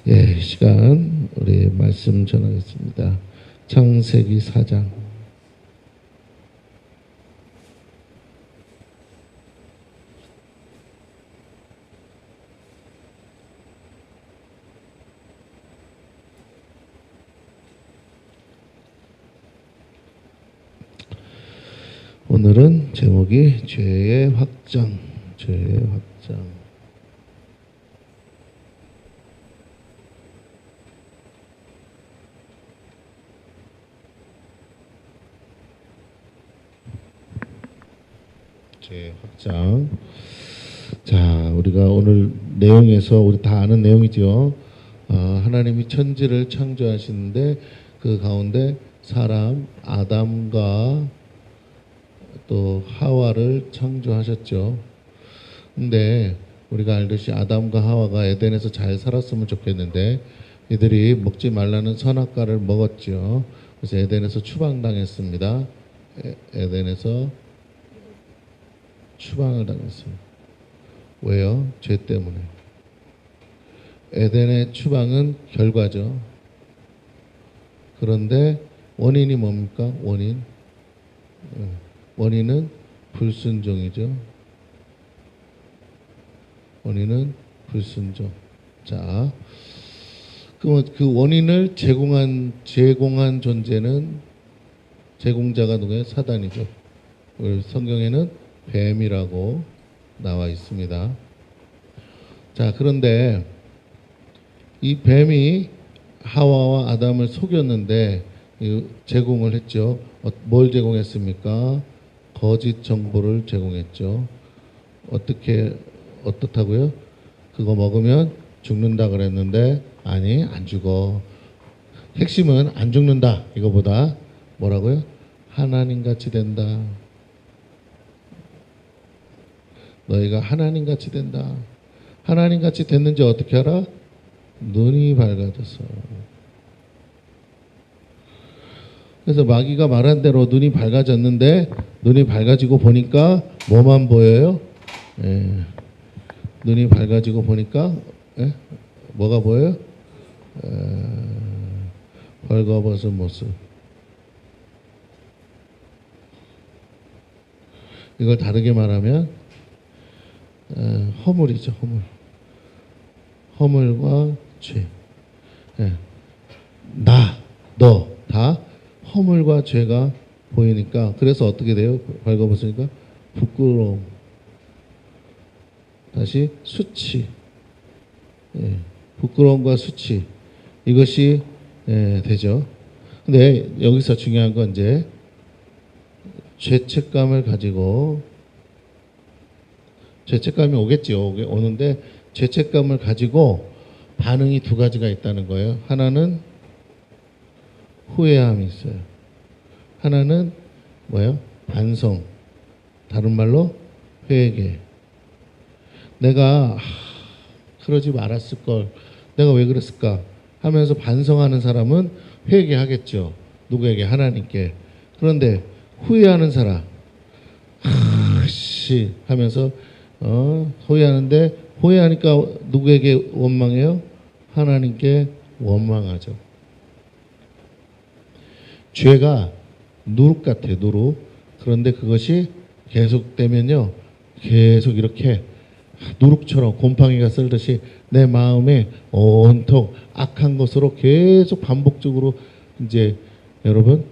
예, 이 시간 우리 말씀 전하겠습니다. 창세기 4장. 오늘은 제목이 죄의 확장, 죄의 확장. 죄의 확장. 자, 우리가 오늘 내용에서 우리 다 아는 내용이죠. 하나님이 천지를 창조하시는데 그 가운데 사람 아담과 또 하와를 창조하셨죠. 근데 우리가 알듯이 아담과 하와가 에덴에서 잘 살았으면 좋겠는데 이들이 먹지 말라는 선악과를 먹었죠. 그래서 에덴에서 추방당했습니다. 에덴에서 추방을 당했어요. 왜요? 죄 때문에. 에덴의 추방은 결과죠. 그런데 원인이 뭡니까? 원인은 불순종이죠. 원인은 불순종. 자, 그럼 그 원인을 제공한 존재는 제공자가 누구예요? 사단이죠. 우리 성경에는 뱀이라고 나와 있습니다. 자, 그런데 이 뱀이 하와와 아담을 속였는데 제공을 했죠. 뭘 제공했습니까? 거짓 정보를 제공했죠. 어떻다고요? 그거 먹으면 죽는다 그랬는데 아니, 안 죽어. 핵심은 안 죽는다. 이거보다 뭐라고요? 하나님같이 된다. 너희가 하나님같이 된다. 하나님같이 됐는지 어떻게 알아? 눈이 밝아져서. 그래서 마귀가 말한 대로 눈이 밝아졌는데 눈이 밝아지고 보니까 뭐만 보여요? 눈이 밝아지고 보니까 뭐가 보여요? 벌거벗은 모습. 이걸 다르게 말하면 허물이죠. 허물과 죄. 너 다 허물과 죄가 보이니까 그래서 어떻게 돼요? 벌거벗으니까 부끄러움. 다시 수치. 부끄러움과 수치. 이것이 되죠. 근데 여기서 중요한 건 이제 죄책감을 가지고 죄책감이 오겠죠. 오는데 죄책감을 가지고 반응이 두 가지가 있다는 거예요. 하나는 후회함이 있어요. 하나는 뭐예요? 반성. 다른 말로 회개. 내가 그러지 말았을 걸. 내가 왜 그랬을까? 하면서 반성하는 사람은 회개하겠죠. 누구에게? 하나님께. 그런데 후회하는 사람, 하면서 후회하는데 후회하니까 누구에게 원망해요? 하나님께 원망하죠. 죄가 누룩 같아요. 누룩. 그런데 그것이 계속되면요, 계속 이렇게 누룩처럼 곰팡이가 쓸듯이 내 마음에 온통 악한 것으로 계속 반복적으로 이제 여러분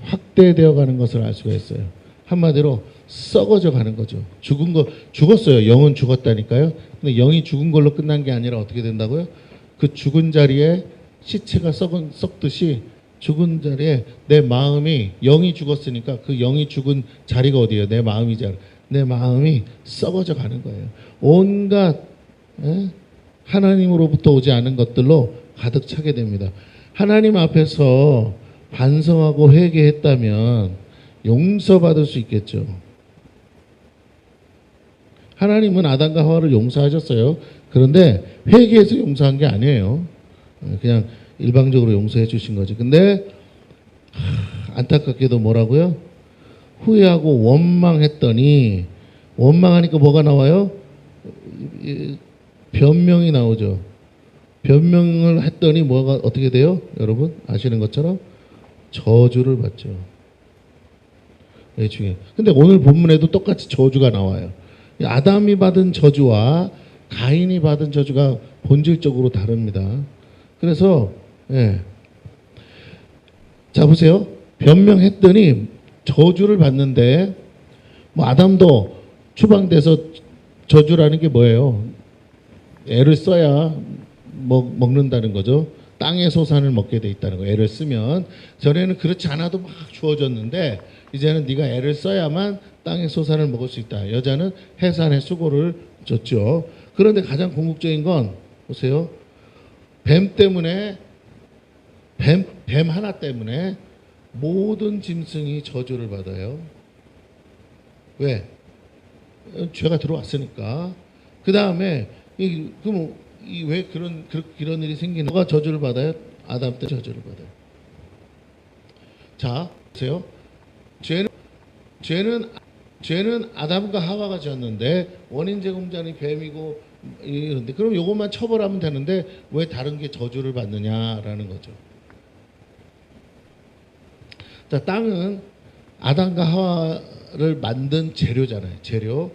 확대되어 가는 것을 알 수가 있어요. 한마디로 썩어져 가는 거죠. 죽었어요. 영은 죽었다니까요. 근데 영이 죽은 걸로 끝난 게 아니라 어떻게 된다고요? 그 죽은 자리에 시체가 썩듯이 죽은 자리에 내 마음이, 영이 죽었으니까 그 영이 죽은 자리가 어디예요? 내 마음이잖아요. 내 마음이 썩어져 가는 거예요. 온갖 하나님으로부터 오지 않은 것들로 가득 차게 됩니다. 하나님 앞에서 반성하고 회개했다면 용서받을 수 있겠죠. 하나님은 아담과 하와를 용서하셨어요. 그런데 회개해서 용서한 게 아니에요. 그냥 일방적으로 용서해 주신 거지. 근데 안타깝게도 뭐라고요? 후회하고 원망했더니, 원망하니까 뭐가 나와요? 변명이 나오죠. 변명을 했더니 뭐가 어떻게 돼요? 여러분 아시는 것처럼 저주를 받죠. 예, 중에. 근데 오늘 본문에도 똑같이 저주가 나와요. 아담이 받은 저주와 가인이 받은 저주가 본질적으로 다릅니다. 그래서 예. 자 보세요. 변명했더니 저주를 받는데 뭐 아담도 추방돼서 저주라는 게 뭐예요? 애를 써야 먹는다는 거죠. 땅의 소산을 먹게 돼 있다는 거. 애를 쓰면 전에는 그렇지 않아도 막 주어졌는데 이제는 네가 애를 써야만 땅의 소산을 먹을 수 있다. 여자는 해산의 수고를 줬죠. 그런데 가장 궁극적인 건 보세요. 뱀 때문에 뱀 하나 때문에 모든 짐승이 저주를 받아요. 왜? 죄가 들어왔으니까. 그 다음에 왜 그런 일이 생기는? 누가 저주를 받아요? 아담 때 저주를 받아요. 자, 보세요. 죄는 아담과 하와가 지었는데 원인 제공자는 뱀이고 이런데 그럼 이것만 처벌하면 되는데 왜 다른 게 저주를 받느냐라는 거죠. 자, 땅은 아담과 하와를 만든 재료잖아요. 재료.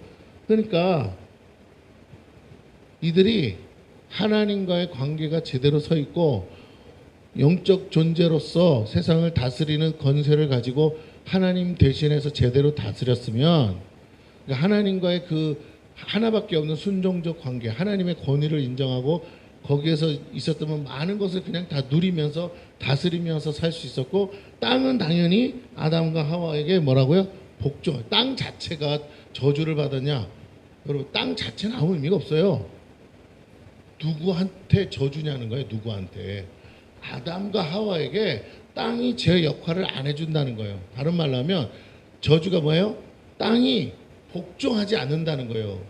그러니까 이들이 하나님과의 관계가 제대로 서 있고 영적 존재로서 세상을 다스리는 권세를 가지고 하나님 대신해서 제대로 다스렸으면 하나님과의 그 하나밖에 없는 순종적 관계, 하나님의 권위를 인정하고 거기에서 있었다면 많은 것을 그냥 다 누리면서 다스리면서 살 수 있었고 땅은 당연히 아담과 하와에게 뭐라고요? 복종. 땅 자체가 저주를 받았냐? 여러분 땅 자체는 아무 의미가 없어요. 누구한테 저주냐는 거예요. 누구한테. 아담과 하와에게 땅이 제 역할을 안 해준다는 거예요. 다른 말로 하면 저주가 뭐예요? 땅이 복종하지 않는다는 거예요.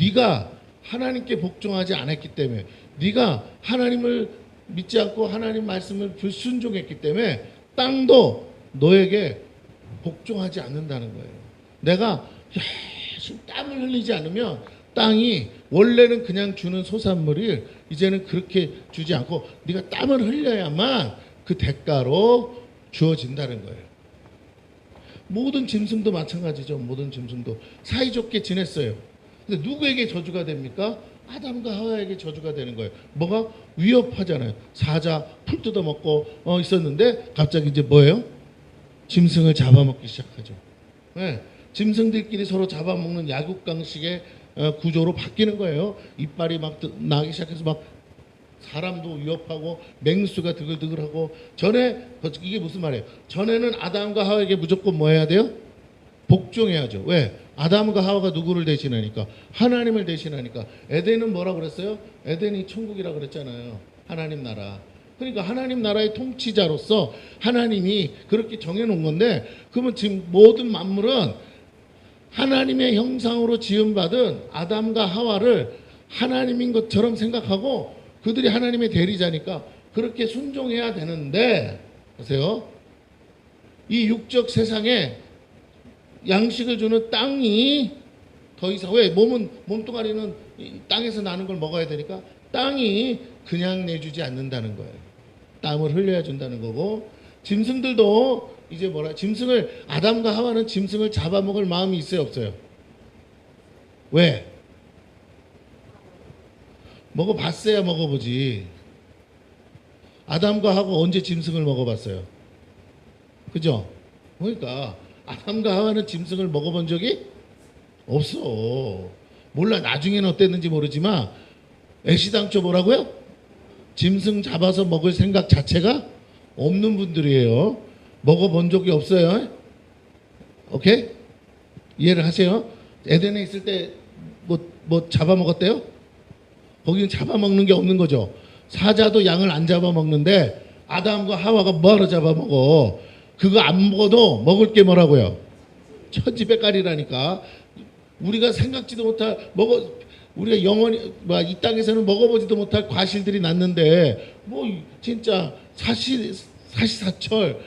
네가 하나님께 복종하지 않았기 때문에 네가 하나님을 믿지 않고 하나님 말씀을 불순종했기 때문에 땅도 너에게 복종하지 않는다는 거예요. 내가 열심히 땀을 흘리지 않으면 땅이 원래는 그냥 주는 소산물이 이제는 그렇게 주지 않고 네가 땀을 흘려야만 그 대가로 주어진다는 거예요. 모든 짐승도 마찬가지죠. 모든 짐승도 사이좋게 지냈어요. 근데 누구에게 저주가 됩니까? 아담과 하와에게 저주가 되는 거예요. 뭐가 위협하잖아요. 사자 풀 뜯어먹고 있었는데 갑자기 이제 뭐예요? 짐승을 잡아먹기 시작하죠. 네. 짐승들끼리 서로 잡아먹는 야국강식의 구조로 바뀌는 거예요. 이빨이 막 나기 시작해서 막 사람도 위협하고 맹수가 드글드글하고 전에 이게 무슨 말이에요? 전에는 아담과 하와에게 무조건 뭐 해야 돼요? 복종해야죠. 왜? 아담과 하와가 누구를 대신하니까? 하나님을 대신하니까. 에덴은 뭐라고 그랬어요? 에덴이 천국이라고 그랬잖아요. 하나님 나라. 그러니까 하나님 나라의 통치자로서 하나님이 그렇게 정해놓은 건데 그러면 지금 모든 만물은 하나님의 형상으로 지음받은 아담과 하와를 하나님인 것처럼 생각하고 그들이 하나님의 대리자니까 그렇게 순종해야 되는데 보세요. 이 육적 세상에 양식을 주는 땅이 더 이상 왜 몸뚱아리는 땅에서 나는 걸 먹어야 되니까 땅이 그냥 내주지 않는다는 거예요. 땀을 흘려야 준다는 거고 짐승들도 이제 짐승을 아담과 하와는 짐승을 잡아먹을 마음이 있어요 없어요? 왜? 먹어봤어야 먹어보지. 아담과 하와 언제 짐승을 먹어봤어요? 그죠? 그러니까 아담과 하와는 짐승을 먹어본 적이 없어. 몰라 나중에는 어땠는지 모르지만 애시당초 뭐라고요? 짐승 잡아서 먹을 생각 자체가 없는 분들이에요. 먹어본 적이 없어요. 오케이? 이해를 하세요? 에덴에 있을 때 뭐 잡아먹었대요? 거기는 잡아먹는 게 없는 거죠. 사자도 양을 안 잡아먹는데 아담과 하와가 뭐하러 잡아먹어? 그거 안 먹어도 먹을 게 뭐라고요? 천지백갈이라니까. 우리가 생각지도 못할 우리가 영원히 이 땅에서는 먹어보지도 못할 과실들이 났는데 진짜 사시사철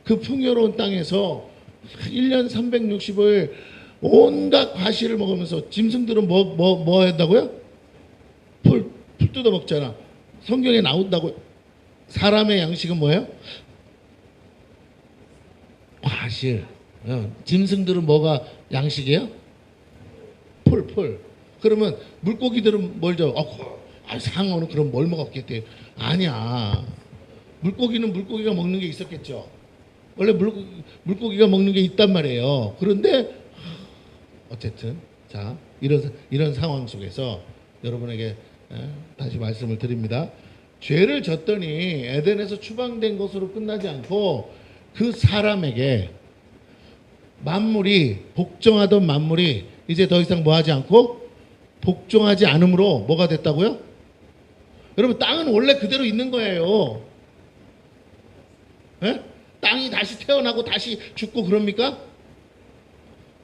그 풍요로운 땅에서 1년 365일 온갖 과실을 먹으면서 짐승들은 뭐 한다고요? 풀 뜯어 먹잖아. 성경에 나온다고. 사람의 양식은 뭐예요? 과실. 짐승들은 뭐가 양식이에요? 풀. 그러면 물고기들은 뭘 줘? 상어는 그럼 뭘 먹었겠대요? 아니야. 물고기는 물고기가 먹는 게 있었겠죠. 원래 물고기가 먹는 게 있단 말이에요. 그런데 어쨌든 자 이런 상황 속에서 여러분에게 다시 말씀을 드립니다. 죄를 졌더니 에덴에서 추방된 것으로 끝나지 않고 그 사람에게 만물이 복종하던 만물이 이제 더 이상 뭐하지 않고 복종하지 않으므로 뭐가 됐다고요? 여러분 땅은 원래 그대로 있는 거예요. 에? 땅이 다시 태어나고 다시 죽고 그럽니까?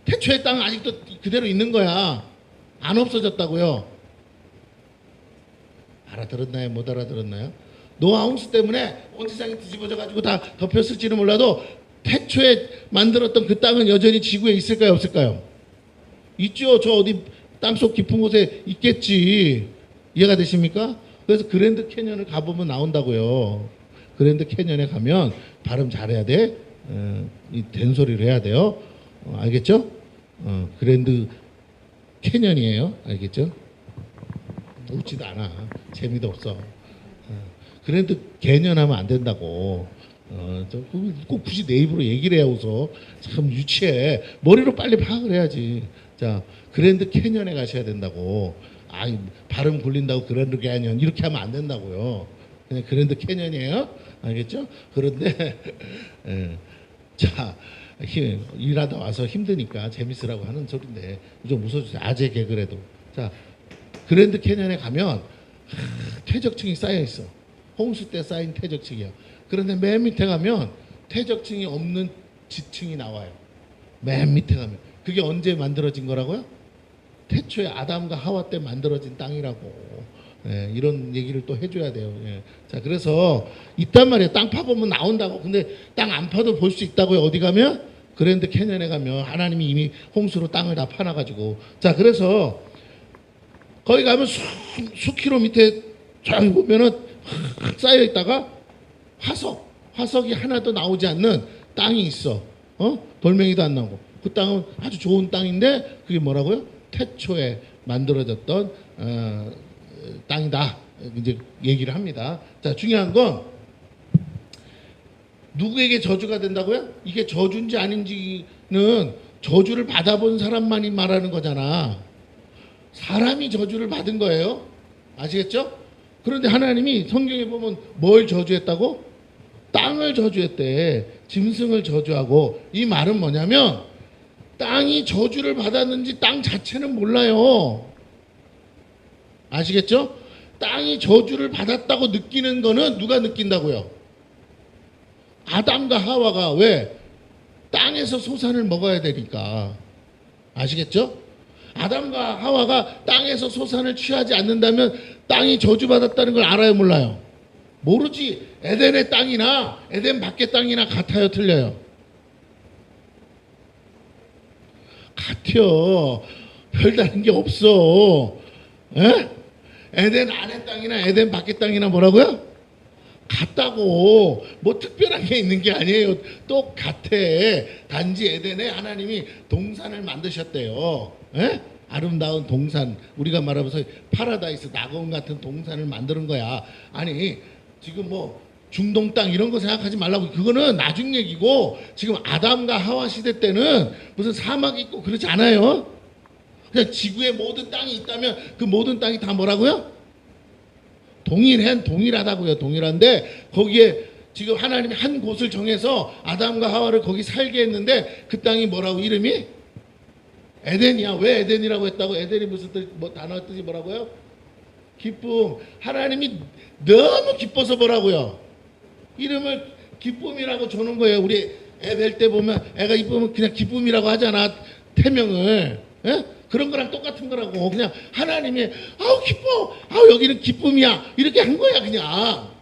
태초의 땅은 아직도 그대로 있는 거야. 안 없어졌다고요. 알아들었나요? 못 알아들었나요? 노아 홍수 때문에 온 세상이 뒤집어져 가지고 다 덮였을지는 몰라도 태초에 만들었던 그 땅은 여전히 지구에 있을까요? 없을까요? 있죠. 저 어디 땅속 깊은 곳에 있겠지. 이해가 되십니까? 그래서 그랜드 캐년을 가보면 나온다고요. 그랜드 캐년에 가면 발음 잘해야 돼. 이 된소리를 해야 돼요. 알겠죠? 그랜드 캐년이에요. 알겠죠? 웃지도 않아. 재미도 없어. 그랜드 개년하면 안 된다고. 꼭 굳이 내 입으로 얘기를 해야 웃어. 참 유치해. 머리로 빨리 파악을 해야지. 자, 그랜드 캐년에 가셔야 된다고. 발음 굴린다고 그랜드 캐년 이렇게 하면 안 된다고요. 그냥 그랜드 캐년이에요. 알겠죠? 그런데 자, 일하다 와서 힘드니까 재밌으라고 하는 소리인데 좀 웃어주세요. 아재 개그래도. 자, 그랜드 캐년에 가면 퇴적층이 쌓여 있어. 홍수 때 쌓인 퇴적층이야. 그런데 맨 밑에 가면 퇴적층이 없는 지층이 나와요. 맨 밑에 가면. 그게 언제 만들어진 거라고요? 태초에 아담과 하와 때 만들어진 땅이라고. 이런 얘기를 또 해줘야 돼요. 자, 그래서 있단 말이에요. 땅 파보면 나온다고. 근데 땅 안 파도 볼 수 있다고요. 어디 가면? 그랜드 캐년에 가면 하나님이 이미 홍수로 땅을 다 파놔가지고. 자, 그래서 거기 가면 수키로 밑에 쫙 보면은 쌓여 있다가 화석이 하나도 나오지 않는 땅이 있어. 돌멩이도 안 나오고. 그 땅은 아주 좋은 땅인데 그게 뭐라고요? 태초에 만들어졌던 땅이다. 이제 얘기를 합니다. 자, 중요한 건 누구에게 저주가 된다고요? 이게 저주인지 아닌지는 저주를 받아본 사람만이 말하는 거잖아. 사람이 저주를 받은 거예요. 아시겠죠? 그런데 하나님이 성경에 보면 뭘 저주했다고? 땅을 저주했대. 짐승을 저주하고. 이 말은 뭐냐면 땅이 저주를 받았는지 땅 자체는 몰라요. 아시겠죠? 땅이 저주를 받았다고 느끼는 거는 누가 느낀다고요? 아담과 하와가. 왜? 땅에서 소산을 먹어야 되니까. 아시겠죠? 아담과 하와가 땅에서 소산을 취하지 않는다면 땅이 저주받았다는 걸 알아요, 몰라요? 모르지. 에덴의 땅이나 에덴 밖의 땅이나 같아요, 틀려요? 같아요. 별다른 게 없어. 에? 에덴 안의 땅이나 에덴 밖의 땅이나 뭐라고요? 같다고. 뭐 특별한 게 있는 게 아니에요. 똑같아. 단지 에덴에 하나님이 동산을 만드셨대요. 에? 아름다운 동산, 우리가 말하면서 파라다이스, 낙원 같은 동산을 만드는 거야. 아니 지금 뭐 중동 땅 이런 거 생각하지 말라고. 그거는 나중 얘기고 지금 아담과 하와 시대 때는 무슨 사막이 있고 그렇지 않아요. 그냥 지구에 모든 땅이 있다면 그 모든 땅이 다 뭐라고요? 동일하다고요. 동일한데 거기에 지금 하나님이 한 곳을 정해서 아담과 하와를 거기 살게 했는데 그 땅이 뭐라고 이름이? 에덴이야. 왜 에덴이라고 했다고? 에덴이 무슨 뜻, 뭐 단어 뜻이 뭐라고요? 기쁨. 하나님이 너무 기뻐서 뭐라고요? 이름을 기쁨이라고 주는 거예요. 우리 애 뵐 때 보면 애가 이쁘면 그냥 기쁨이라고 하잖아. 태명을. 에? 그런 거랑 똑같은 거라고. 그냥 하나님이 아우 기뻐. 아우 여기는 기쁨이야. 이렇게 한 거야 그냥.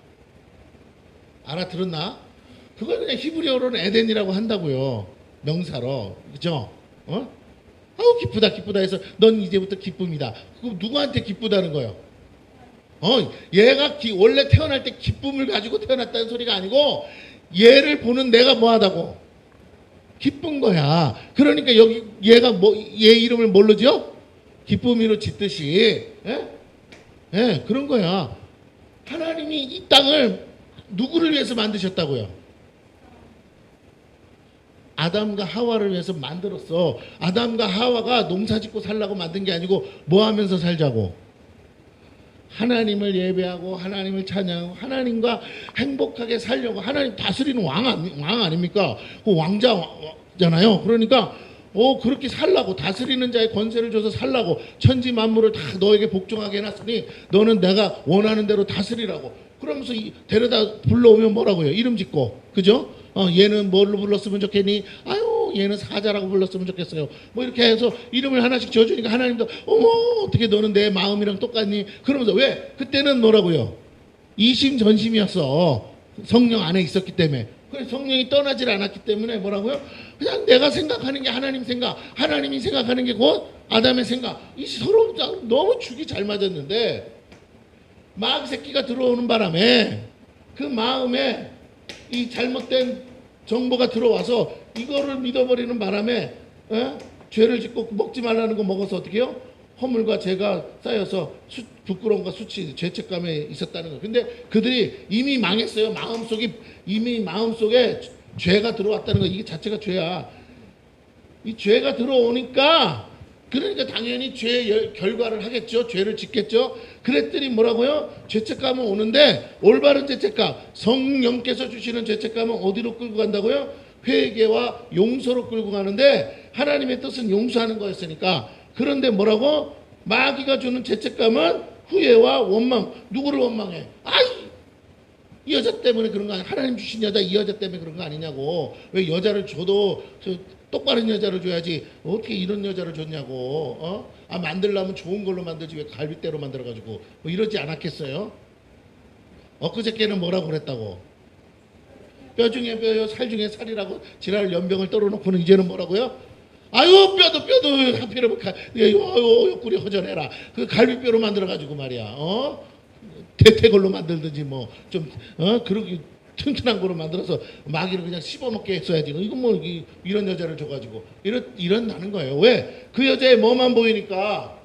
알아들었나? 그걸 그냥 히브리어로는 에덴이라고 한다고요. 명사로. 그죠? 아우 기쁘다 해서 넌 이제부터 기쁨이다. 그럼 누구한테 기쁘다는 거예요? 얘가 원래 태어날 때 기쁨을 가지고 태어났다는 소리가 아니고 얘를 보는 내가 뭐하다고? 기쁜 거야. 그러니까 여기 얘가 얘 이름을 뭘로 지어? 기쁨이로 짓듯이. 그런 거야. 하나님이 이 땅을 누구를 위해서 만드셨다고요? 아담과 하와를 위해서 만들었어. 아담과 하와가 농사 짓고 살라고 만든 게 아니고 뭐 하면서 살자고? 하나님을 예배하고 하나님을 찬양하고 하나님과 행복하게 살려고. 하나님 다스리는 왕 아닙니까? 그 왕자잖아요. 그러니까 그렇게 살라고, 다스리는 자의 권세를 줘서 살라고, 천지 만물을 다 너에게 복종하게 해놨으니 너는 내가 원하는 대로 다스리라고. 그러면서 데려다 불러오면 뭐라고요? 이름 짓고, 그죠? 얘는 뭘로 불렀으면 좋겠니? 아유, 얘는 사자라고 불렀으면 좋겠어요. 뭐 이렇게 해서 이름을 하나씩 지어주니까 하나님도 어머, 어떻게 너는 내 마음이랑 똑같니? 그러면서 왜? 그때는 뭐라고요? 이심전심이었어. 성령 안에 있었기 때문에. 성령이 떠나질 않았기 때문에 뭐라고요? 그냥 내가 생각하는 게 하나님 생각, 하나님이 생각하는 게 곧 아담의 생각. 이 서로 너무 죽이 잘 맞았는데 마귀 새끼가 들어오는 바람에 그 마음에 이 잘못된 정보가 들어와서 이거를 믿어버리는 바람에 죄를 짓고 먹지 말라는 거 먹어서 어떻게 해요? 허물과 죄가 쌓여서 부끄러움과 수치, 죄책감에 있었다는 거예요. 근데 그들이 이미 망했어요. 이미 마음속에 죄가 들어왔다는 거. 이게 자체가 죄야. 이 죄가 들어오니까 그러니까 당연히 죄의 결과를 하겠죠. 죄를 짓겠죠. 그랬더니 뭐라고요? 죄책감은 오는데 올바른 죄책감, 성령께서 주시는 죄책감은 어디로 끌고 간다고요? 회개와 용서로 끌고 가는데 하나님의 뜻은 용서하는 거였으니까. 그런데 뭐라고? 마귀가 주는 죄책감은 후회와 원망. 누구를 원망해? 이 여자 때문에 그런 거 아니야? 하나님 주신 여자 이 여자 때문에 그런 거 아니냐고. 왜 여자를 줘도 똑바른 여자를 줘야지 어떻게 이런 여자를 줬냐고. 만들려면 좋은 걸로 만들지 왜 갈비대로 만들어가지고 뭐 이러지 않았겠어요? 엊그저께는 뭐라고 그랬다고? 뼈 중에 뼈요 살 중에 살이라고 지랄 연병을 떨어놓고는 이제는 뭐라고요? 아유 뼈도 하필이면 옆구리 허전해라. 그 갈비뼈로 만들어가지고 말이야. 대퇴걸로 만들든지 뭐 좀 그렇게 튼튼한 거로 만들어서 마귀를 그냥 씹어먹게 했어야지. 이건 뭐 이런 여자를 줘가지고 이런다는 거예요. 왜? 그 여자의 뭐만 보이니까?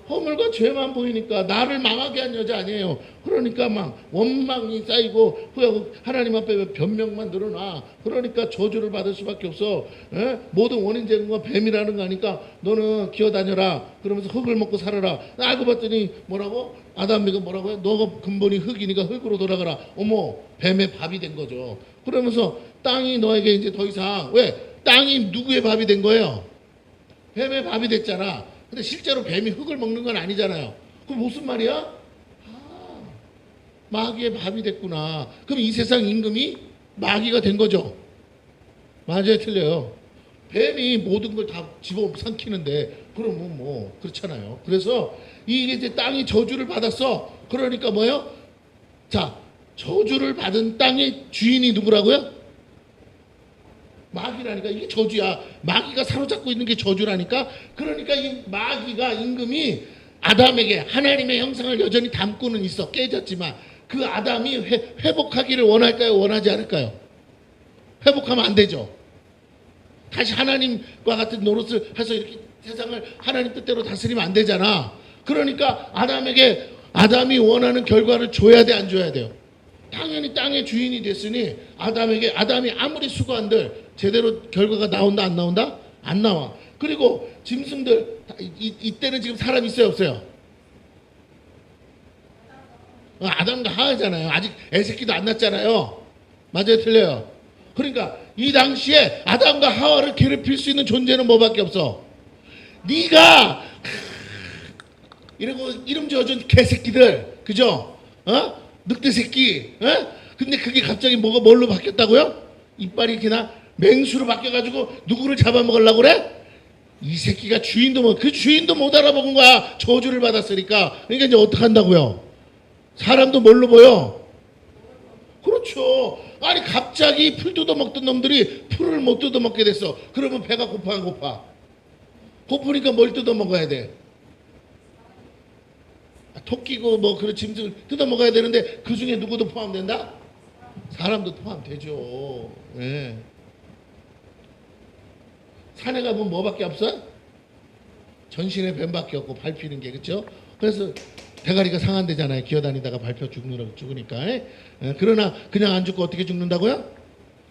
허물과 죄만 보이니까. 나를 망하게 한 여자 아니에요. 그러니까 막 원망이 쌓이고 후회하고 하나님 앞에 변명만 늘어나. 그러니까 저주를 받을 수밖에 없어. 모든 원인 제공과 뱀이라는 거 아니까 너는 기어다녀라. 그러면서 흙을 먹고 살아라. 알고 봤더니 뭐라고? 아담이가 뭐라고 해? 너가 근본이 흙이니까 흙으로 돌아가라. 어머, 뱀의 밥이 된 거죠. 그러면서 땅이 너에게 이제 더 이상, 왜? 땅이 누구의 밥이 된 거예요? 뱀의 밥이 됐잖아. 근데 실제로 뱀이 흙을 먹는 건 아니잖아요. 그럼 무슨 말이야? 마귀의 밥이 됐구나. 그럼 이 세상 임금이 마귀가 된 거죠. 맞아요, 틀려요? 뱀이 모든 걸 다 집어삼키는데 그러면 뭐 그렇잖아요. 그래서 이게 이제 땅이 저주를 받았어. 그러니까 뭐예요? 자, 저주를 받은 땅의 주인이 누구라고요? 마귀라니까. 이게 저주야. 마귀가 사로잡고 있는 게 저주라니까. 그러니까 이 마귀가 임금이 아담에게 하나님의 형상을 여전히 담고는 있어. 깨졌지만 그 아담이 회복하기를 원할까요? 원하지 않을까요? 회복하면 안 되죠. 다시 하나님과 같은 노릇을 해서 이렇게 세상을 하나님 뜻대로 다스리면 안 되잖아. 그러니까 아담이 원하는 결과를 줘야 돼, 안 줘야 돼요? 당연히 땅의 주인이 됐으니 아담이 아무리 수고한들 제대로 결과가 나온다 안 나온다? 안 나와. 그리고 짐승들 이때는 지금 사람 있어요 없어요? 아담과 하와잖아요. 아직 애새끼도 안 낳았잖아요. 맞아요 틀려요? 그러니까 이 당시에 아담과 하와를 괴롭힐 수 있는 존재는 뭐밖에 없어? 네가 이러고 이름 지어준 개새끼들, 그죠? 늑대 새끼. 근데 그게 갑자기 뭘로 바뀌었다고요? 이빨이 이렇게 맹수로 바뀌어가지고 누구를 잡아먹으려고 그래? 이 새끼가 그 주인도 못 알아먹은 거야. 저주를 받았으니까. 그러니까 이제 어떡한다고요? 사람도 뭘로 보여? 그렇죠. 아니 갑자기 풀 뜯어먹던 놈들이 풀을 못 뜯어먹게 됐어. 그러면 배가 고파 안 고파? 고프니까 뭘 뜯어먹어야 돼? 토끼고 뭐 그런 짐승 뜯어 먹어야 되는데 그 중에 누구도 포함된다? 사람도 포함되죠. 예. 산에 가면 뭐밖에 없어? 전신에 뱀밖에 없고 밟히는 게, 그렇죠? 그래서 대가리가 상한대잖아요. 기어다니다가 밟혀 죽으니까. 예? 그러나 그냥 안 죽고 어떻게 죽는다고요?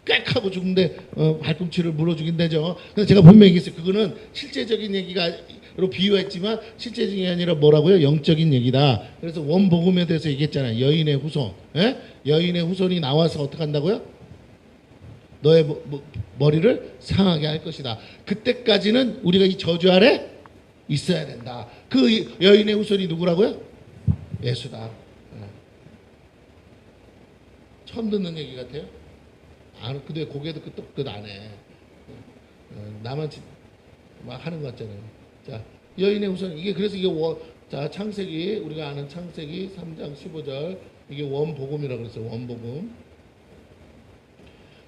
꽥 하고 죽는데 발꿈치를 물어 죽인다죠. 그래서 제가 분명히 얘기했어요. 그거는 실제적인 얘기가로 비유했지만 실제적인 게 아니라 뭐라고요? 영적인 얘기다. 그래서 원복음에 대해서 얘기했잖아요. 여인의 후손. 예? 여인의 후손이 나와서 어떻게 한다고요? 너의 머리를 상하게 할 것이다. 그때까지는 우리가 이 저주 아래 있어야 된다. 그 여인의 후손이 누구라고요? 예수다. 처음 듣는 얘기 같아요. 근데 고개도 끄덕끄덕 안 해. 나만 막 하는 것 같잖아요. 자, 여인의 후손. 이게 그래서 이게 자, 창세기, 우리가 아는 창세기 3장 15절. 이게 원복음이라고 그랬어요. 원복음.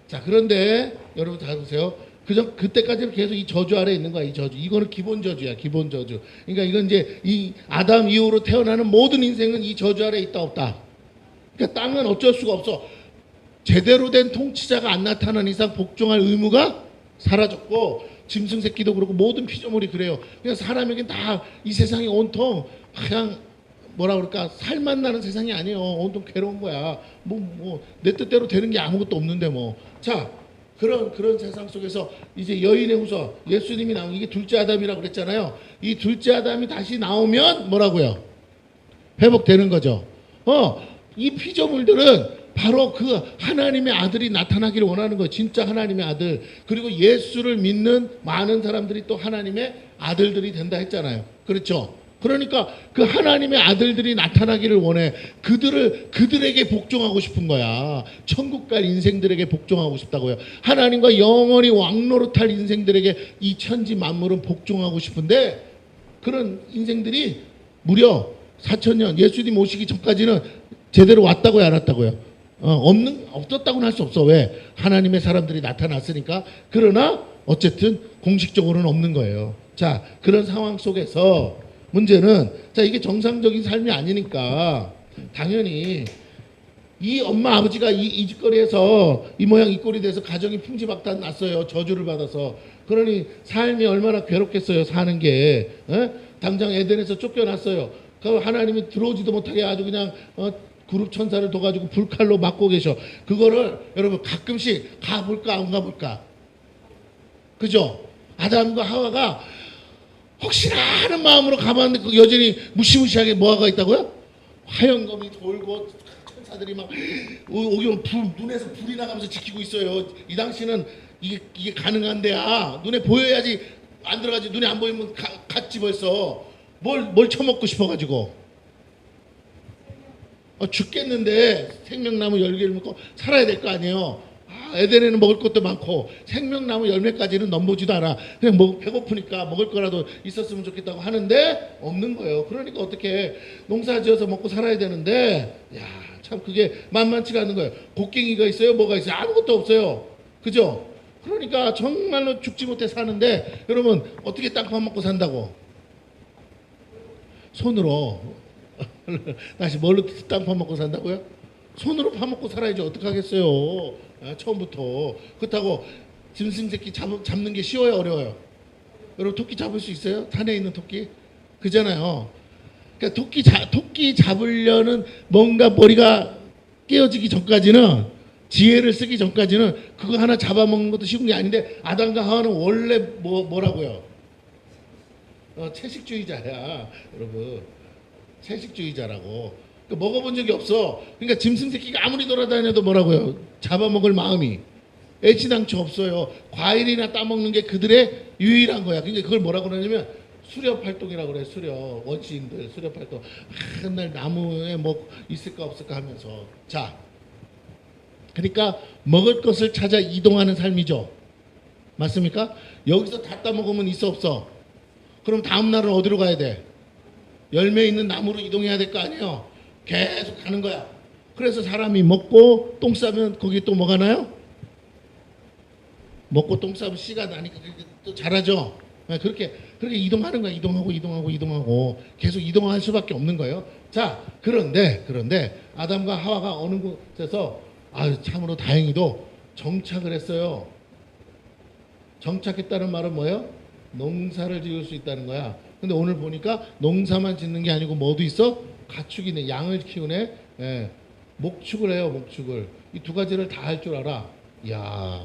자, 그런데 여러분 잘 보세요. 그때까지는 계속 이 저주 아래 있는 거야. 이 저주. 이거는 기본 저주야. 기본 저주. 그러니까 이건 이제 이 아담 이후로 태어나는 모든 인생은 이 저주 아래 있다 없다. 그러니까 땅은 어쩔 수가 없어. 제대로 된 통치자가 안 나타나는 이상 복종할 의무가 사라졌고, 짐승 새끼도 그렇고 모든 피조물이 그래요. 그냥 사람에겐 다 이 세상이 온통 그냥 뭐라 그럴까, 살만 나는 세상이 아니에요. 온통 괴로운 거야. 내 뜻대로 되는 게 아무것도 없는데 뭐. 자, 그런 세상 속에서 이제 여인의 후손, 예수님이 나온, 이게 둘째 아담이라고 그랬잖아요. 이 둘째 아담이 다시 나오면 뭐라고요? 회복되는 거죠. 이 피조물들은 바로 그 하나님의 아들이 나타나기를 원하는 거예요. 진짜 하나님의 아들. 그리고 예수를 믿는 많은 사람들이 또 하나님의 아들들이 된다 했잖아요. 그렇죠? 그러니까 그 하나님의 아들들이 나타나기를 원해. 그들에게 복종하고 싶은 거야. 천국 갈 인생들에게 복종하고 싶다고요. 하나님과 영원히 왕노릇할 인생들에게 이 천지 만물은 복종하고 싶은데, 그런 인생들이 무려 4,000년 예수님 오시기 전까지는 제대로 왔다고요, 안 왔다고요? 없었다고는 할 수 없어. 왜? 하나님의 사람들이 나타났으니까. 그러나 어쨌든 공식적으로는 없는 거예요. 자, 그런 상황 속에서 문제는, 자, 이게 정상적인 삶이 아니니까 당연히 이 엄마 아버지가 이 짓거리에서 이 모양 이 꼴이 돼서 가정이 풍지박탄 났어요. 저주를 받아서. 그러니 삶이 얼마나 괴롭겠어요. 사는 게. 당장 에덴에서 쫓겨났어요. 그 하나님이 들어오지도 못하게 아주 그냥 그룹 천사를 둬가지고 불칼로 맞고 계셔. 그거를 여러분 가끔씩 가볼까 안 가볼까? 그죠? 아담과 하와가 혹시나 하는 마음으로 가봤는데 그 여전히 무시무시하게 뭐가 있다고요? 화영검이 돌고 천사들이 막 오기면 눈에서 불이 나가면서 지키고 있어요. 이 당시는 이게 가능한데야. 눈에 보여야지. 안 들어가지. 눈에 안 보이면 갔지 벌써. 뭘 처먹고 싶어가지고. 죽겠는데 생명나무 열개를 먹고 살아야 될 거 아니에요. 에덴에는 먹을 것도 많고 생명나무 열매까지는 넘보지도 않아. 그냥 배고프니까 먹을 거라도 있었으면 좋겠다고 하는데 없는 거예요. 그러니까 어떻게 농사지어서 먹고 살아야 되는데, 참 그게 만만치가 않은 거예요. 곡괭이가 있어요? 뭐가 있어요? 아무것도 없어요. 그죠? 그러니까 정말로 죽지 못해 사는데, 여러분 어떻게 땅 파먹고 산다고? 손으로. 다시 뭘로 땅 파먹고 산다고요? 손으로 파먹고 살아야지 어떡하겠어요. 처음부터. 그렇다고 짐승 새끼 잡는 게 쉬워요, 어려워요? 여러분 토끼 잡을 수 있어요? 산에 있는 토끼? 그잖아요. 그러니까 토끼 잡으려는 뭔가 머리가 깨어지기 전까지는, 지혜를 쓰기 전까지는 그거 하나 잡아먹는 것도 쉬운 게 아닌데, 아담과 하와는 원래 뭐라고요? 채식주의자야, 여러분. 채식주의자라고. 그러니까 먹어본 적이 없어. 그러니까 짐승 새끼가 아무리 돌아다녀도 뭐라고요? 잡아먹을 마음이 애지당초 없어요. 과일이나 따먹는 게 그들의 유일한 거야. 그러니까 그걸 뭐라고 그러냐면 수렵활동이라고 그래. 원시인들 수렵활동. 맨날 나무에 뭐 있을까 없을까 하면서. 자, 그러니까 먹을 것을 찾아 이동하는 삶이죠. 맞습니까? 여기서 다 따먹으면 있어 없어? 그럼 다음 날은 어디로 가야 돼? 열매 있는 나무로 이동해야 될 거 아니에요. 계속 가는 거야. 그래서 사람이 먹고 똥 싸면 거기 또 뭐가 나요? 먹고 똥 싸면 씨가 나니까 또 자라죠. 그렇게 그렇게 이동하는 거야. 이동하고 계속 이동할 수밖에 없는 거예요. 자, 그런데 아담과 하와가 어느 곳에서 참으로 다행히도 정착을 했어요. 정착했다는 말은 뭐예요? 농사를 지을 수 있다는 거야. 근데 오늘 보니까 농사만 짓는 게 아니고 뭐도 있어? 가축이네. 양을 키우네. 예. 목축을 해요. 목축을. 이 두 가지를 다 할 줄 알아. 이야.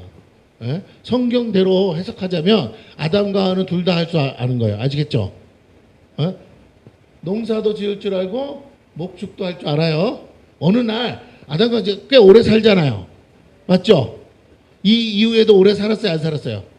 예? 성경대로 해석하자면 아담과 하와는 둘 다 할 줄 아는 거예요. 아시겠죠? 예? 농사도 지을 줄 알고 목축도 할 줄 알아요. 어느 날 아담과 이제 꽤 오래 살잖아요. 맞죠? 이 이후에도 오래 살았어요? 안 살았어요?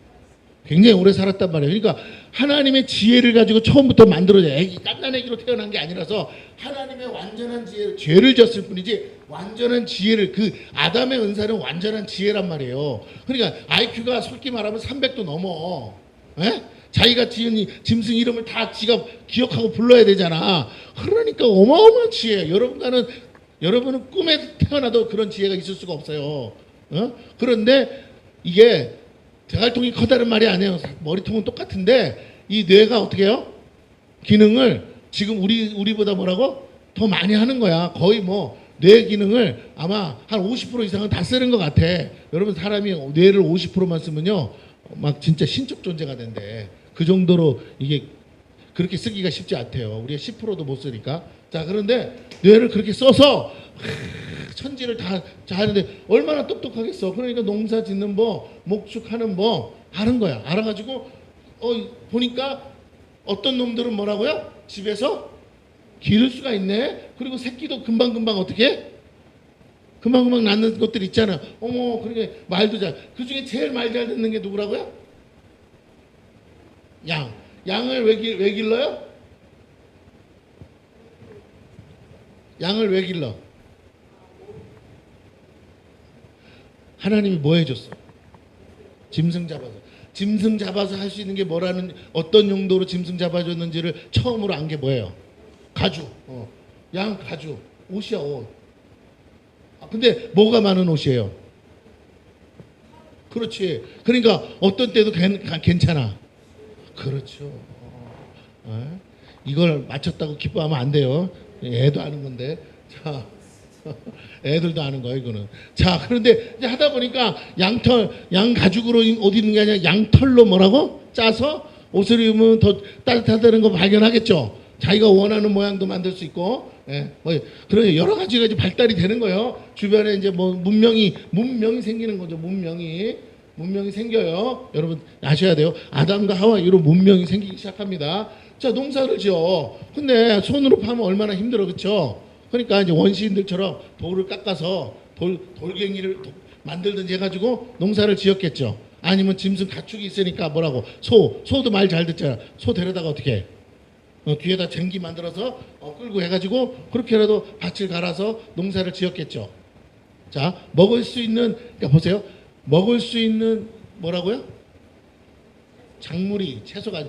굉장히 오래 살았단 말이에요. 그러니까 하나님의 지혜를 가지고 처음부터 만들어져. 깐난 애기로 태어난 게 아니라서 하나님의 완전한 지혜를, 죄를 졌을 뿐이지 완전한 지혜를, 그 아담의 은사는 완전한 지혜란 말이에요. 그러니까 IQ가 솔직히 말하면 300도 넘어. 에? 자기가 지은 짐승 이름을 다 지가 기억하고 불러야 되잖아. 그러니까 어마어마한 지혜. 여러분은 꿈에 태어나도 그런 지혜가 있을 수가 없어요. 그런데 이게 대갈통이 커다란 말이 아니에요. 머리통은 똑같은데 이 뇌가 어떻게 해요? 기능을 지금 우리보다 뭐라고? 더 많이 하는 거야. 거의 뭐 뇌 기능을 아마 한 50% 이상은 다 쓰는 것 같아. 여러분 사람이 뇌를 50%만 쓰면요. 막 진짜 신적 존재가 된대. 그 정도로 이게 그렇게 쓰기가 쉽지 않대요. 우리가 10%도 못 쓰니까. 자, 그런데 뇌를 그렇게 써서 천지를 다 하는데 얼마나 똑똑하겠어. 그러니까 농사 짓는 법, 목축하는 법 아는 거야. 알아가지고 보니까 어떤 놈들은 뭐라고요? 집에서 기를 수가 있네. 그리고 새끼도 금방금방 어떻게? 금방금방 낳는 것들 있잖아. 어머, 그러니까 말도 잘. 그 중에 제일 말 잘 듣는 게 누구라고요? 양. 양을 왜 길러요? 양을 왜 길러? 하나님이 뭐 해줬어? 짐승 잡아서 할 수 있는 게 뭐라는, 어떤 용도로 짐승 잡아줬는지를 처음으로 안 게 뭐예요? 가죽. 양 가죽. 옷이야, 옷. 근데 뭐가 많은 옷이에요? 그렇지. 그러니까 어떤 때도 괜찮아. 그렇죠. 이걸 맞췄다고 기뻐하면 안 돼요. 애도 아는 건데. 자, 애들도 아는 거야, 이거는. 자, 그런데 이제 하다 보니까 양 가죽으로 옷 입는 게 아니라 양털로 뭐라고? 짜서 옷을 입으면 더 따뜻하다는 거 발견하겠죠. 자기가 원하는 모양도 만들 수 있고, 그런 여러 가지가 이제 발달이 되는 거예요. 주변에 이제 뭐 문명이 생기는 거죠. 문명이 생겨요. 여러분 아셔야 돼요. 아담과 하와 이후로 문명이 생기기 시작합니다. 자, 농사를 지어. 근데 손으로 파면 얼마나 힘들어, 그렇죠? 그러니까 이제 원시인들처럼 돌을 깎아서 돌갱이를 만들든지 해가지고 농사를 지었겠죠. 아니면 짐승 가축이 있으니까 뭐라고? 소도 말 잘 듣잖아. 소 데려다가 어떻게 해? 뒤에다 쟁기 만들어서 끌고 해가지고 그렇게라도 밭을 갈아서 농사를 지었겠죠. 자, 먹을 수 있는, 그러니까 보세요. 먹을 수 있는 뭐라고요? 채소가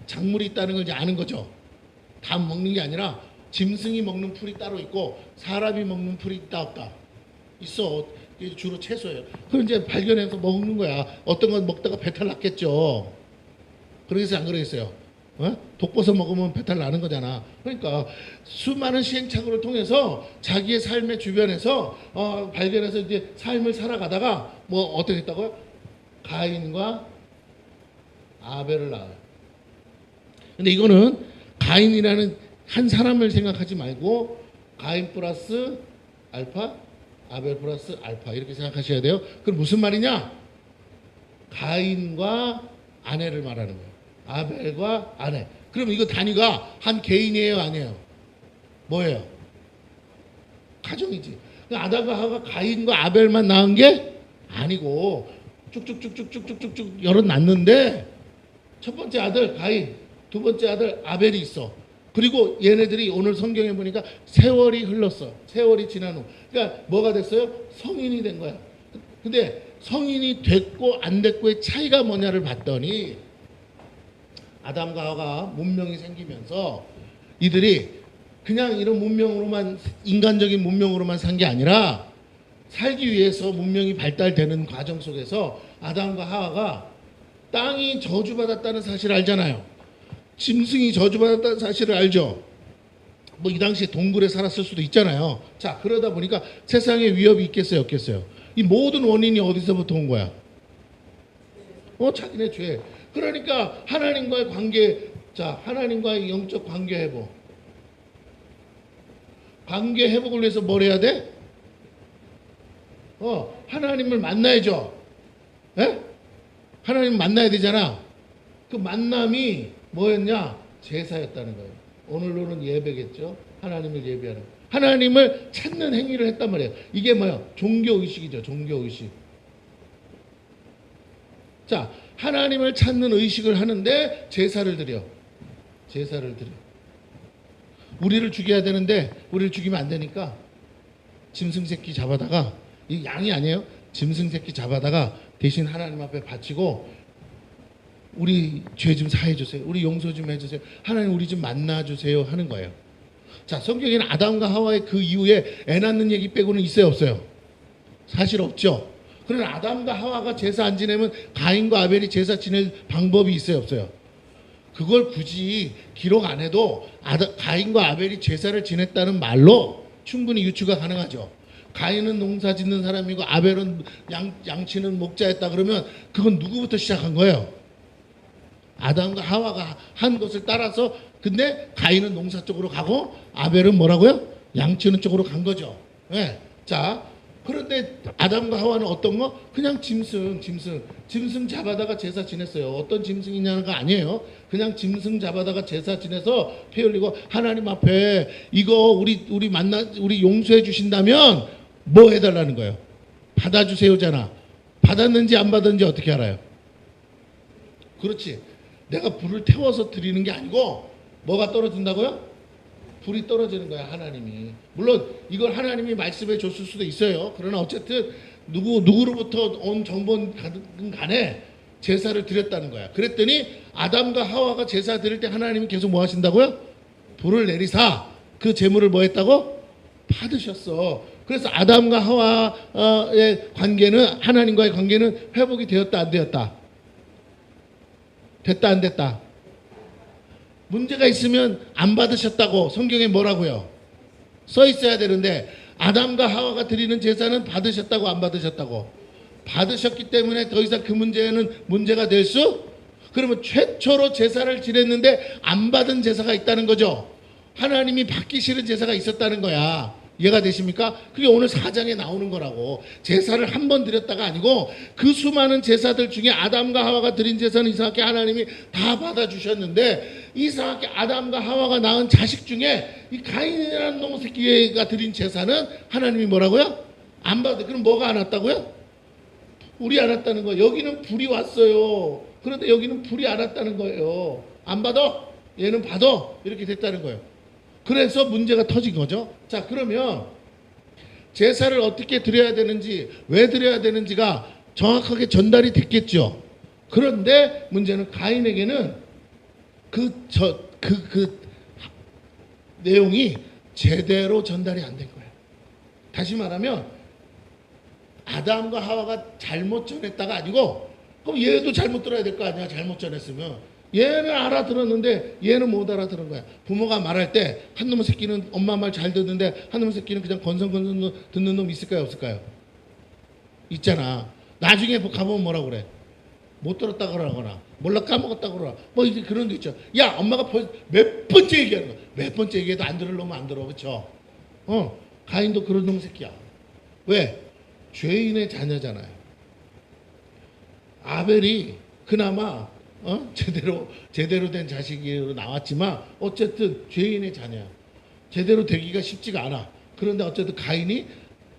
작물이 있다는 걸 이제 아는 거죠. 다 먹는 게 아니라 짐승이 먹는 풀이 따로 있고 사람이 먹는 풀이 있다 없다? 있어. 이게 주로 채소예요. 그걸 이제 발견해서 먹는 거야. 어떤 건 먹다가 배탈 났겠죠. 그러겠어요, 안 그러겠어요? 독버섯 먹으면 배탈 나는 거잖아. 그러니까 수많은 시행착오를 통해서 자기의 삶의 주변에서 발견해서 이제 삶을 살아가다가 뭐 어떻게 했다고요? 가인과 아벨을 낳아요. 근데 이거는 가인이라는 한 사람을 생각하지 말고 가인 플러스 알파, 아벨 플러스 알파 이렇게 생각하셔야 돼요. 그럼 무슨 말이냐? 가인과 아내를 말하는 거예요. 아벨과 아내. 그럼 이거 단위가 한 개인이에요, 아니에요? 뭐예요? 가정이지. 아담과 하와가 가인과 아벨만 낳은 게 아니고 쭉쭉쭉쭉쭉쭉쭉 여러 낳는데 첫 번째 아들 가인, 두 번째 아들 아벨이 있어. 그리고 얘네들이 오늘 성경에 보니까 세월이 흘렀어. 세월이 지난 후. 그러니까 뭐가 됐어요? 성인이 된 거야. 근데 성인이 됐고 안 됐고의 차이가 뭐냐를 봤더니 아담과 하와가 문명이 생기면서 이들이 그냥 이런 문명으로만, 인간적인 문명으로만 산 게 아니라 살기 위해서 문명이 발달되는 과정 속에서 아담과 하와가 땅이 저주받았다는 사실을 알잖아요. 짐승이 저주받았다는 사실을 알죠. 뭐 이 당시에 동굴에 살았을 수도 있잖아요. 자, 그러다 보니까 세상에 위협이 있겠어요, 없겠어요? 이 모든 원인이 어디서부터 온 거야? 자기네 죄. 그러니까 하나님과의 관계, 자, 하나님과의 영적 관계 회복. 관계 회복을 위해서 뭘 해야 돼? 하나님을 만나야죠. 예? 하나님 만나야 되잖아. 그 만남이 뭐였냐? 제사였다는 거예요. 오늘로는 예배겠죠. 하나님을 예배하는. 하나님을 찾는 행위를 했단 말이에요. 이게 뭐야? 종교의식이죠. 종교의식. 자, 하나님을 찾는 의식을 하는데 제사를 드려. 제사를 드려. 우리를 죽여야 되는데 우리를 죽이면 안 되니까 짐승 새끼 잡아다가, 이 양이 아니에요. 짐승 새끼 잡아다가 대신 하나님 앞에 바치고 우리 죄 좀 사해 주세요. 우리 용서 좀 해주세요. 하나님 우리 좀 만나 주세요 하는 거예요. 자, 성경에는 아담과 하와의 그 이후에 애 낳는 얘기 빼고는 있어요, 없어요? 사실 없죠. 그러나 아담과 하와가 제사 안 지내면 가인과 아벨이 제사 지낼 방법이 있어요, 없어요? 그걸 굳이 기록 안 해도 가인과 아벨이 제사를 지냈다는 말로 충분히 유추가 가능하죠. 가인은 농사 짓는 사람이고 아벨은 양치는 목자였다 그러면 그건 누구부터 시작한 거예요? 아담과 하와가 한 것을 따라서. 근데 가인은 농사 쪽으로 가고 아벨은 뭐라고요? 양치는 쪽으로 간 거죠. 네. 자, 그런데 아담과 하와는 어떤 거? 그냥 짐승 잡아다가 제사 지냈어요. 어떤 짐승이냐는 거 아니에요. 그냥 짐승 잡아다가 제사 지내서 피 흘리고 하나님 앞에 이거 우리 용서해 주신다면 뭐 해달라는 거예요? 받아주세요잖아. 받았는지 안 받았는지 어떻게 알아요? 그렇지. 내가 불을 태워서 드리는 게 아니고 뭐가 떨어진다고요? 불이 떨어지는 거야, 하나님이. 물론 이걸 하나님이 말씀해 줬을 수도 있어요. 그러나 어쨌든 누구로부터 온 정보는 간에 제사를 드렸다는 거야. 그랬더니 아담과 하와가 제사 드릴 때 하나님이 계속 뭐 하신다고요? 불을 내리사 그 제물을 뭐 했다고? 받으셨어. 그래서 아담과 하와의 관계는, 하나님과의 관계는 회복이 되었다 안 되었다? 됐다 안 됐다? 문제가 있으면 안 받으셨다고 성경에 뭐라고요? 써 있어야 되는데 아담과 하와가 드리는 제사는 받으셨다고 안 받으셨다고? 받으셨기 때문에 더 이상 그 문제는 문제가 될 수? 그러면 최초로 제사를 지냈는데 안 받은 제사가 있다는 거죠. 하나님이 받기 싫은 제사가 있었다는 거야. 이해가 되십니까? 그게 오늘 4장에 나오는 거라고. 제사를 한 번 드렸다가 아니고 그 수많은 제사들 중에 아담과 하와가 드린 제사는 이상하게 하나님이 다 받아주셨는데 이상하게 아담과 하와가 낳은 자식 중에 이 가인이라는 놈 새끼가 드린 제사는 하나님이 뭐라고요? 안 받아. 그럼 뭐가 안 왔다고요? 불이 안 왔다는 거예요. 여기는 불이 왔어요. 그런데 여기는 불이 안 왔다는 거예요. 안 받아? 얘는 받아. 이렇게 됐다는 거예요. 그래서 문제가 터진 거죠. 자, 그러면 제사를 어떻게 드려야 되는지, 왜 드려야 되는지가 정확하게 전달이 됐겠죠. 그런데 문제는 가인에게는 그 내용이 제대로 전달이 안 된 거예요. 다시 말하면 아담과 하와가 잘못 전했다가 아니고, 그럼 얘도 잘못 들어야 될 거 아니야. 잘못 전했으면. 얘는 알아들었는데 얘는 못 알아들은 거야. 부모가 말할 때 한 놈의 새끼는 엄마 말 잘 듣는데 한 놈의 새끼는 그냥 건성건성 듣는 놈 있을까요, 없을까요? 있잖아. 나중에 가보면 뭐라고 그래? 못 들었다 그러거나 몰라 까먹었다 그러나 뭐 이제 그런 게 있죠. 야, 엄마가 몇 번째 얘기하는 거야. 몇 번째 얘기해도 안 들을 놈은 안 들어. 그렇죠? 가인도 그런 놈 새끼야. 왜? 죄인의 자녀잖아요. 아벨이 그나마 제대로 된 자식으로 나왔지만 어쨌든 죄인의 자녀야. 제대로 되기가 쉽지가 않아. 그런데 어쨌든 가인이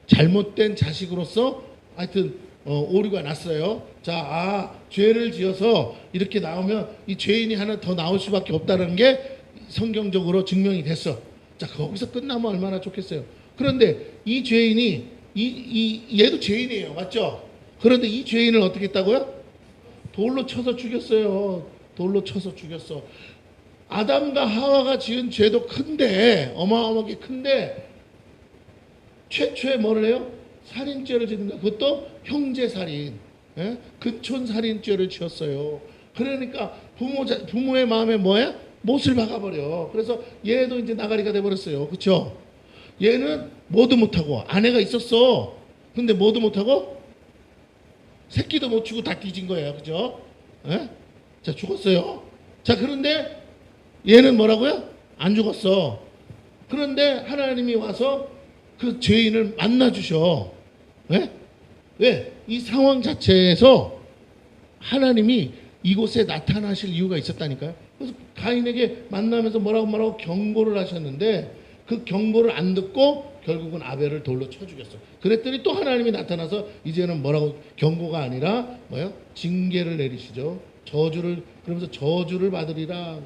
잘못된 자식으로서 하여튼 오류가 났어요. 자, 죄를 지어서 이렇게 나오면 이 죄인이 하나 더 나올 수밖에 없다는 게 성경적으로 증명이 됐어. 자, 거기서 끝나면 얼마나 좋겠어요. 그런데 이 죄인이 얘도 죄인이에요. 맞죠? 그런데 이 죄인을 어떻게 했다고요? 돌로 쳐서 죽였어요. 돌로 쳐서 죽였어. 아담과 하와가 지은 죄도 큰데, 어마어마하게 큰데, 최초에 뭐를 해요? 살인죄를 짓는 거야. 그것도 형제살인, 근촌살인죄를 지었어요. 그러니까 부모의 마음에 뭐야? 못을 박아버려. 그래서 얘도 이제 나가리가 돼버렸어요. 그렇죠? 얘는 뭐도 못하고 아내가 있었어. 근데 뭐도 못하고 새끼도 못 치고 다 뒤진 거예요. 그죠? 예? 자, 죽었어요. 자, 그런데 얘는 뭐라고요? 안 죽었어. 그런데 하나님이 와서 그 죄인을 만나 주셔. 예? 왜? 이 상황 자체에서 하나님이 이곳에 나타나실 이유가 있었다니까요. 그래서 가인에게 만나면서 뭐라고 경고를 하셨는데 그 경고를 안 듣고 결국은 아벨을 돌로 쳐 죽였어. 그랬더니 또 하나님이 나타나서 이제는 뭐라고 경고가 아니라 뭐요? 징계를 내리시죠. 그러면서 저주를 받으리라.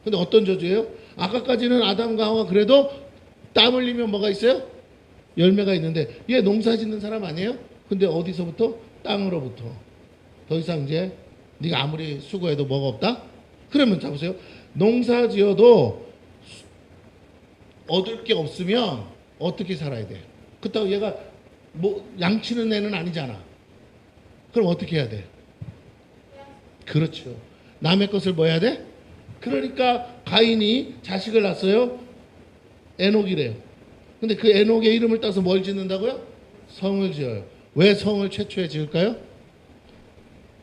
근데 어떤 저주예요? 아까까지는 아담과 하와 그래도 땀 흘리면 뭐가 있어요? 열매가 있는데 얘 농사 짓는 사람 아니에요? 근데 어디서부터? 땅으로부터. 더 이상 이제 네가 아무리 수고해도 뭐가 없다? 그러면 자 보세요. 농사 지어도 얻을 게 없으면 어떻게 살아야 돼? 그렇다고 얘가 뭐 양치는 애는 아니잖아. 그럼 어떻게 해야 돼? 그렇죠. 남의 것을 뭐 해야 돼? 그러니까 가인이 자식을 낳았어요. 에녹이래요. 근데 그 에녹의 이름을 따서 뭘 짓는다고요? 성을 지어요. 왜 성을 최초에 지을까요?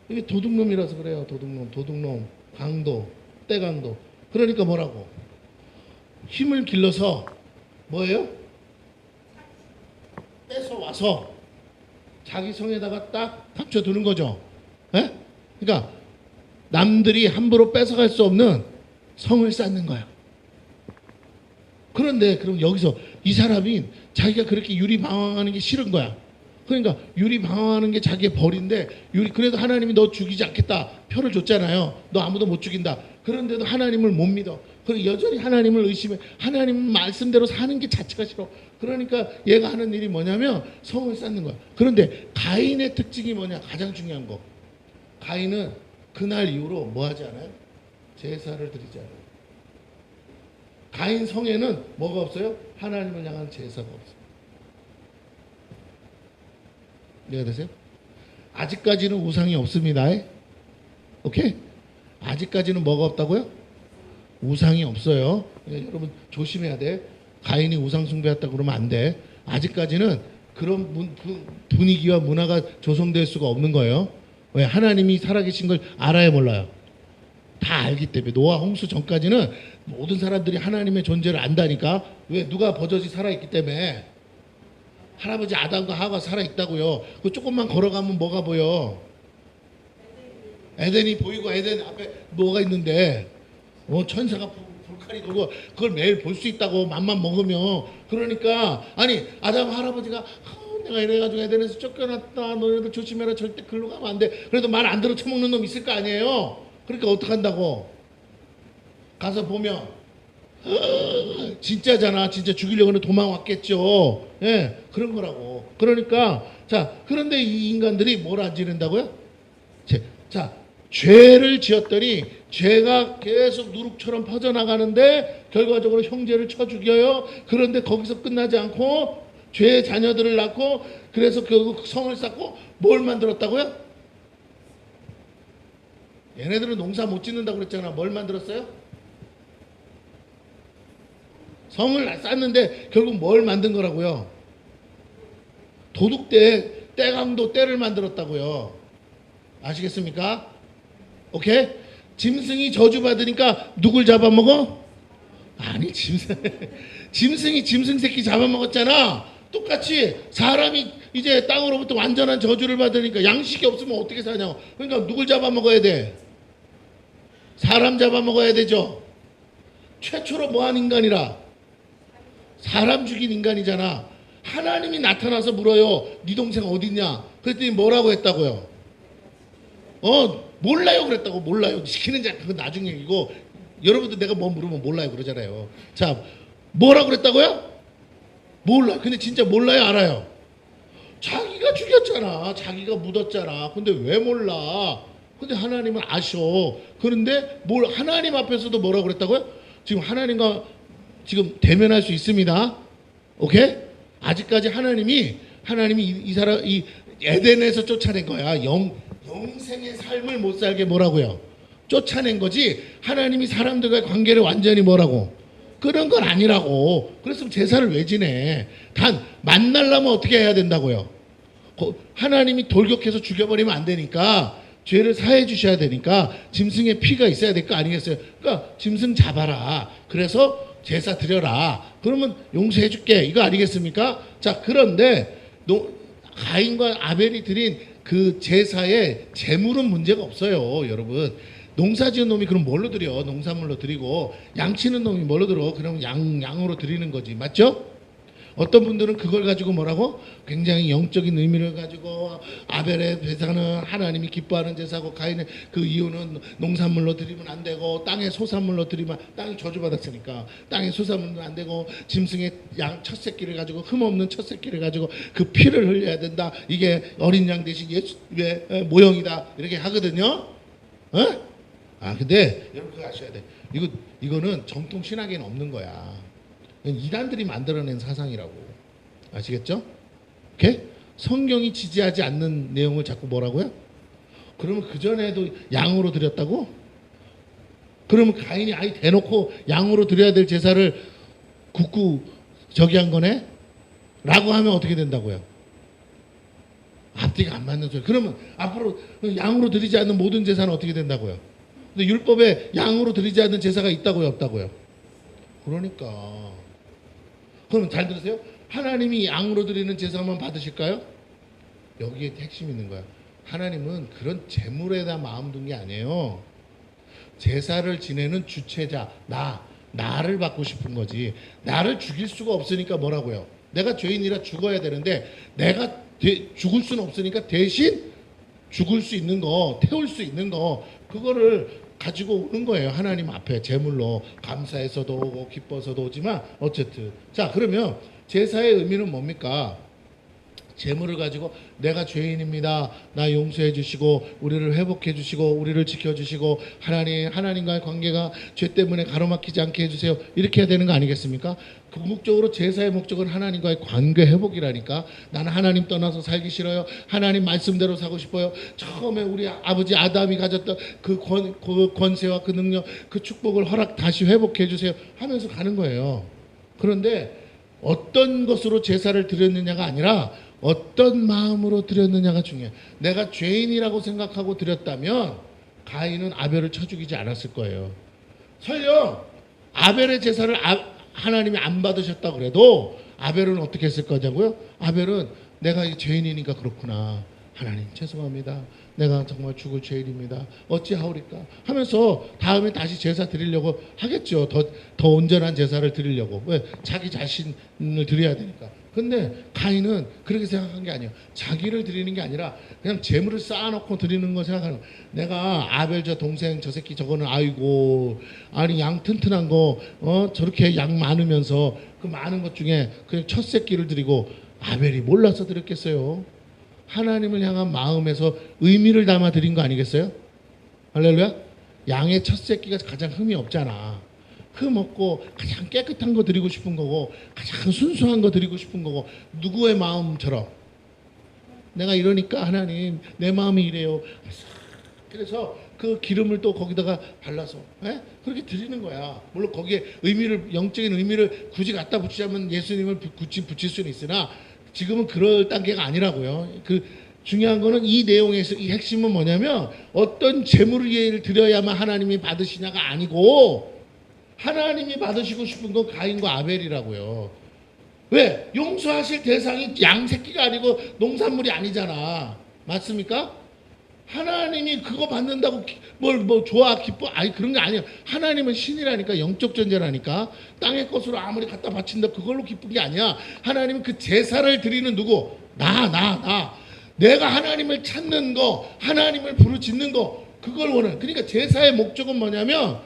이게 도둑놈이라서 그래요. 도둑놈, 강도, 떼강도. 그러니까 뭐라고? 힘을 길러서 뭐예요? 뺏어 와서 자기 성에다가 딱 감춰두는 거죠. 에? 그러니까 남들이 함부로 뺏어갈 수 없는 성을 쌓는 거야. 그런데 그럼 여기서 이 사람이 자기가 그렇게 유리방황하는 게 싫은 거야. 그러니까 유리방황하는 게 자기의 벌인데 그래도 하나님이 너 죽이지 않겠다 표를 줬잖아요. 너 아무도 못 죽인다. 그런데도 하나님을 못 믿어. 그리고 여전히 하나님을 의심해. 하나님 말씀대로 사는 게 자체가 싫어. 그러니까 얘가 하는 일이 뭐냐면 성을 쌓는 거야. 그런데 가인의 특징이 뭐냐? 가장 중요한 거. 가인은 그날 이후로 뭐 하지 않아요? 제사를 드리지 않아요. 가인 성에는 뭐가 없어요? 하나님을 향한 제사가 없어요. 이해가 되세요? 아직까지는 우상이 없습니다. 오케이? 아직까지는 뭐가 없다고요? 우상이 없어요. 여러분 조심해야 돼. 가인이 우상 숭배했다 그러면 안 돼. 아직까지는 그런 분위기와 문화가 조성될 수가 없는 거예요. 왜? 하나님이 살아계신 걸 알아야 몰라요. 다 알기 때문에. 노아 홍수 전까지는 모든 사람들이 하나님의 존재를 안다니까. 왜? 누가 버젓이 살아있기 때문에. 할아버지 아담과 하와가 살아있다고요. 그 조금만 걸어가면 뭐가 보여? 에덴이 보이고 에덴 앞에 뭐가 있는데 천사가 불칼이 돌고 그걸 매일 볼 수 있다고 맘만 먹으면. 그러니까 아니 아담 할아버지가 내가 이래가지고 에덴에서 쫓겨났다. 너네들 조심해라. 절대 글로 가면 안 돼. 그래도 말 안 들어 처먹는 놈 있을 거 아니에요. 그러니까 어떡한다고? 가서 보면 진짜잖아. 진짜 죽이려고 하는 도망왔겠죠. 예, 그런 거라고. 그러니까 자, 그런데 이 인간들이 뭘 안 지른다고요? 자, 죄를 지었더니 죄가 계속 누룩처럼 퍼져나가는데 결과적으로 형제를 쳐 죽여요. 그런데 거기서 끝나지 않고 죄의 자녀들을 낳고 그래서 결국 성을 쌓고 뭘 만들었다고요? 얘네들은 농사 못 짓는다고 그랬잖아. 뭘 만들었어요? 성을 쌓는데 결국 뭘 만든 거라고요? 도둑대, 떼강도 떼를 만들었다고요. 아시겠습니까? 오케이? 짐승이 저주받으니까 누굴 잡아먹어? 아니 짐승이 짐승 새끼 잡아먹었잖아. 똑같이 사람이 이제 땅으로부터 완전한 저주를 받으니까 양식이 없으면 어떻게 사냐고. 그러니까 누굴 잡아먹어야 돼? 사람 잡아먹어야 되죠. 최초로 뭐한 인간이라? 사람 죽인 인간이잖아. 하나님이 나타나서 물어요. 네 동생 어딨냐? 그랬더니 뭐라고 했다고요? 몰라요 그랬다고. 몰라요. 시키는 자 그건 나중 얘기고. 여러분들 내가 뭐 물으면 몰라요 그러잖아요. 자, 뭐라고 그랬다고요? 몰라요. 근데 진짜 몰라요 알아요? 자기가 죽였잖아. 자기가 묻었잖아. 근데 왜 몰라? 근데 하나님은 아셔. 그런데 하나님 앞에서도 뭐라고 그랬다고요? 지금 하나님과 지금 대면할 수 있습니다. 오케이? 아직까지 하나님이 이 사람 이 에덴에서 쫓아낸 거야. 영생의 삶을 못 살게 뭐라고요? 쫓아낸 거지 하나님이 사람들과의 관계를 완전히 뭐라고 끊은 건 아니라고. 그래서 제사를 왜 지내? 단 만나려면 어떻게 해야 된다고요? 하나님이 돌격해서 죽여버리면 안 되니까 죄를 사해 주셔야 되니까 짐승의 피가 있어야 될 거 아니겠어요? 그러니까 짐승 잡아라. 그래서 제사 드려라. 그러면 용서해 줄게. 이거 아니겠습니까? 자, 그런데 가인과 아벨이 드린 그 제사에 재물은 문제가 없어요, 여러분. 농사 지은 놈이 그럼 뭘로 드려? 농산물로 드리고, 양 치는 놈이 뭘로 들어? 그러면 양으로 드리는 거지. 맞죠? 어떤 분들은 그걸 가지고 뭐라고? 굉장히 영적인 의미를 가지고 아벨의 제사는 하나님이 기뻐하는 제사고 가인의 그 이유는 농산물로 드리면 안 되고 땅의 소산물로 드리면 땅이 저주받았으니까 땅의 소산물은 안 되고 짐승의 양 첫 새끼를 가지고 흠없는 첫 새끼를 가지고 그 피를 흘려야 된다. 이게 어린 양 대신 예수의 모형이다. 이렇게 하거든요. 어? 근데 여러분 그거 아셔야 돼. 이거는 정통 신학에는 없는 거야. 이단들이 만들어낸 사상이라고. 아시겠죠? 오케이? 성경이 지지하지 않는 내용을 자꾸 뭐라고요? 그러면 그전에도 양으로 드렸다고? 그러면 가인이 아예 대놓고 양으로 드려야 될 제사를 굳고 저기 한 거네? 라고 하면 어떻게 된다고요? 앞뒤가 안 맞는 소리. 그러면 앞으로 양으로 드리지 않는 모든 제사는 어떻게 된다고요? 근데 율법에 양으로 드리지 않는 제사가 있다고요, 없다고요? 그러니까. 그럼 잘 들으세요. 하나님이 양으로 드리는 제사만 받으실까요? 여기에 핵심이 있는 거야. 하나님은 그런 재물에다 마음 둔 게 아니에요. 제사를 지내는 주체자, 나를 받고 싶은 거지. 나를 죽일 수가 없으니까 뭐라고요? 내가 죄인이라 죽어야 되는데 내가 죽을 수는 없으니까 대신 죽을 수 있는 거, 태울 수 있는 거, 그거를 가지고 오는 거예요. 하나님 앞에 제물로. 감사해서도 오고 기뻐서도 오지만 어쨌든. 자, 그러면 제사의 의미는 뭡니까? 제물을 가지고 내가 죄인입니다. 나 용서해 주시고 우리를 회복해 주시고 우리를 지켜 주시고 하나님과의 관계가 죄 때문에 가로막히지 않게 해 주세요. 이렇게 해야 되는 거 아니겠습니까? 궁극적으로 제사의 목적은 하나님과의 관계 회복이라니까. 나는 하나님 떠나서 살기 싫어요. 하나님 말씀대로 사고 싶어요. 처음에 우리 아버지 아담이 가졌던 그 권세와 그 능력, 그 축복을 다시 회복해 주세요 하면서 가는 거예요. 그런데 어떤 것으로 제사를 드렸느냐가 아니라 어떤 마음으로 드렸느냐가 중요해요. 내가 죄인이라고 생각하고 드렸다면 가인은 아벨을 쳐 죽이지 않았을 거예요. 설령 아벨의 제사를 하나님이 안 받으셨다 그래도 아벨은 어떻게 했을 거냐고요? 아벨은 내가 죄인이니까 그렇구나. 하나님 죄송합니다. 내가 정말 죽을 죄인입니다. 어찌하오리까 하면서 다음에 다시 제사 드리려고 하겠죠. 더 온전한 제사를 드리려고. 왜? 자기 자신을 드려야 되니까. 근데 가인은 그렇게 생각한 게 아니에요. 자기를 드리는 게 아니라 그냥 재물을 쌓아놓고 드리는 거 생각하는 거예요. 내가 아벨 저 동생 저 새끼 저거는 아이고 아니 양 튼튼한 거 저렇게 양 많으면서 그 많은 것 중에 그냥 첫 새끼를 드리고 아벨이 몰라서 드렸겠어요. 하나님을 향한 마음에서 의미를 담아 드린 거 아니겠어요? 할렐루야. 양의 첫 새끼가 가장 흠이 없잖아. 흠 없고 가장 깨끗한 거 드리고 싶은 거고 가장 순수한 거 드리고 싶은 거고 누구의 마음처럼 내가 이러니까 하나님 내 마음이 이래요. 그래서 그 기름을 또 거기다가 발라서 그렇게 드리는 거야. 물론 거기에 영적인 의미를 굳이 갖다 붙이자면 예수님을 붙일 수는 있으나 지금은 그럴 단계가 아니라고요. 그 중요한 거는 이 내용에서 이 핵심은 뭐냐면 어떤 제물을 드려야만 하나님이 받으시냐가 아니고 하나님이 받으시고 싶은 건 가인과 아벨이라고요. 왜? 용서하실 대상이 양새끼가 아니고 농산물이 아니잖아. 맞습니까? 하나님이 그거 받는다고 좋아 기뻐 아니 그런 게 아니에요. 하나님은 신이라니까. 영적 존재라니까. 땅의 것으로 아무리 갖다 바친다 그걸로 기쁜 게 아니야. 하나님은 그 제사를 드리는 누구? 나 내가 하나님을 찾는 거, 하나님을 부르짖는 거, 그걸 원해. 그러니까 제사의 목적은 뭐냐면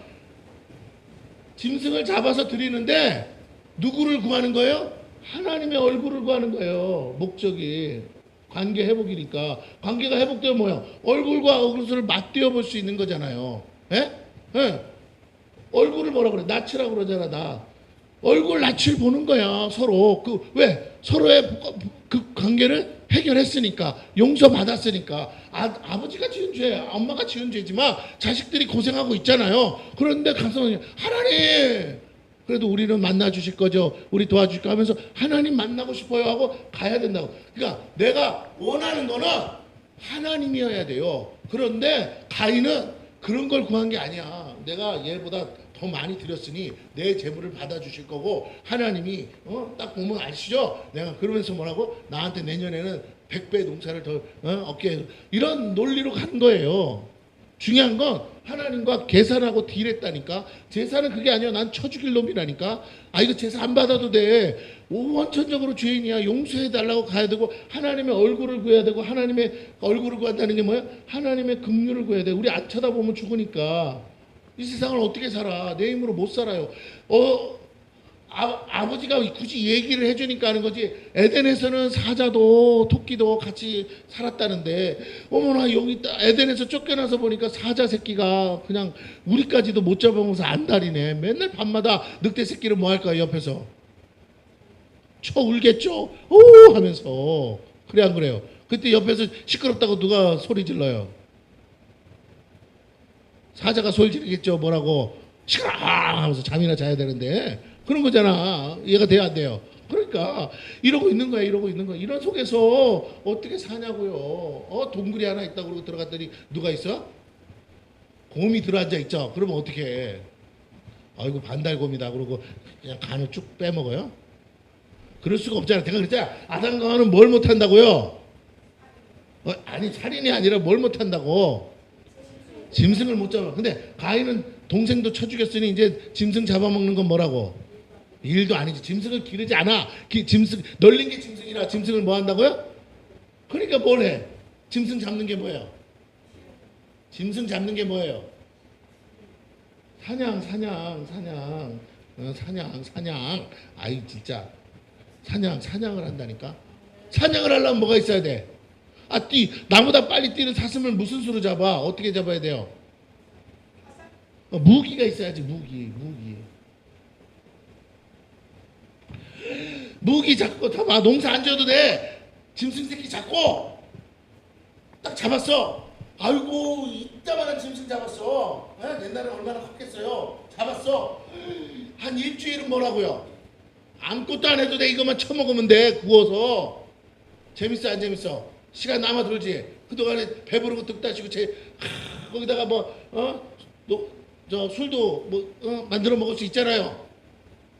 짐승을 잡아서 드리는데 누구를 구하는 거예요? 하나님의 얼굴을 구하는 거예요. 목적이 관계 회복이니까. 관계가 회복되면 뭐야? 얼굴과 얼굴을 맞대어 볼 수 있는 거잖아요. 예? 얼굴을 뭐라 그래? 낯이라고 그러잖아. 나 얼굴 낯을 보는 거야. 서로 왜 서로의 그 관계를 해결했으니까 용서받았으니까 아버지가 지은 죄, 엄마가 지은 죄지만 자식들이 고생하고 있잖아요. 그런데 가서 하나님 그래도 우리는 만나 주실 거죠. 우리 도와줄까 하면서 하나님 만나고 싶어요 하고 가야 된다고. 그러니까 내가 원하는 거는 하나님이어야 돼요. 그런데 가인은 그런 걸 구한 게 아니야. 내가 얘보다 더 많이 드렸으니 내 재물을 받아주실 거고 하나님이 딱 보면 아시죠? 내가 그러면서 뭐라고? 나한테 내년에는 100배 농사를 더 얻게 해서 이런 논리로 간 거예요. 중요한 건 하나님과 계산하고 딜했다니까. 제사는 그게 아니야. 난 쳐죽일 놈이라니까. 이거 제사 안 받아도 돼. 원천적으로 죄인이야. 용서해달라고 가야 되고 하나님의 얼굴을 구해야 되고 하나님의 얼굴을 구한다는 게 뭐야? 하나님의 긍휼을 구해야 돼. 우리 안 쳐다보면 죽으니까. 이 세상을 어떻게 살아? 내 힘으로 못 살아요. 아버지가 굳이 얘기를 해주니까 하는 거지. 에덴에서는 사자도 토끼도 같이 살았다는데 어머나 여기 에덴에서 쫓겨나서 보니까 사자 새끼가 그냥 우리까지도 못 잡아먹어서 안달이네. 맨날 밤마다 늑대 새끼를 뭐 할까요? 옆에서 쳐 울겠죠. 오 하면서. 그래 안 그래요? 그때 옆에서 시끄럽다고 누가 소리 질러요? 사자가 소리 지르겠죠. 뭐라고 시끄러 하면서 잠이나 자야 되는데 그런 거잖아. 이해가 돼야 안 돼요? 그러니까 이러고 있는 거야. 이런 속에서 어떻게 사냐고요. 동굴이 하나 있다고 그러고 들어갔더니 누가 있어? 곰이 들어앉아 있죠. 그러면 어떻게 해? 아이고 반달곰이다 그러고 그냥 간을 쭉 빼먹어요? 그럴 수가 없잖아. 내가 그랬잖아. 아담과 하와는 뭘 못한다고요? 아니 살인이 아니라 뭘 못한다고? 짐승을 못 잡아. 근데 가인은 동생도 쳐 죽였으니 이제 짐승 잡아먹는 건 뭐라고? 일도 아니지. 짐승을 기르지 않아. 짐승 널린 게 짐승이라 짐승을 뭐 한다고요? 그러니까 뭘 해? 짐승 잡는 게 뭐예요? 짐승 잡는 게 뭐예요? 사냥. 아이 진짜 사냥을 한다니까. 사냥을 하려면 뭐가 있어야 돼? 나보다 빨리 뛰는 사슴을 무슨 수로 잡아? 어떻게 잡아야 돼요? 무기가 있어야지. 무기 잡고 봐봐. 농사 안 지어도 돼. 짐승 새끼 잡고 딱 잡았어. 아이고 이따만한 짐승 잡았어. 옛날에 얼마나 컸겠어요. 잡았어. 한 일주일은 뭐라고요? 아무것도 안 해도 돼. 이것만 쳐먹으면 돼. 구워서. 재밌어 안 재밌어? 시간 남아 돌지. 그동안에 배부르고 득다시고 거기다가 술도 만들어 먹을 수 있잖아요.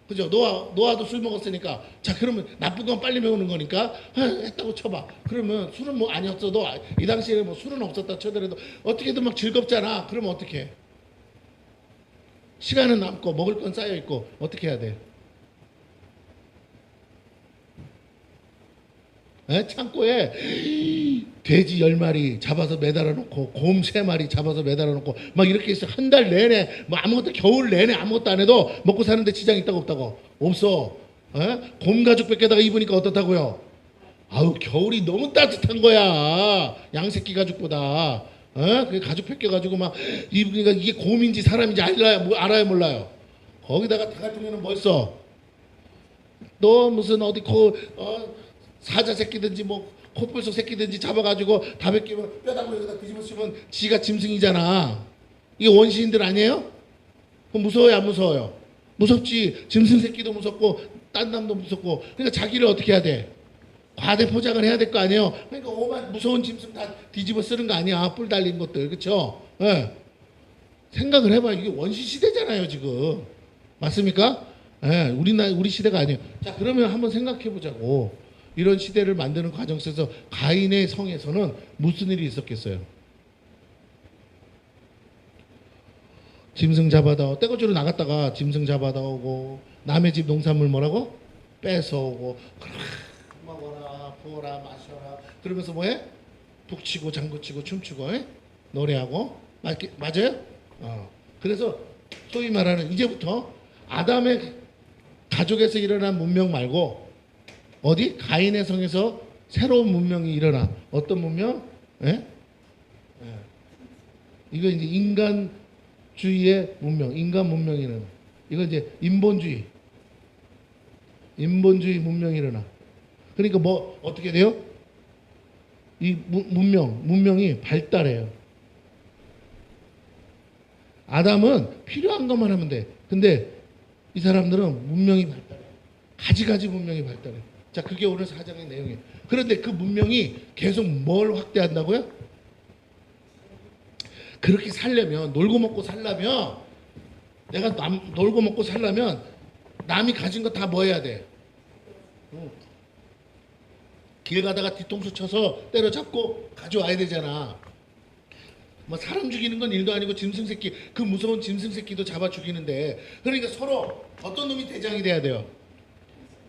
그죠? 노아도 술 먹었으니까. 자 그러면 나쁜 건 빨리 배우는 거니까 했다고 쳐봐. 그러면 술은 뭐 아니었어도 이 당시에 뭐 술은 없었다 쳐더라도 어떻게든 막 즐겁잖아. 그러면 어떻게 해? 시간은 남고 먹을 건 쌓여 있고 어떻게 해야 돼? 창고에 돼지 10마리 잡아서 매달아 놓고 곰 3마리 잡아서 매달아 놓고 막 이렇게 있어. 한 달 내내 뭐 아무것도 겨울 내내 아무것도 안 해도 먹고 사는데 지장 있다고 없다고? 없어. 곰 가죽 벗겨다가 입으니까 어떻다고요? 겨울이 너무 따뜻한 거야. 양새끼 가죽보다. 그 가죽 벗겨가지고 막 입으니까 이게 곰인지 사람인지 알아요 몰라요? 거기다가 다 같으면 뭘 써? 너 무슨 사자 새끼든지 뭐 코뿔소 새끼든지 잡아가지고 다 벗기면 뼈다구 여기다 뒤집어 쓰면 지가 짐승이잖아. 이게 원시인들 아니에요? 그럼 무서워요 안 무서워요? 무섭지. 짐승 새끼도 무섭고 딴 놈도 무섭고. 그러니까 자기를 어떻게 해야 돼? 과대 포장을 해야 될 거 아니에요? 그러니까 오만 무서운 짐승 다 뒤집어 쓰는 거 아니야. 뿔 달린 것들. 그렇죠? 생각을 해봐. 이게 원시 시대잖아요 지금. 맞습니까? 우리 시대가 아니에요. 자 그러면 한번 생각해 보자고. 이런 시대를 만드는 과정 속에서 가인의 성에서는 무슨 일이 있었겠어요? 짐승 잡아다 떼거지로 나갔다가 짐승 잡아다 오고 남의 집 농산물 뭐라고? 뺏어오고 먹어라 부어라 마셔라 그러면서 뭐해? 북치고 장구치고 춤추고 노래하고 맞아요? 그래서 소위 말하는 이제부터 아담의 가족에서 일어난 문명 말고 어디? 가인의 성에서 새로운 문명이 일어나. 어떤 문명? 이거 이제 인간주의의 문명, 인간 문명이 일어나. 이거 이제 인본주의 문명이 일어나. 그러니까 뭐 어떻게 돼요? 이 문명이 발달해요. 아담은 필요한 것만 하면 돼. 근데 이 사람들은 문명이 발달해. 가지가지 문명이 발달해. 자, 그게 오늘 사장의 내용이에요. 그런데 그 문명이 계속 뭘 확대한다고요? 그렇게 살려면, 놀고 먹고 살려면, 내가 놀고 먹고 살려면 남이 가진 거 다 뭐 해야 돼? 길 가다가 뒤통수 쳐서 때려잡고 가져와야 되잖아. 뭐 사람 죽이는 건 일도 아니고 짐승 새끼, 그 무서운 짐승 새끼도 잡아 죽이는데, 그러니까 서로 어떤 놈이 대장이 돼야 돼요?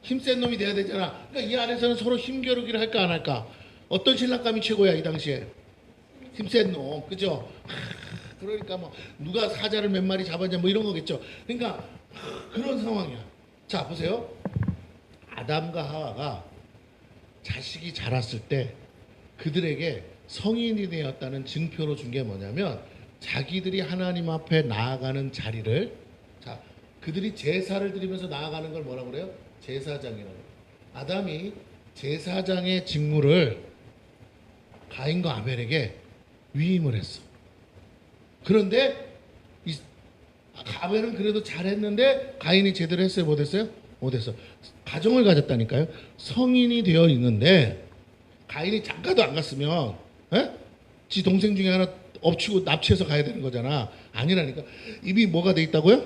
힘센 놈이 돼야 되잖아. 그러니까 이 안에서는 서로 힘겨루기를 할까 안 할까? 어떤 신랑감이 최고야 이 당시에? 힘센 놈, 그죠? 그러니까 뭐 누가 사자를 몇 마리 잡았냐 뭐 이런 거겠죠. 그러니까 그런 상황이야. 자, 보세요. 아담과 하와가 자식이 자랐을 때 그들에게 성인이 되었다는 증표로 준 게 뭐냐면, 자기들이 하나님 앞에 나아가는 자리를, 자, 그들이 제사를 드리면서 나아가는 걸 뭐라고 그래요? 제사장이라고. 아담이 제사장의 직무를 가인과 아벨에게 위임을 했어. 그런데 아벨은 그래도 잘했는데 가인이 제대로 했어요? 못했어요? 못했어. 가정을 가졌다니까요. 성인이 되어 있는데 가인이 장가도 안 갔으면 지 동생 중에 하나 엎치고 납치해서 가야 되는 거잖아. 아니라니까. 이미 뭐가 돼 있다고요?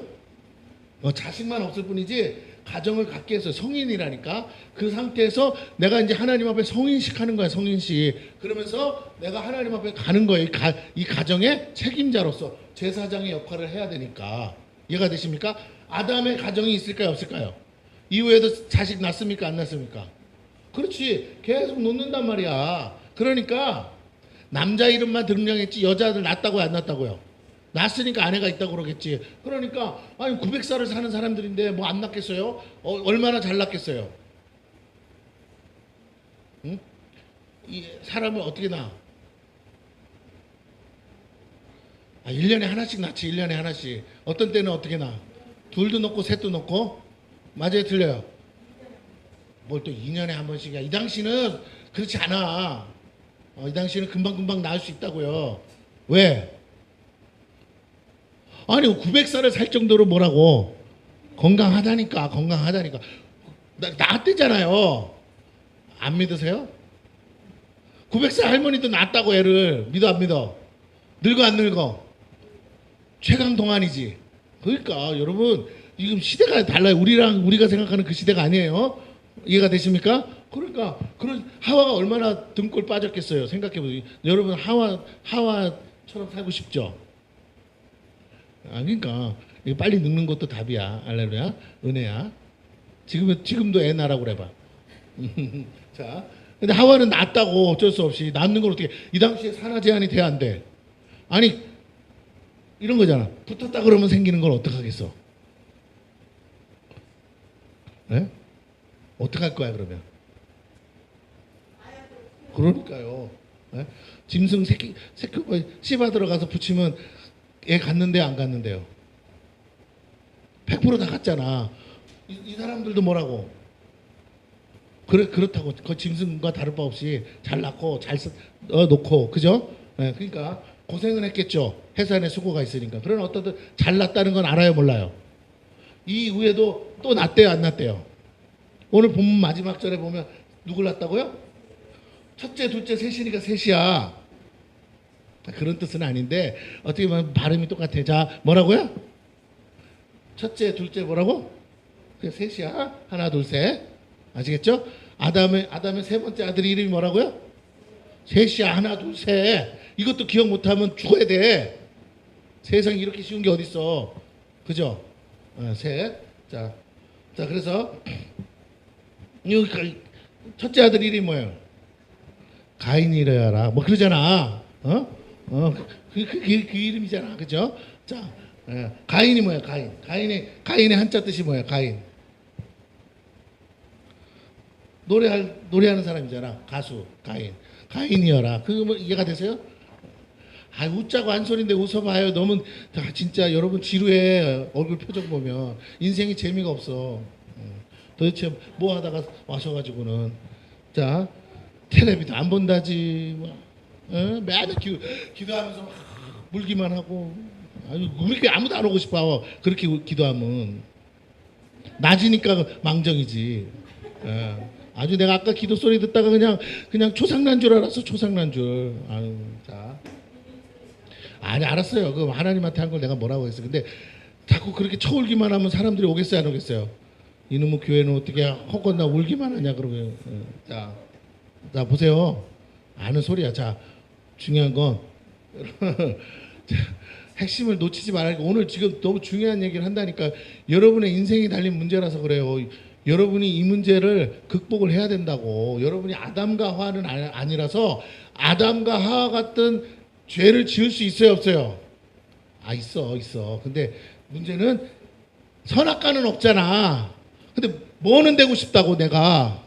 자식만 없을 뿐이지 가정을 갖게 해서 성인이라니까. 그 상태에서 내가 이제 하나님 앞에 성인식 하는 거야. 성인식. 그러면서 내가 하나님 앞에 가는 거예요. 이 가정의 책임자로서 제사장의 역할을 해야 되니까. 이해가 되십니까? 아담의 가정이 있을까요? 없을까요? 이후에도 자식 낳습니까? 안 낳습니까? 그렇지. 계속 놓는단 말이야. 그러니까 남자 이름만 등장했지 여자들 낳았다고요? 안 낳았다고요? 낳았으니까 아내가 있다고 그러겠지. 그러니까 아니 900살을 사는 사람들인데 뭐 안 낳겠어요? 얼마나 잘 낳겠어요? 응? 이 사람을 어떻게 낳아? 1년에 하나씩 낳지. 1년에 하나씩. 어떤 때는 어떻게 낳아? 둘도 넣고 셋도 넣고. 맞아요? 틀려요? 뭘 또 2년에 한 번씩이야. 이 당시는 그렇지 않아. 이 당시는 금방금방 낳을 수 있다고요. 왜? 아니 900살을 살 정도로 뭐라고? 건강하다니까. 건강하다니까. 낳았대잖아요. 안 믿으세요? 900살 할머니도 낳았다고. 애를 믿어 안 믿어? 늙어 안 늙어? 최강 동안이지. 그러니까 여러분 지금 시대가 달라요. 우리가 생각하는 그 시대가 아니에요. 이해가 되십니까? 그러니까 그런 하와가 얼마나 등골 빠졌겠어요. 생각해보세요. 여러분 하와처럼 살고 싶죠? 그러니까 빨리 늙는 것도 답이야. 할렐루야. 은혜야. 지금도 애 낳으라고 그래봐. 자, 근데 하와는 낳았다고. 어쩔 수 없이. 낳는 걸 어떻게, 이 당시에 산하 제한이 돼야 안 돼? 아니 이런 거잖아. 붙었다 그러면 생기는 걸 어떡하겠어? 네? 어떡할 거야 그러면? 그러니까요. 네? 짐승 새끼 씹어 들어가서 붙이면 애 갔는데 안 갔는데요? 100%다 갔잖아. 이 사람들도 뭐라고? 그렇다고. 그 짐승과 다를 바 없이 잘 낳고 잘 놓고, 그죠? 네, 그러니까 고생은 했겠죠. 해산의 수고가 있으니까. 그러나 어떤 잘 낳았다는 건 알아요, 몰라요? 이 후에도 또 낳대요, 안 낳대요? 오늘 본문 마지막 절에 보면 누굴 낳았다고요? 첫째, 둘째, 셋이니까 셋이야. 그런 뜻은 아닌데 어떻게 보면 발음이 똑같아. 자, 뭐라고요? 첫째, 둘째 뭐라고? 셋이야. 하나, 둘, 셋. 아시겠죠? 아담의 세 번째 아들 이름이 뭐라고요? 셋이야. 하나, 둘, 셋. 이것도 기억 못하면 죽어야 돼. 세상에 이렇게 쉬운 게 어딨어. 그죠? 셋. 자, 그래서 첫째 아들 이름이 뭐예요? 가인이래라. 뭐 그러잖아. 그 이름이잖아. 그죠? 자, 가인이 뭐야? 가인의 한자 뜻이 뭐야? 가인. 노래하는 사람이잖아. 가수 가인. 가인이여라. 그거 뭐 이해가 되세요? 웃자고 한 소린데 웃어봐요. 너무 진짜 여러분 지루해. 얼굴 표정 보면 인생이 재미가 없어. 도대체 뭐 하다가 와셔가지고는. 자, 텔레비도 안 본다지. 뭐. 맨날 기도하면서 막 물기만 하고. 아유, 그렇게 아무도 안 오고 싶어. 그렇게 기도하면 낮이니까 망정이지. 아주 내가 아까 기도 소리 듣다가 그냥 초상난 줄 알았어. 초상난 줄. 아유, 자. 아니 알았어요. 그 하나님한테 한 걸 내가 뭐라고 했어. 근데 자꾸 그렇게 쳐울기만 하면 사람들이 오겠어요, 안 오겠어요? 이놈의 교회는 어떻게 헛건나 울기만 하냐 그러고요. 자 보세요. 아는 소리야. 자 중요한 건 핵심을 놓치지 말고 오늘 지금 너무 중요한 얘기를 한다니까. 여러분의 인생이 달린 문제라서 그래요. 여러분이 이 문제를 극복을 해야 된다고. 여러분이 아담과 하와는 아니라서 아담과 하와 같은 죄를 지을 수 있어요, 없어요? 있어. 근데 문제는 선악과는 없잖아. 근데 뭐는 되고 싶다고 내가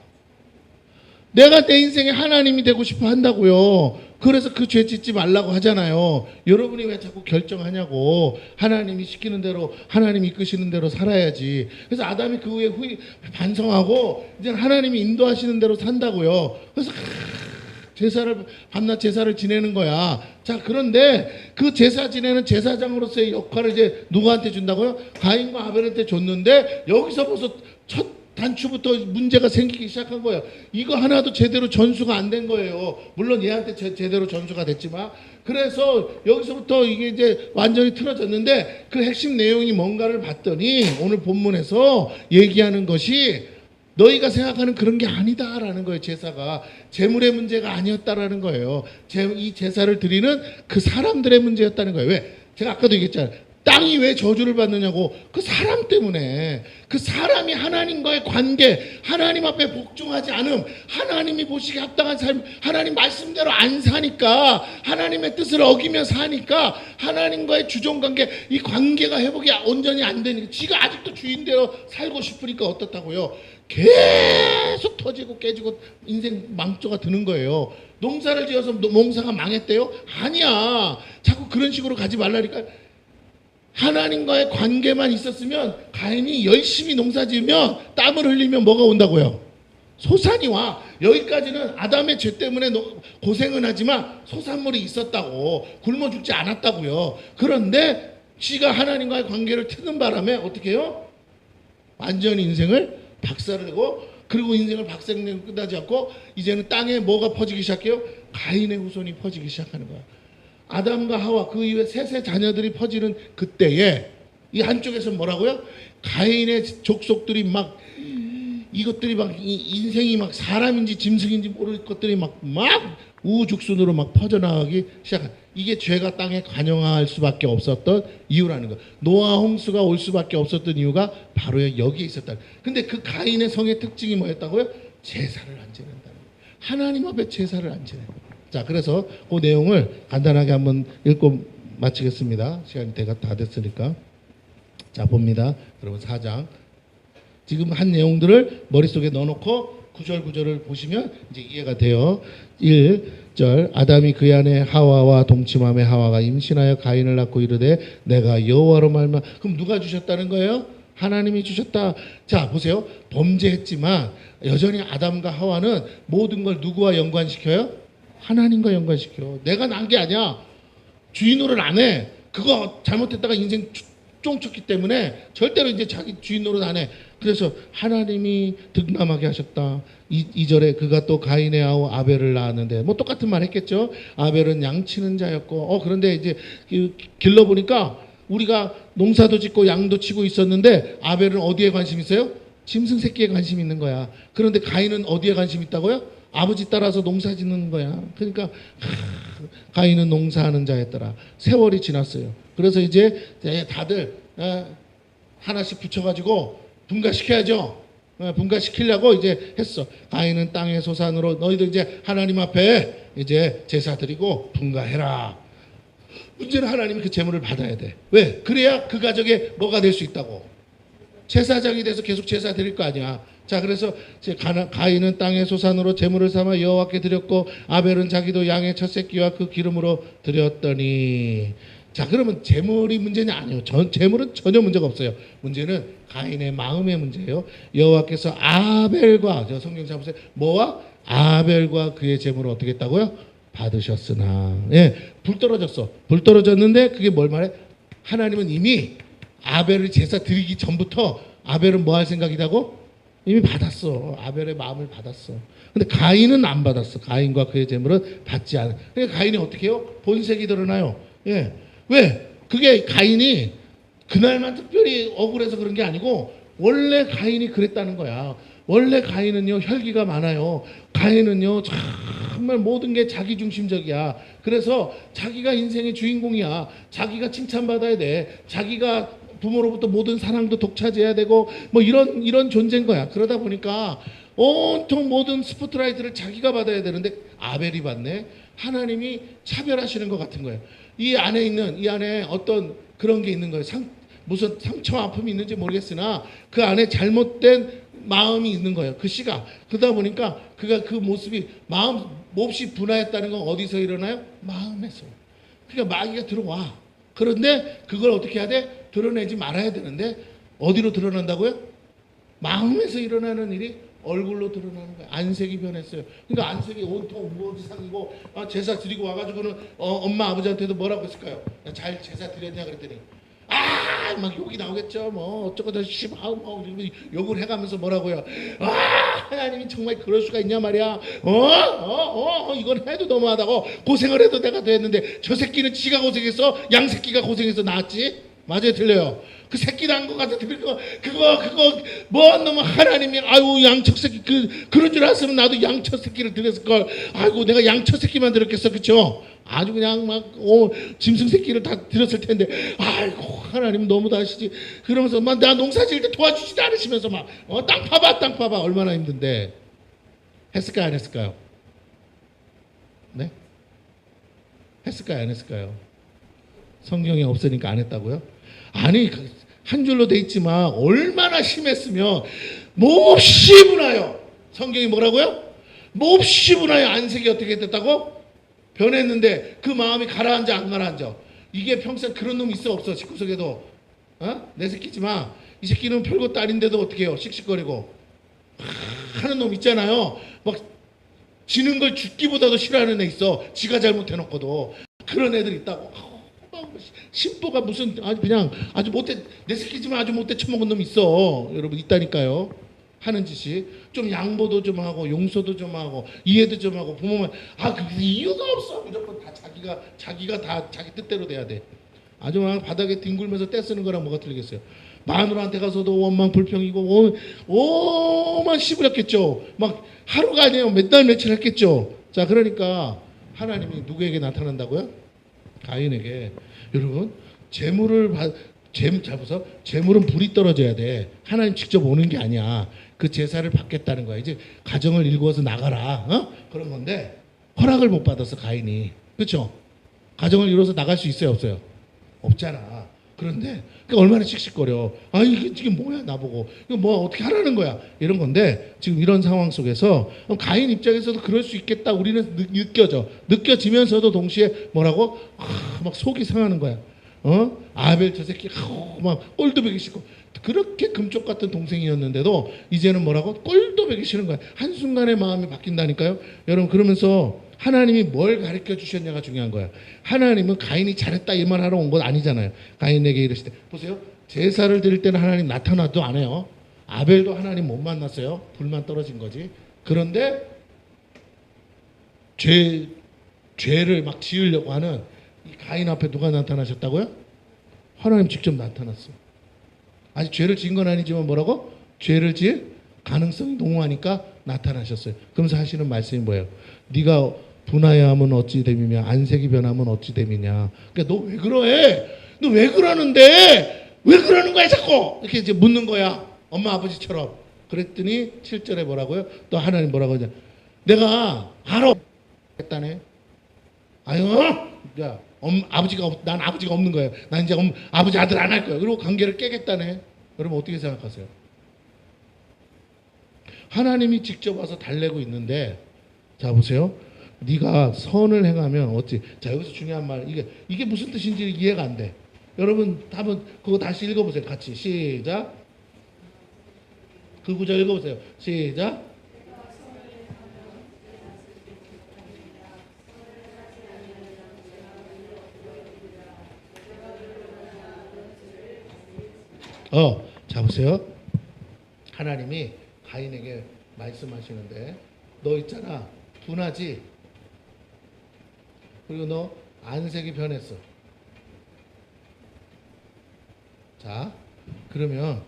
내 인생에 하나님이 되고 싶어 한다고요. 그래서 그 죄 짓지 말라고 하잖아요. 여러분이 왜 자꾸 결정하냐고. 하나님이 시키는 대로, 하나님이 이끄시는 대로 살아야지. 그래서 아담이 그 후에 반성하고 이제 하나님이 인도하시는 대로 산다고요. 그래서 밤낮 제사를 지내는 거야. 자, 그런데 그 제사 지내는 제사장으로서의 역할을 이제 누구한테 준다고요? 가인과 아벨한테 줬는데 여기서 벌써 첫 단추부터 문제가 생기기 시작한 거예요. 이거 하나도 제대로 전수가 안 된 거예요. 물론 얘한테 제대로 전수가 됐지만. 그래서 여기서부터 이게 이제 완전히 틀어졌는데 그 핵심 내용이 뭔가를 봤더니 오늘 본문에서 얘기하는 것이 너희가 생각하는 그런 게 아니다라는 거예요. 제사가 재물의 문제가 아니었다라는 거예요. 이 제사를 드리는 그 사람들의 문제였다는 거예요. 왜? 제가 아까도 얘기했잖아요. 땅이 왜 저주를 받느냐고. 그 사람 때문에. 그 사람이 하나님과의 관계, 하나님 앞에 복종하지 않음, 하나님이 보시기에 합당한 삶, 하나님 말씀대로 안 사니까, 하나님의 뜻을 어기며 사니까 하나님과의 주종관계, 이 관계가 회복이 온전히 안 되니까 지가 아직도 주인대로 살고 싶으니까 어떻다고요? 계속 터지고 깨지고 인생 망조가 드는 거예요. 농사를 지어서 농사가 망했대요? 아니야. 자꾸 그런 식으로 가지 말라니까. 하나님과의 관계만 있었으면 가인이 열심히 농사 지으면 땀을 흘리면 뭐가 온다고요? 소산이 와. 여기까지는 아담의 죄 때문에 고생은 하지만 소산물이 있었다고. 굶어 죽지 않았다고요. 그런데 지가 하나님과의 관계를 트는 바람에 어떻게 해요? 완전히 인생을 박살을 내고, 그리고 인생을 박살내고 끝나지 않고 이제는 땅에 뭐가 퍼지기 시작해요? 가인의 후손이 퍼지기 시작하는 거야. 아담과 하와 그 이후에 셋의 자녀들이 퍼지는 그때에 이 한쪽에서 뭐라고요? 가인의 족속들이 막 이것들이 막 인생이 막 사람인지 짐승인지 모를 것들이 막 우후죽순으로 막 퍼져나가기 시작한. 이게 죄가 땅에 관영할 수밖에 없었던 이유라는 거. 노아 홍수가 올 수밖에 없었던 이유가 바로 여기에 있었다. 근데 그 가인의 성의 특징이 뭐였다고요? 제사를 안 지낸다는 거예요. 하나님 앞에 제사를 안 지내는 거예요. 자, 그래서 그 내용을 간단하게 한번 읽고 마치겠습니다. 시간이 다 됐으니까. 자, 봅니다. 여러분 4장. 지금 한 내용들을 머릿속에 넣어놓고 구절을 보시면 이제 이해가 돼요. 1절 아담이 그의 아내 하와와 동침함에 하와가 임신하여 가인을 낳고 이르되 내가 여호와로 말마. 그럼 누가 주셨다는 거예요? 하나님이 주셨다. 자, 보세요. 범죄했지만 여전히 아담과 하와는 모든 걸 누구와 연관시켜요? 하나님과 연관시켜. 내가 난 게 아니야. 주인 노릇 안 해. 그거 잘못했다가 인생 쫑쳤기 때문에 절대로 이제 자기 주인 노릇 안 해. 그래서 하나님이 득남하게 하셨다. 2절에 그가 또 가인의 아우 아벨을 낳았는데 뭐 똑같은 말 했겠죠. 아벨은 양치는 자였고 그런데 이제 길러보니까 우리가 농사도 짓고 양도 치고 있었는데 아벨은 어디에 관심 있어요? 짐승 새끼에 관심 있는 거야. 그런데 가인은 어디에 관심 있다고요? 아버지 따라서 농사 짓는 거야. 그러니까 가인은 농사하는 자였더라. 세월이 지났어요. 그래서 이제 다들 하나씩 붙여가지고 분가시켜야죠. 분가시키려고 이제 했어. 가인은 땅의 소산으로 너희들 이제 하나님 앞에 이제 제사 드리고 분가해라. 문제는 하나님이 그 제물을 받아야 돼. 왜? 그래야 그 가족에 뭐가 될 수 있다고. 제사장이 돼서 계속 제사 드릴 거 아니야. 자, 그래서 가인은 땅의 소산으로 제물을 삼아 여호와께 드렸고 아벨은 자기도 양의 첫 새끼와 그 기름으로 드렸더니. 자, 그러면 제물이 문제냐? 아니요. 제물은 전혀 문제가 없어요. 문제는 가인의 마음의 문제예요. 여호와께서 아벨과, 저 성경 잡으세요. 뭐와? 아벨과 그의 제물을 어떻게 했다고요? 받으셨으나. 예, 불 떨어졌어. 불 떨어졌는데 그게 뭘 말해? 하나님은 이미 아벨을 제사 드리기 전부터 아벨은 뭐 할 생각이라고? 이미 받았어. 아벨의 마음을 받았어. 근데 가인은 안 받았어. 가인과 그의 제물은 받지 않아. 그러니까 가인이 어떻게 해요? 본색이 드러나요. 예. 왜? 그게 가인이 그날만 특별히 억울해서 그런 게 아니고 원래 가인이 그랬다는 거야. 원래 가인은요 혈기가 많아요. 가인은요 정말 모든 게 자기중심적이야. 그래서 자기가 인생의 주인공이야. 자기가 칭찬받아야 돼. 자기가 부모로부터 모든 사랑도 독차지해야 되고 뭐 이런 존재인 거야. 그러다 보니까 온통 모든 스포트라이트를 자기가 받아야 되는데 아벨이 받네. 하나님이 차별하시는 것 같은 거예요. 이 안에 어떤 그런 게 있는 거예요. 무슨 상처 아픔이 있는지 모르겠으나 그 안에 잘못된 마음이 있는 거예요. 그 씨가. 그러다 보니까 그가 그 모습이 마음 몹시 분화했다는 건 어디서 일어나요? 마음에서. 그러니까 마귀가 들어와. 그런데 그걸 어떻게 해야 돼? 드러내지 말아야 되는데 어디로 드러난다고요? 마음에서 일어나는 일이 얼굴로 드러나는 거예요. 안색이 변했어요. 그러니까 안색이 온통 우어지상이고 제사 드리고 와가지고는 엄마 아버지한테도 뭐라고 했을까요? 잘 제사 드렸냐 그랬더니 막 욕이 나오겠죠. 뭐 어쩌고저쩌고 뭐 욕을 해가면서 뭐라고요? 하나님이 정말 그럴 수가 있냐 말이야. 이건 해도 너무하다고. 고생을 해도 내가 됐는데 저 새끼는 지가 고생했어? 양새끼가 고생해서 나왔지? 맞아요, 틀려요. 그 새끼 난 것 같아. 그거 뭐 너무 하나님이 아유 양처 새끼 그런 줄 알았으면 나도 양처 새끼를 드렸을 걸. 아이고 내가 양처 새끼만 드렸겠어, 그렇죠? 아주 그냥 막 짐승 새끼를 다 드렸을 텐데 아이고 하나님 너무 다시지. 그러면서 막 나 농사 지을 때 도와주지도 않으시면서 막 땅 파봐 얼마나 힘든데 했을까요, 안 했을까요? 네? 했을까요, 안 했을까요? 성경에 없으니까 안 했다고요? 아니 한 줄로 돼 있지만 얼마나 심했으면 몹시 분하여. 성경이 뭐라고요? 몹시 분하여. 안색이 어떻게 됐다고? 변했는데 그 마음이 가라앉아 안 가라앉아? 이게 평생 그런 놈 있어 없어? 집구석에도 내 새끼지만 이 새끼는 별것도 아닌데도 어떻게 해요? 씩씩거리고 하는 놈 있잖아요. 막 지는 걸 죽기보다도 싫어하는 애 있어. 지가 잘못해놓고도. 그런 애들 있다고. 심보가 무슨 그냥 아주 못돼. 내 새끼지만 아주 못돼 처먹은 놈 있어. 여러분 있다니까요. 하는 짓이 좀 양보도 좀 하고 용서도 좀 하고 이해도 좀 하고 부모만 그 이유가 없어. 무조건 다 자기가 다 자기 뜻대로 돼야 돼. 아주 막 바닥에 뒹굴면서 떼쓰는 거랑 뭐가 틀리겠어요. 마누라한테 가서도 원망 불평이고 오만 씹으렸겠죠. 막 하루가 아니에요. 몇 달 며칠 했겠죠. 자 그러니까 하나님이 누구에게 나타난다고요? 가인에게. 여러분 재물을 잘 보세요. 재물은 불이 떨어져야 돼. 하나님 직접 오는 게 아니야. 그 제사를 받겠다는 거야. 이제 가정을 일구어서 나가라. 그런 건데 허락을 못 받았어 가인이. 그렇죠? 가정을 이루어서 나갈 수 있어요 없어요? 없잖아. 그런데 얼마나 씩씩거려. 이게 뭐야 나보고. 이거 뭐 어떻게 하라는 거야. 이런 건데 지금 이런 상황 속에서 가인 입장에서도 그럴 수 있겠다. 우리는 느껴지면서도 동시에 뭐라고? 막 속이 상하는 거야. 아벨 저 새끼 막 꼴도 보기 싫고 그렇게 금쪽 같은 동생이었는데도 이제는 뭐라고? 꼴도 보기 싫은 거야. 한순간에 마음이 바뀐다니까요. 여러분 그러면서 하나님이 뭘 가르쳐 주셨냐가 중요한 거야. 하나님은 가인이 잘했다 이 말 하러 온 건 아니잖아요. 가인에게 이르시되 보세요. 제사를 드릴 때는 하나님 나타나도 안 해요. 아벨도 하나님 못 만났어요. 불만 떨어진 거지. 그런데 죄를 막 지으려고 하는 이 가인 앞에 누가 나타나셨다고요? 하나님 직접 나타났어. 아직 죄를 지은 건 아니지만 뭐라고? 죄를 지을 가능성이 농후하니까 나타나셨어요. 그러면서 하시는 말씀이 뭐예요? 네가 분하여하면 어찌 됨이냐, 안색이 변하면 어찌 됨이냐. 그러니까 너 왜 그러해? 너 왜 그러는데? 왜 그러는 거야 자꾸? 이렇게 이제 묻는 거야. 엄마 아버지처럼. 그랬더니 7절에 뭐라고요? 또 하나님 뭐라고 하냐? 내가 알아. 했다네. 야, 난 아버지가 없는 거예요. 난 이제 아버지 아들 안 할 거예요. 그리고 관계를 깨겠다네. 여러분 어떻게 생각하세요? 하나님이 직접 와서 달래고 있는데, 자 보세요. 네가 선을 행하면 어찌. 자 여기서 중요한 말, 이게 무슨 뜻인지 이해가 안 돼. 여러분 한번 그거 다시 읽어보세요. 같이 시작. 그 구절 읽어보세요. 시작. 자 보세요. 하나님이 가인에게 말씀하시는데 너 있잖아. 분하지. 그리고 너 안색이 변했어. 자, 그러면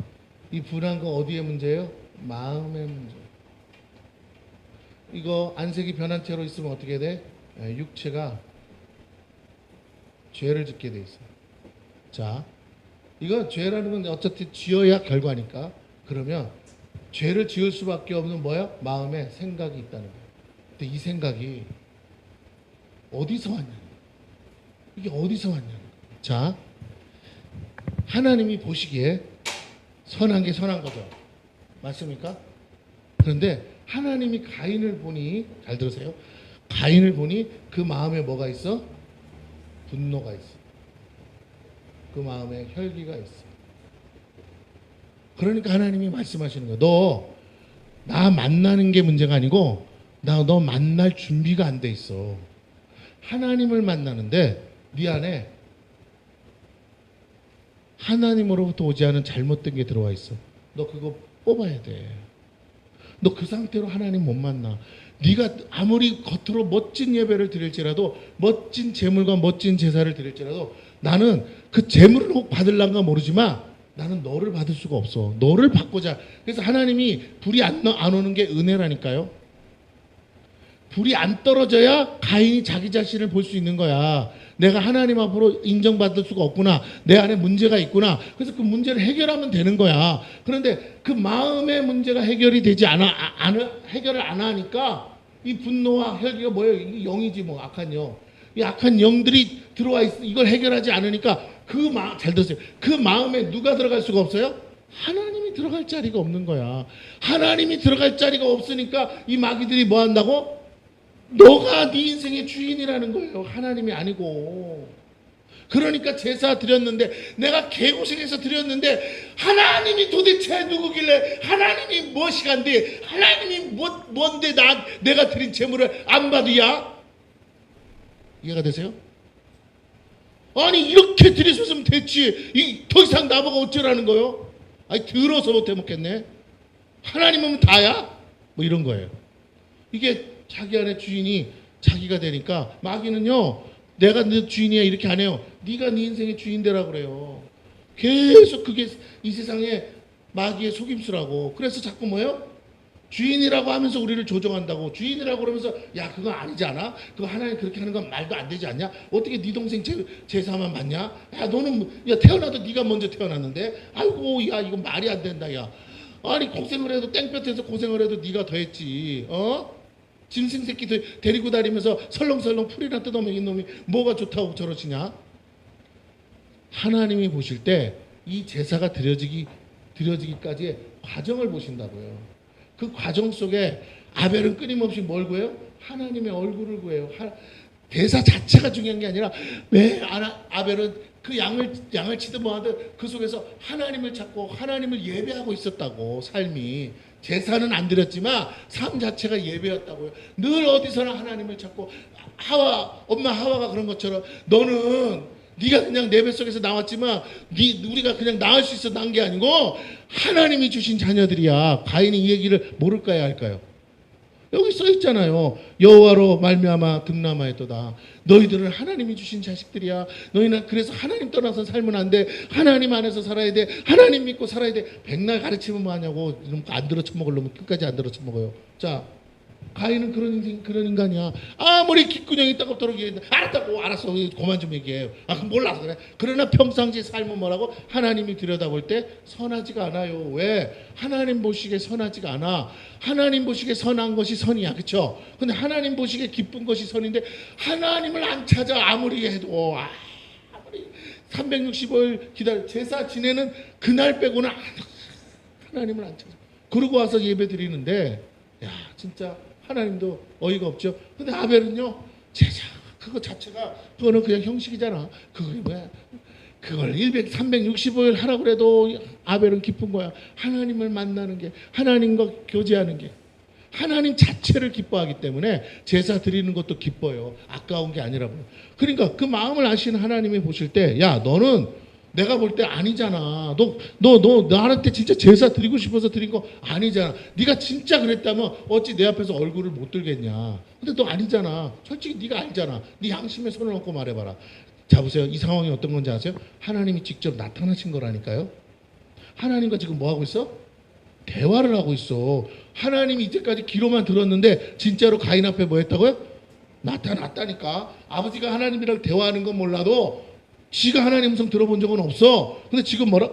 이 분한 거 어디의 문제예요? 마음의 문제. 이거 안색이 변한 채로 있으면 어떻게 돼? 육체가 죄를 짓게 돼 있어요. 자, 이거 죄라는 건 어차피 지어야 결과니까. 그러면 죄를 지을 수밖에 없는 뭐야? 마음에 생각이 있다는 거예요. 근데 이 생각이 어디서 왔냐? 이게 어디서 왔냐? 자, 하나님이 보시기에 선한 게 선한 거죠. 맞습니까? 그런데 하나님이 가인을 보니, 잘 들으세요. 가인을 보니 그 마음에 뭐가 있어? 분노가 있어. 그 마음에 혈기가 있어. 그러니까 하나님이 말씀하시는 거야. 너 나 만나는 게 문제가 아니고 너 만날 준비가 안 돼 있어. 하나님을 만나는데 네 안에 하나님으로부터 오지 않은 잘못된 게 들어와 있어. 너 그거 뽑아야 돼. 너 그 상태로 하나님 못 만나. 네가 아무리 겉으로 멋진 예배를 드릴지라도, 멋진 제물과 멋진 제사를 드릴지라도, 나는 그 제물을 혹 받을란가 모르지만 나는 너를 받을 수가 없어. 너를 받고자. 그래서 하나님이 불이 안 오는 게 은혜라니까요. 불이 안 떨어져야 가인이 자기 자신을 볼 수 있는 거야. 내가 하나님 앞으로 인정받을 수가 없구나. 내 안에 문제가 있구나. 그래서 그 문제를 해결하면 되는 거야. 그런데 그 마음의 문제가 해결이 되지 해결을 안 하니까 이 분노와 혈기가 뭐예요? 이게 영이지 뭐, 악한 영. 이 악한 영들이 들어와 있어. 이걸 해결하지 않으니까 잘 들으세요. 그 마음에 누가 들어갈 수가 없어요? 하나님이 들어갈 자리가 없는 거야. 하나님이 들어갈 자리가 없으니까 이 마귀들이 뭐 한다고? 너가 네 인생의 주인이라는 거예요. 하나님이 아니고. 그러니까 제사 드렸는데, 내가 개고생해서 드렸는데 하나님이 도대체 누구길래, 하나님이 무엇이간데, 하나님이 뭔데 내가 드린 제물을 안 받으야? 이해가 되세요? 아니 이렇게 드렸으면 됐지. 더 이상 나보고 어쩌라는 거요? 아니 들어서 못해 먹겠네. 하나님은 다야? 뭐 이런 거예요. 이게 자기 안에 주인이 자기가 되니까 마귀는요, 내가 네 주인이야 이렇게 안 해요. 네가 네 인생의 주인 되라 그래요. 계속 그게 이 세상에 마귀의 속임수라고. 그래서 자꾸 뭐예요? 주인이라고 하면서 우리를 조종한다고. 주인이라고 그러면서 야 그거 아니지 않아? 그거 하나님 그렇게 하는 건 말도 안 되지 않냐? 어떻게 네 동생 제사만 받냐? 야 너는 야 태어나도 네가 먼저 태어났는데, 아이고 야 이거 말이 안 된다. 야 아니 고생을 해도 땡볕에서 고생을 해도 네가 더 했지. 짐승 새끼 데리고 다니면서 설렁설렁 풀이나 뜯어먹인 놈이 뭐가 좋다고 저러시냐? 하나님이 보실 때 이 제사가 드려지기까지의 과정을 보신다고요. 그 과정 속에 아벨은 끊임없이 뭘 구해요? 하나님의 얼굴을 구해요. 대사 자체가 중요한 게 아니라 왜 아벨은 그 양을 치든 뭐하든 그 속에서 하나님을 찾고 하나님을 예배하고 있었다고. 삶이 제사는 안 드렸지만 삶 자체가 예배였다고요. 늘 어디서나 하나님을 찾고. 엄마 하와가 그런 것처럼 너는 네가 그냥 내 뱃속에서 나왔지만 우리가 그냥 낳을 수 있어 낳은 게 아니고 하나님이 주신 자녀들이야. 가인이 이 얘기를 모를까요, 할까요? 여기 써 있잖아요. 여호와로 말미암아 득남하였도다. 너희들은 하나님이 주신 자식들이야. 너희는 그래서 하나님 떠나서 살면 안 돼. 하나님 안에서 살아야 돼. 하나님 믿고 살아야 돼. 백날 가르치면 뭐하냐고. 안 들어 처먹을 놈은 끝까지 안 들어 처먹어요. 자, 가인은 그런 인간이야. 아무리 귓구녕이 따갑도록 얘기해. 알았어. 그만 좀 얘기해. 그럼 몰라서 그래. 그러나 평상시 삶은 뭐라고? 하나님이 들여다볼 때 선하지가 않아요. 왜? 하나님 보시기에 선하지가 않아. 하나님 보시기에 선한 것이 선이야. 그렇죠? 근데 하나님 보시기에 기쁜 것이 선인데 하나님을 안 찾아. 아무리 해도. 아무리 365일 제사 지내는 그날 빼고는 하나님을 안 찾아. 그러고 와서 예배 드리는데 야 진짜 하나님도 어이가 없죠. 근데 아벨은요, 제사 그거 자체가 그거는 그냥 형식이잖아. 그게 뭐야? 그걸 365일 하라고 그래도 아벨은 기쁜 거야. 하나님을 만나는 게, 하나님과 교제하는 게, 하나님 자체를 기뻐하기 때문에 제사 드리는 것도 기뻐요. 아까운 게 아니라고요. 그러니까 그 마음을 아시는 하나님이 보실 때, 야 너는 내가 볼 때 아니잖아. 너 나한테 진짜 제사 드리고 싶어서 드린 거 아니잖아. 네가 진짜 그랬다면 어찌 내 앞에서 얼굴을 못 들겠냐. 근데 너 아니잖아. 솔직히 네가 알잖아. 네 양심에 손을 얹고 말해봐라. 자 보세요. 이 상황이 어떤 건지 아세요? 하나님이 직접 나타나신 거라니까요. 하나님과 지금 뭐 하고 있어? 대화를 하고 있어. 하나님이 이때까지 귀로만 들었는데 진짜로 가인 앞에 뭐 했다고요? 나타났다니까. 아버지가 하나님이랑 대화하는 건 몰라도 지가 하나님 음성 들어본 적은 없어. 근데 지금 뭐라?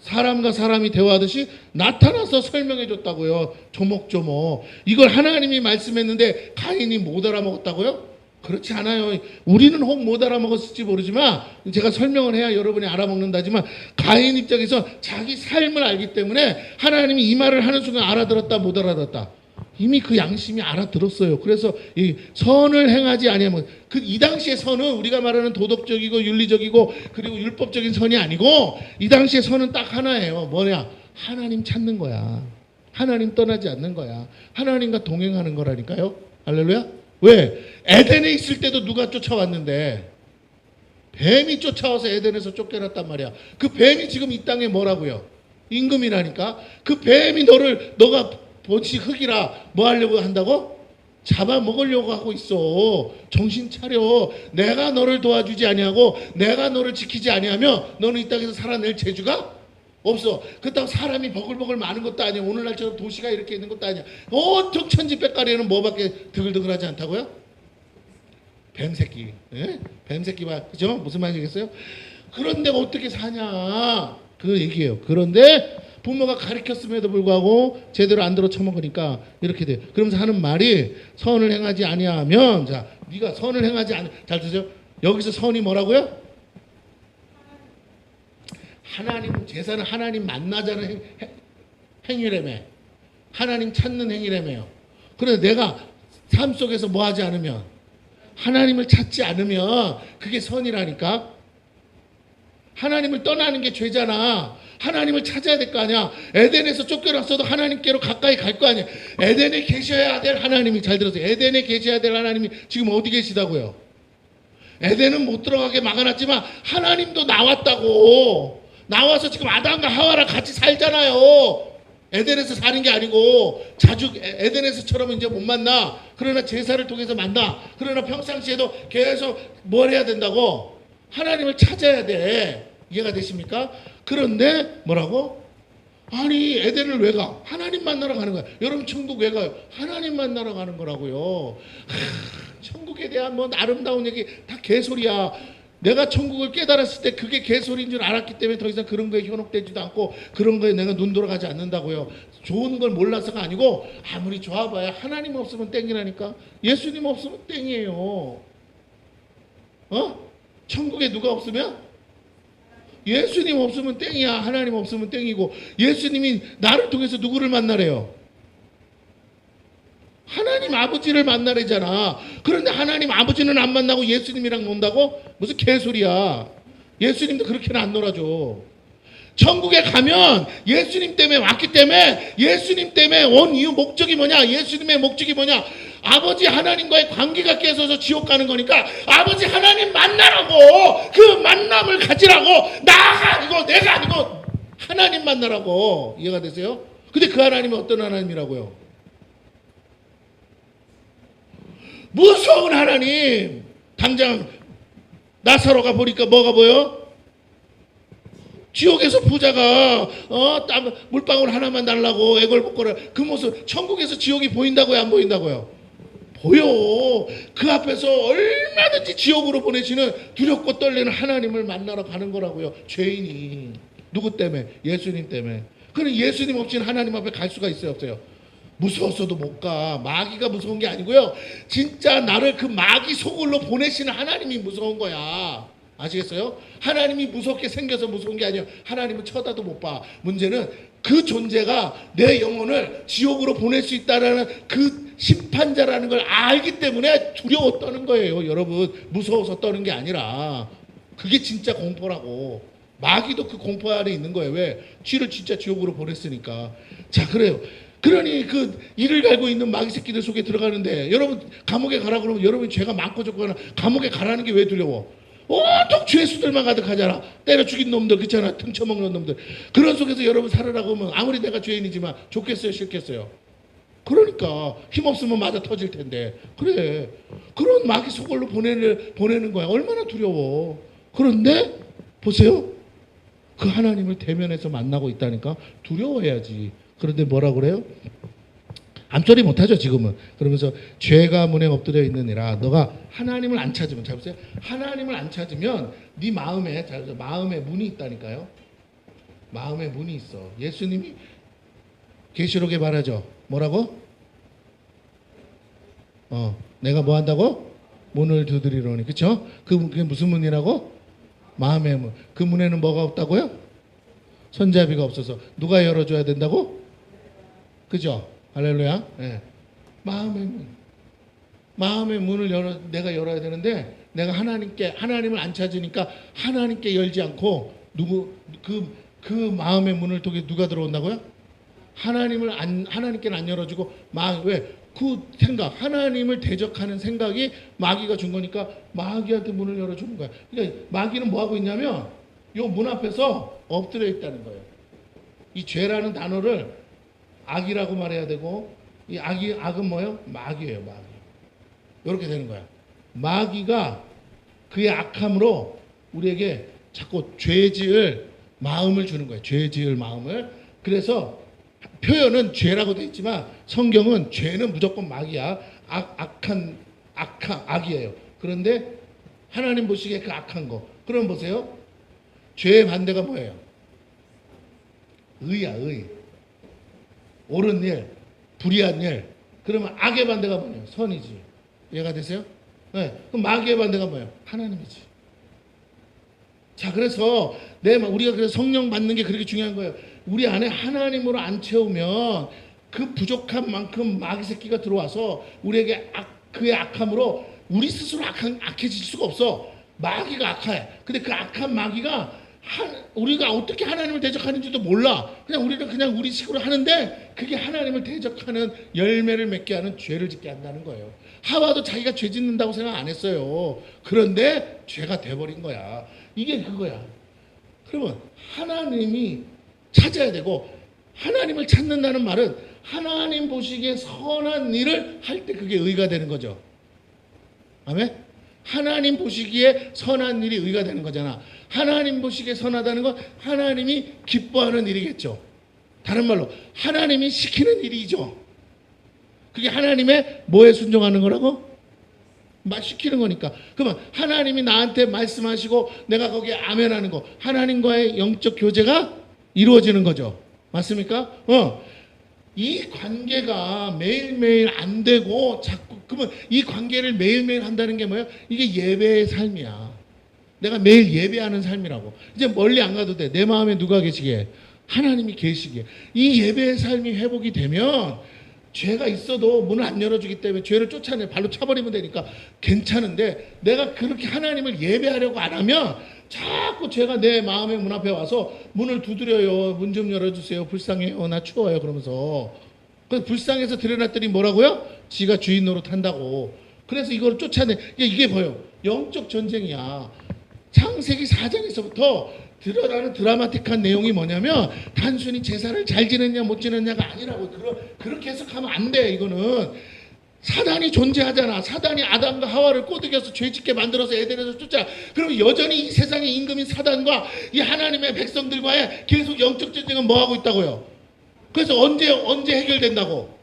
사람과 사람이 대화하듯이 나타나서 설명해 줬다고요. 조목조목. 이걸 하나님이 말씀했는데 가인이 못 알아먹었다고요? 그렇지 않아요. 우리는 혹 못 알아먹었을지 모르지만 제가 설명을 해야 여러분이 알아먹는다지만 가인 입장에서 자기 삶을 알기 때문에 하나님이 이 말을 하는 순간 알아들었다 못 알아들었다. 이미 그 양심이 알아들었어요. 그래서 이 선을 행하지 아니하면 이 당시의 선은 우리가 말하는 도덕적이고 윤리적이고 그리고 율법적인 선이 아니고 이 당시의 선은 딱 하나예요. 뭐냐? 하나님 찾는 거야. 하나님 떠나지 않는 거야. 하나님과 동행하는 거라니까요. 할렐루야. 왜? 에덴에 있을 때도 누가 쫓아왔는데 뱀이 쫓아와서 에덴에서 쫓겨났단 말이야. 그 뱀이 지금 이 땅에 뭐라고요? 임금이라니까. 그 뱀이 너가 본시 흙이라 뭐 하려고 한다고? 잡아먹으려고 하고 있어. 정신 차려. 내가 너를 도와주지 아니하고 내가 너를 지키지 아니하면 너는 이 땅에서 살아낼 재주가 없어. 그렇다고 사람이 버글버글 많은 것도 아니야. 오늘날처럼 도시가 이렇게 있는 것도 아니야. 온통 천지백가리에는 뭐밖에 드글드글하지 않다고요? 뱀새끼. 예? 뱀새끼 봐. 그죠? 무슨 말이겠어요? 그런데 어떻게 사냐? 그 얘기예요. 그런데 부모가 가르쳤음에도 불구하고 제대로 안 들어 처먹으니까 이렇게 돼. 그러면서 하는 말이 선을 행하지 아니하면 자, 네가 선을 행하지 잘 드세요. 여기서 선이 뭐라고요? 하나님 제사는 하나님 만나자는 행위라며. 하나님 찾는 행위라며요. 그런데 내가 삶 속에서 뭐 하지 않으면 하나님을 찾지 않으면 그게 선이라니까. 하나님을 떠나는 게 죄잖아. 하나님을 찾아야 될 거 아니야. 에덴에서 쫓겨났어도 하나님께로 가까이 갈 거 아니야. 에덴에 계셔야 될 하나님이, 잘 들으세요. 에덴에 계셔야 될 하나님이 지금 어디 계시다고요? 에덴은 못 들어가게 막아놨지만 하나님도 나왔다고. 나와서 지금 아담과 하와랑 같이 살잖아요. 에덴에서 사는 게 아니고 자주 에덴에서처럼 이제 못 만나. 그러나 제사를 통해서 만나. 그러나 평상시에도 계속 뭘 해야 된다고? 하나님을 찾아야 돼. 이해가 되십니까? 그런데 뭐라고? 아니 에덴을 왜 가? 하나님 만나러 가는 거야. 여러분 천국 왜 가요? 하나님 만나러 가는 거라고요. 천국에 대한 뭐 아름다운 얘기 다 개소리야. 내가 천국을 깨달았을 때 그게 개소리인 줄 알았기 때문에 더 이상 그런 거에 현혹되지도 않고 그런 거에 내가 눈 돌아가지 않는다고요. 좋은 걸 몰라서가 아니고 아무리 좋아봐야 하나님 없으면 땡이라니까. 예수님 없으면 땡이에요. 천국에 누가 없으면? 예수님 없으면 땡이야. 하나님 없으면 땡이고 예수님이 나를 통해서 누구를 만나래요? 하나님 아버지를 만나래잖아. 그런데 하나님 아버지는 안 만나고 예수님이랑 논다고? 무슨 개소리야. 예수님도 그렇게는 안 놀아줘. 천국에 가면 예수님 때문에 왔기 때문에 예수님 때문에 온 이유 목적이 뭐냐? 예수님의 목적이 뭐냐? 아버지 하나님과의 관계가 깨져서 지옥 가는 거니까 아버지 하나님 만나라고. 그 만남을 가지라고. 나가 아니고 내가 아니고 하나님 만나라고. 이해가 되세요? 근데 그 하나님은 어떤 하나님이라고요? 무서운 하나님. 당장 나사로가 보니까 뭐가 보여? 지옥에서 부자가 물방울 하나만 달라고 애걸복걸을 그 모습. 천국에서 지옥이 보인다고요? 안 보인다고요? 보여. 그 앞에서 얼마든지 지옥으로 보내시는 두렵고 떨리는 하나님을 만나러 가는 거라고요. 죄인이. 누구 때문에? 예수님 때문에. 그럼 예수님 없이는 하나님 앞에 갈 수가 있어요? 없어요? 무서웠어도 못 가. 마귀가 무서운 게 아니고요. 진짜 나를 그 마귀 소굴로 보내시는 하나님이 무서운 거야. 아시겠어요? 하나님이 무섭게 생겨서 무서운 게 아니에요. 하나님은 쳐다도 못 봐. 문제는 그 존재가 내 영혼을 지옥으로 보낼 수 있다는 그 심판자라는 걸 알기 때문에 두려워 떠는 거예요. 여러분, 무서워서 떠는 게 아니라 그게 진짜 공포라고. 마귀도 그 공포 안에 있는 거예요. 왜? 쥐를 진짜 지옥으로 보냈으니까. 자, 그래요. 그러니 그 이를 갈고 있는 마귀 새끼들 속에 들어가는데 여러분 감옥에 가라 그러면 여러분 죄가 많고 적거나 감옥에 가라는 게 왜 두려워? 온통 죄수들만 가득하잖아. 때려 죽인 놈들, 그렇잖아. 등쳐먹는 놈들. 그런 속에서 여러분 살으라고 하면 아무리 내가 죄인이지만 좋겠어요, 싫겠어요? 그러니까 힘없으면 맞아 터질 텐데. 그래, 그런 마귀 속을로 보내는 거야. 얼마나 두려워. 그런데 보세요, 그 하나님을 대면해서 만나고 있다니까. 두려워해야지. 그런데 뭐라 그래요? 암소리 못하죠 지금은. 그러면서 죄가 문에 엎드려 있느니라. 너가 하나님을 안 찾으면, 잘 보세요, 하나님을 안 찾으면 네 마음에, 잘 보세요, 마음에 문이 있다니까요. 마음에 문이 있어. 예수님이 계시록에 말하죠. 뭐라고? 내가 뭐 한다고? 문을 두드리러니. 그쵸? 그게 무슨 문이라고? 마음의 문. 그 문에는 뭐가 없다고요? 손잡이가 없어서. 누가 열어줘야 된다고? 그죠? 할렐루야. 네. 마음의 문. 마음의 문을 내가 열어야 되는데, 내가 하나님을 안 찾으니까 하나님께 열지 않고, 그 마음의 문을 통해 누가 들어온다고요? 하나님께는 안 열어주고, 왜? 그 생각, 하나님을 대적하는 생각이 마귀가 준 거니까 마귀한테 문을 열어주는 거야. 그러니까 마귀는 뭐 하고 있냐면, 요 문 앞에서 엎드려 있다는 거예요. 이 죄라는 단어를 악이라고 말해야 되고, 이 악은 뭐예요? 마귀예요, 마귀. 이렇게 되는 거야. 마귀가 그의 악함으로 우리에게 자꾸 죄 지을 마음을 주는 거예요. 죄 지을 마음을. 그래서 표현은 죄라고 되어 있지만 성경은 죄는 무조건 마귀야. 악이에요. 그런데 하나님 보시기에 그 악한 거. 그럼 보세요. 죄의 반대가 뭐예요? 의야, 의. 옳은 일, 불의한 일. 그러면 악의 반대가 뭐예요? 선이지. 이해가 되세요? 네. 그럼 마귀의 반대가 뭐예요? 하나님이지. 자, 그래서 우리가 그래서 성령 받는 게 그렇게 중요한 거예요. 우리 안에 하나님으로 안 채우면 그 부족한 만큼 마귀 새끼가 들어와서 우리에게 그의 악함으로 우리 스스로 악해질 수가 없어. 마귀가 악해. 근데 그 악한 마귀가 우리가 어떻게 하나님을 대적하는지도 몰라. 우리는 그냥 우리 식으로 하는데 그게 하나님을 대적하는 열매를 맺게 하는 죄를 짓게 한다는 거예요. 하와도 자기가 죄 짓는다고 생각 안 했어요. 그런데 죄가 돼버린 거야. 이게 그거야. 그러면 하나님이 찾아야 되고, 하나님을 찾는다는 말은 하나님 보시기에 선한 일을 할 때 그게 의가 되는 거죠. 아멘? 하나님 보시기에 선한 일이 의가 되는 거잖아. 하나님 보시기에 선하다는 건 하나님이 기뻐하는 일이겠죠. 다른 말로 하나님이 시키는 일이죠. 그게 하나님의 뭐에 순종하는 거라고? 시키는 거니까. 그러면 하나님이 나한테 말씀하시고 내가 거기에 아멘하는 거, 하나님과의 영적 교제가 이루어지는 거죠. 맞습니까? 이 관계가 매일매일 안 되고 자꾸, 그러면 이 관계를 매일매일 한다는 게 뭐예요? 이게 예배의 삶이야. 내가 매일 예배하는 삶이라고. 이제 멀리 안 가도 돼. 내 마음에 누가 계시기에? 하나님이 계시기에. 이 예배의 삶이 회복이 되면 죄가 있어도 문을 안 열어주기 때문에 죄를 쫓아내 발로 차버리면 되니까 괜찮은데, 내가 그렇게 하나님을 예배하려고 안 하면 자꾸 죄가 내 마음의 문 앞에 와서 문을 두드려요. 문 좀 열어주세요. 불쌍해요. 나 추워요. 그러면서. 그래서 불쌍해서 들여놨더니 뭐라고요? 지가 주인 노릇한다고. 그래서 이걸 쫓아내. 이게 뭐예요? 영적 전쟁이야. 창세기 4장에서부터 드러나는 드라마틱한 내용이 뭐냐면 단순히 제사를 잘 지냈냐 못 지냈냐가 아니라고. 그렇게 해석하면 안 돼. 이거는 사단이 존재하잖아. 사단이 아담과 하와를 꼬드겨서 죄짓게 만들어서 에덴에서 쫓아. 그럼 여전히 이 세상의 임금인 사단과 이 하나님의 백성들과의 계속 영적 전쟁은 뭐 하고 있다고요? 그래서 언제 해결된다고?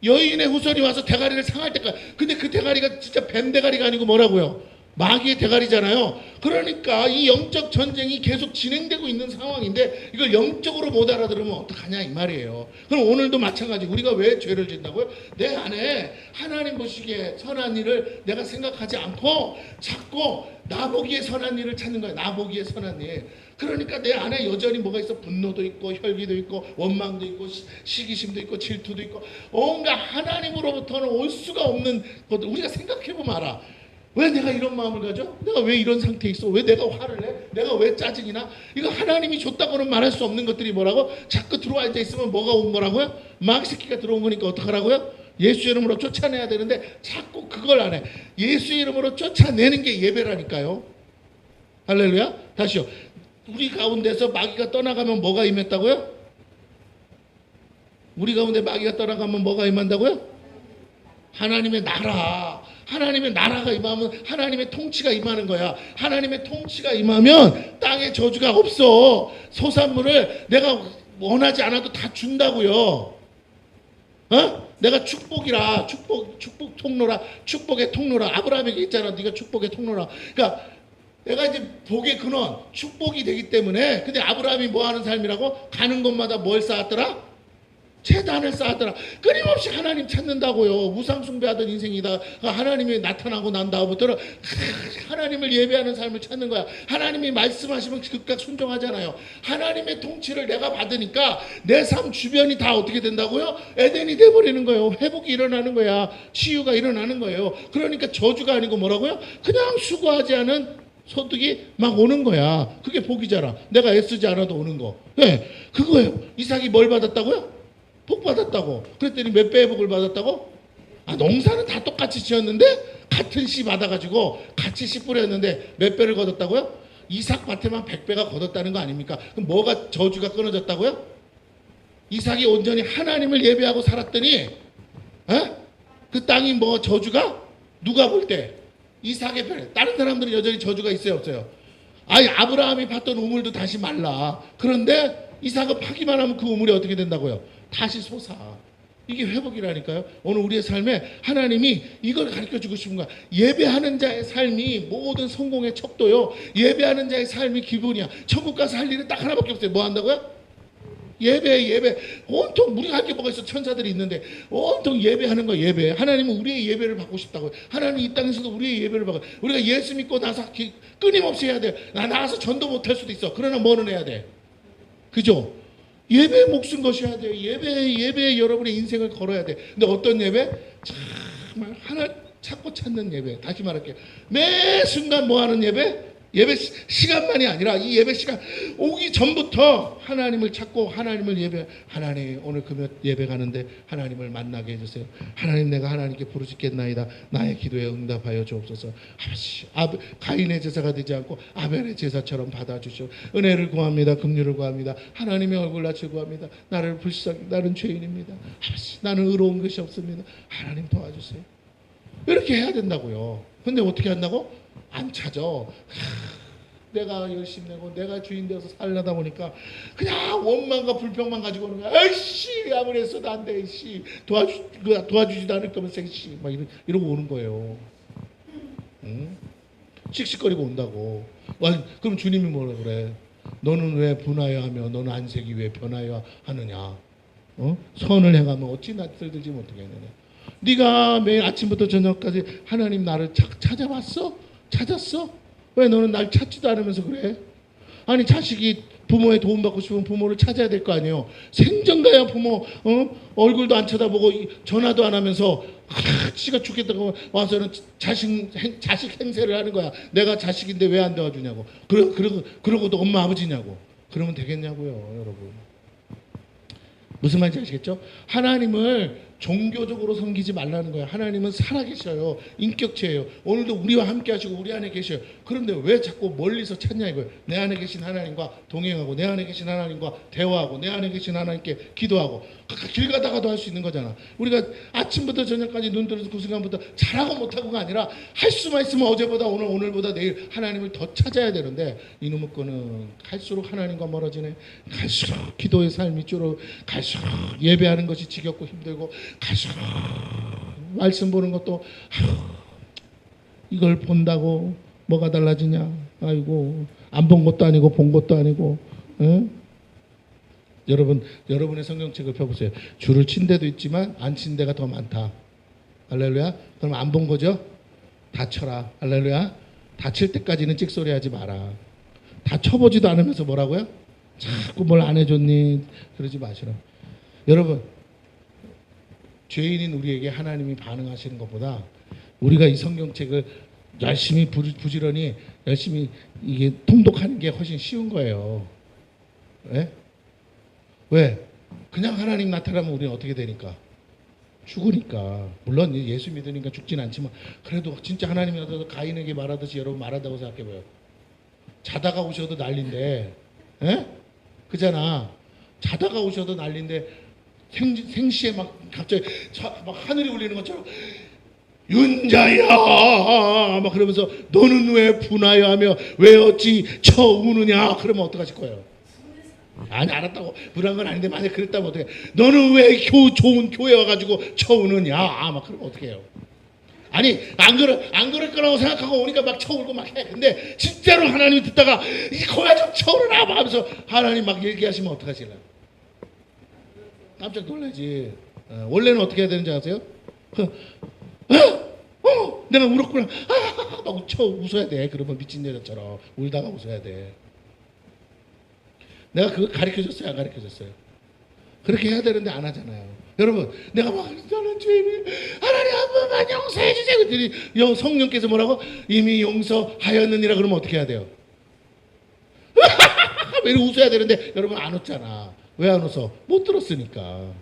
여인의 후손이 와서 대가리를 상할 때까지. 근데 그 대가리가 진짜 뱀 대가리가 아니고 뭐라고요? 마귀의 대가리잖아요. 그러니까 이 영적 전쟁이 계속 진행되고 있는 상황인데 이걸 영적으로 못 알아들으면 어떡하냐 이 말이에요. 그럼 오늘도 마찬가지. 우리가 왜 죄를 짓는다고요? 내 안에 하나님 보시기에 선한 일을 내가 생각하지 않고 자꾸 나 보기에 선한 일을 찾는 거야. 나 보기에 선한 일. 그러니까 내 안에 여전히 뭐가 있어? 분노도 있고 혈기도 있고 원망도 있고 시기심도 있고 질투도 있고 온갖 하나님으로부터는 올 수가 없는 것들. 우리가 생각해보면 알아. 왜 내가 이런 마음을 가져? 내가 왜 이런 상태에 있어? 왜 내가 화를 내? 내가 왜 짜증이 나? 이거 하나님이 줬다고는 말할 수 없는 것들이 뭐라고? 자꾸 들어와 앉아 있으면 뭐가 온 거라고요? 마귀 새끼가 들어온 거니까 어떡하라고요? 예수 이름으로 쫓아내야 되는데 자꾸 그걸 안 해. 예수 이름으로 쫓아내는 게 예배라니까요. 할렐루야. 다시요. 우리 가운데서 마귀가 떠나가면 뭐가 임했다고요? 우리 가운데 마귀가 떠나가면 뭐가 임한다고요? 하나님의 나라. 하나님의 나라가 임하면 하나님의 통치가 임하는 거야. 하나님의 통치가 임하면 땅에 저주가 없어. 소산물을 내가 원하지 않아도 다 준다고요. 내가 축복이라, 축복 통로라, 축복의 통로라. 아브라함에게 있잖아. 네가 축복의 통로라. 그러니까 내가 이제 복의 근원, 축복이 되기 때문에. 근데 아브라함이 뭐 하는 삶이라고? 가는 곳마다 뭘 쌓았더라? 재단을 쌓았더라. 끊임없이 하나님 찾는다고요. 우상 숭배하던 인생이다. 하나님이 나타나고 난 다음부터는 하나님을 예배하는 삶을 찾는 거야. 하나님이 말씀하시면 즉각 순종하잖아요. 하나님의 통치를 내가 받으니까 내 삶 주변이 다 어떻게 된다고요? 에덴이 돼버리는 거예요. 회복이 일어나는 거야. 치유가 일어나는 거예요. 그러니까 저주가 아니고 뭐라고요? 그냥 수고하지 않은 소득이 막 오는 거야. 그게 복이잖아. 내가 애쓰지 않아도 오는 거. 네, 그거예요. 이삭이 뭘 받았다고요? 복 받았다고. 그랬더니 몇 배의 복을 받았다고? 농사는 다 똑같이 지었는데 같은 씨 받아가지고 같이 씨 뿌렸는데 몇 배를 거뒀다고요? 이삭 밭에만 100배가 거뒀다는 거 아닙니까? 그럼 뭐가 저주가 끊어졌다고요? 이삭이 온전히 하나님을 예배하고 살았더니 그 땅이 뭐 저주가? 누가 볼 때? 이삭의 편에. 다른 사람들은 여전히 저주가 있어요 없어요? 아브라함이 팠던 우물도 다시 말라. 그런데 이삭은 파기만 하면 그 우물이 어떻게 된다고요? 다시 솟아. 이게 회복이라니까요. 오늘 우리의 삶에 하나님이 이걸 가르쳐주고 싶은 거야. 예배하는 자의 삶이 모든 성공의 척도요. 예배하는 자의 삶이 기본이야. 천국 가서 할 일은 딱 하나밖에 없어요. 뭐 한다고요? 예배. 온통 우리가 할 게 뭐가 있어. 천사들이 있는데 온통 예배하는 거야. 예배. 하나님은 우리의 예배를 받고 싶다고요. 하나님 이 땅에서도 우리의 예배를 받고. 우리가 예수 믿고 나서 끊임없이 해야 돼. 나가서 전도 못할 수도 있어. 그러나 뭐는 해야 돼? 그죠? 예배에 목숨 거셔야 돼요. 예배에 여러분의 인생을 걸어야 돼. 근데 어떤 예배? 정말 하나 찾고 찾는 예배. 다시 말할게요. 매 순간 뭐 하는 예배? 예배 시간만이 아니라 이 예배 시간 오기 전부터 하나님을 찾고 하나님을 예배. 하나님 오늘 금요 예배 가는데 하나님을 만나게 해주세요. 하나님 내가 하나님께 부르짖겠나이다. 나의 기도에 응답하여 주옵소서. 가인의 제사가 되지 않고 아벨의 제사처럼 받아주시오. 은혜를 구합니다. 긍휼을 구합니다. 하나님의 얼굴 낯을 구합니다. 나는 죄인입니다. 나는 의로운 것이 없습니다. 하나님 도와주세요. 이렇게 해야 된다고요. 근데 어떻게 한다고? 안 찾아. 내가 열심히 내고 내가 주인 되어서 살려다 보니까 그냥 원망과 불평만 가지고 오는 거야. 아이씨 아무리 했어도 안 돼. 도와주지도 않을 거면 생씨 막 이러고 오는 거예요. 응? 씩씩거리고 온다고. 그럼 주님이 뭐라 그래? 너는 왜 분하여 하며 너는 안색이 왜 변하여 하느냐? 선을 행하면 어찌 낯을 들지 못하겠느냐? 네가 매일 아침부터 저녁까지 하나님 나를 찾아봤어? 찾았어? 왜 너는 날 찾지도 않으면서 그래? 아니 자식이 부모의 도움받고 싶으면 부모를 찾아야 될 거 아니에요. 생전가야 부모 얼굴도 안 쳐다보고 전화도 안 하면서 지가 죽겠다고 와서는 자식 행세를 하는 거야. 내가 자식인데 왜 안 도와주냐고. 그러고도 엄마 아버지냐고. 그러면 되겠냐고요 여러분. 무슨 말인지 아시겠죠? 하나님을 종교적으로 섬기지 말라는 거예요. 하나님은 살아계셔요. 인격체예요. 오늘도 우리와 함께 하시고 우리 안에 계셔요. 그런데 왜 자꾸 멀리서 찾냐 이거예요. 내 안에 계신 하나님과 동행하고 내 안에 계신 하나님과 대화하고 내 안에 계신 하나님께 기도하고 길 가다가도 할 수 있는 거잖아. 우리가 아침부터 저녁까지 눈 뜨는 그 순간부터 잘하고 못하고가 아니라 할 수만 있으면 어제보다 오늘보다 내일 하나님을 더 찾아야 되는데 이놈의 거는 갈수록 하나님과 멀어지네. 갈수록 기도의 삶이 줄어 갈수록 예배하는 것이 지겹고 힘들고 갈수록 말씀 보는 것도 이걸 본다고 뭐가 달라지냐. 아이고 안 본 것도 아니고 본 것도 아니고. 여러분의 성경책을 펴보세요. 줄을 친 데도 있지만 안 친 데가 더 많다. 할렐루야. 그럼 안 본 거죠? 다쳐라. 할렐루야. 다칠 때까지는 찍소리 하지 마라. 다쳐보지도 않으면서 뭐라고요? 자꾸 뭘 안 해줬니? 그러지 마시라. 여러분 죄인인 우리에게 하나님이 반응하시는 것보다 우리가 이 성경책을 열심히 부지런히 열심히 이게 통독하는 게 훨씬 쉬운 거예요. 왜? 그냥 하나님 나타나면 우리는 어떻게 되니까? 죽으니까. 물론 예수 믿으니까 죽진 않지만 그래도 진짜 하나님이 나타나서 가인에게 말하듯이 여러분 말한다고 생각해봐요. 자다가 오셔도 난리인데, 에? 그잖아. 자다가 오셔도 난리인데 생시에 막 갑자기 막 하늘이 울리는 것처럼 윤자야 막 그러면서 너는 왜 분하여 하며 왜 어찌 쳐우느냐 그러면 어떡하실 거예요? 아니 알았다고 불한 건 아닌데 만약 그랬다면 어떡해? 너는 왜 좋은 교회 와가지고 쳐우느냐 막 그러면 어떡해요? 아니 안 그럴 거라고 생각하고 오니까 막 쳐울고 막 해. 근데 진짜로 하나님이 듣다가 이 거야 좀 쳐오르나 막 하면서 하나님 막 얘기하시면 어떡하실래요? 깜짝 놀라지. 원래는 어떻게 해야 되는지 아세요? 내가 울었구나. 막 웃어야 돼. 그러면 미친 여자처럼 울다가 웃어야 돼. 내가 그거 가르쳐줬어요? 안 가르쳐줬어요? 그렇게 해야 되는데 안 하잖아요. 여러분, 내가 막 저는 주님이 하나님 한 번만 용서해 주세요. 그랬더니 성령께서 뭐라고? 이미 용서하였느니라 그러면 어떻게 해야 돼요? 왜 웃어야 되는데 여러분 안 웃잖아. 왜 안 웃어? 못 들었으니까.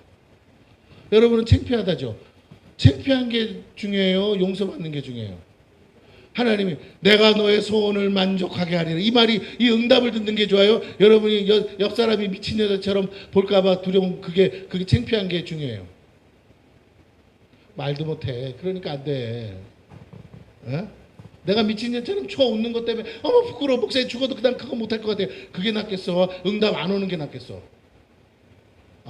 여러분은 창피하다죠. 창피한 게 중요해요? 용서받는 게 중요해요? 하나님이 내가 너의 소원을 만족하게 하리라. 이 말이 이 응답을 듣는 게 좋아요? 여러분이 옆 사람이 미친 여자처럼 볼까봐 두려운 그게 창피한 게 중요해요. 말도 못해. 그러니까 안 돼. 에? 내가 미친 여자처럼 웃는 것 때문에 어머 부끄러워 목사님 죽어도 그다음 그거 못할 것 같아. 그게 낫겠어? 응답 안 오는 게 낫겠어?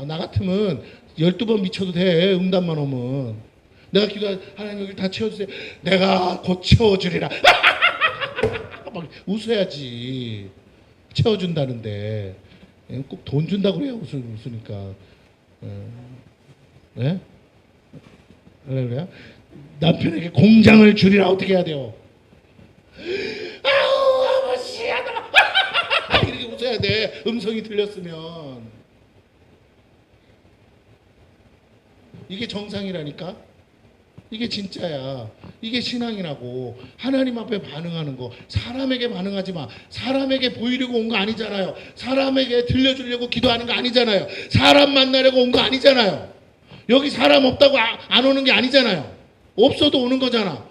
나 같으면 12번 미쳐도 돼. 응답만 오면. 내가 기도할 하나님 여기 다 채워주세요. 내가 곧 채워주리라. 막 웃어야지. 채워준다는데 꼭 돈 준다고 그래요. 웃으니까. 네? 그래요? 남편에게 공장을 주리라. 어떻게 해야 돼요? 아우 아버지야 이렇게 웃어야 돼. 음성이 들렸으면. 이게 정상이라니까. 이게 진짜야. 이게 신앙이라고. 하나님 앞에 반응하는 거. 사람에게 반응하지 마. 사람에게 보이려고 온 거 아니잖아요. 사람에게 들려주려고 기도하는 거 아니잖아요. 사람 만나려고 온 거 아니잖아요. 여기 사람 없다고 안 오는 게 아니잖아요. 없어도 오는 거잖아.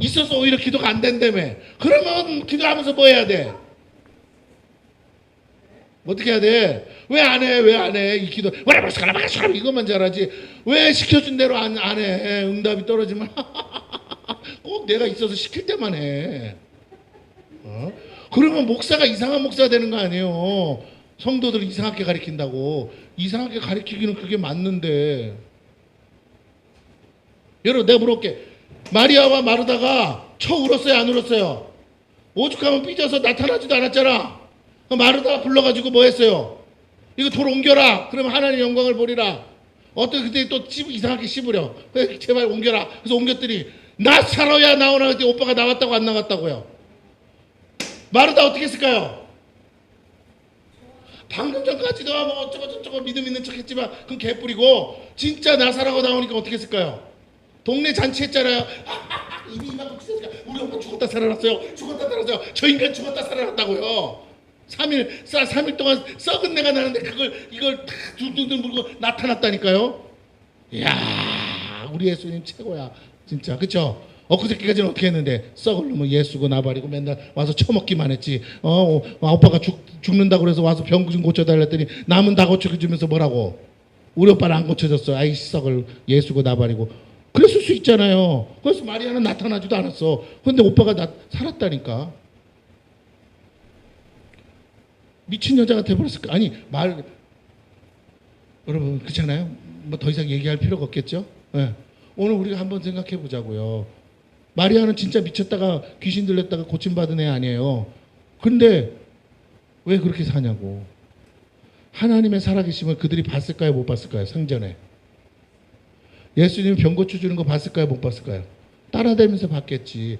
있어서 오히려 기도가 안 된다며. 그러면 기도하면서 뭐 해야 돼? 어떻게 해야 돼? 왜 안 해? 왜 안 해? 이 기도 이것만 잘하지. 왜 시켜준 대로 안 해? 응답이 떨어지면 꼭 내가 있어서 시킬 때만 해. 그러면 목사가 이상한 목사가 되는 거 아니에요. 성도들 이상하게 가르친다고. 이상하게 가르치기는 그게 맞는데. 여러분 내가 물어볼게. 마리아와 마르다가 울었어요? 안 울었어요? 오죽하면 삐져서 나타나지도 않았잖아. 마르다가 불러가지고 뭐 했어요? 이거 돌 옮겨라. 그러면 하나님의 영광을 보리라. 그때 또 이상하게 씹으려. 제발 옮겨라. 그래서 옮겼더니 나사로야 나오나 그랬더니 오빠가 나왔다고 안 나왔다고요? 마르다 어떻게 했을까요? 방금 전까지도 뭐 어쩌고 저쩌고 믿음 있는 척 했지만 그건 개뿔이고 진짜 나사로가 나오니까 어떻게 했을까요? 동네 잔치했잖아요. 이미 이만큼 찢었으니까 우리 오빠 죽었다 살아났어요. 죽었다 살아났어요. 저 인간 죽었다 살아났다고요. 3일 동안 썩은 내가 나는데 이걸 둥둥둥 물고 나타났다니까요. 이야, 우리 예수님 최고야. 진짜. 그쵸? 엊그저께까지는 어떻게 했는데 썩을 놈은 예수고 나발이고 맨날 와서 처먹기만 했지. 오빠가 죽는다고 그래서 와서 병 좀 고쳐달라 했더니 남은 다 고쳐주면서 뭐라고? 우리 오빠는 안 고쳐줬어. 아이 썩을 예수고 나발이고. 그랬을 수 있잖아요. 그래서 마리아는 나타나지도 않았어. 근데 오빠가 살았다니까. 미친 여자가 돼버렸을까? 아니 여러분 그렇잖아요. 뭐 더 이상 얘기할 필요가 없겠죠. 네. 오늘 우리가 한번 생각해 보자고요. 마리아는 진짜 미쳤다가 귀신 들렸다가 고침받은 애 아니에요. 근데 왜 그렇게 사냐고. 하나님의 살아계심을 그들이 봤을까요? 못 봤을까요? 생전에. 예수님이 병 고쳐주는 거 봤을까요? 못 봤을까요? 따라다니면서 봤겠지.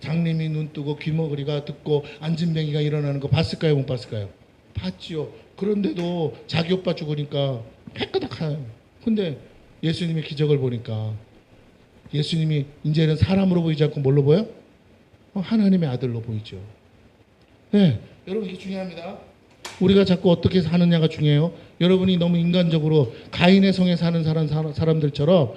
장님이 눈 뜨고 귀머거리가 듣고 안진뱅이가 일어나는 거 봤을까요? 못 봤을까요? 봤지요. 그런데도 자기 오빠 죽으니까 패끄덕해요. 근데 예수님의 기적을 보니까 예수님이 이제는 사람으로 보이지 않고 뭘로 보여? 하나님의 아들로 보이죠. 네, 여러분 이게 중요합니다. 우리가 자꾸 어떻게 사느냐가 중요해요. 여러분이 너무 인간적으로 가인의 성에 사는 사람들처럼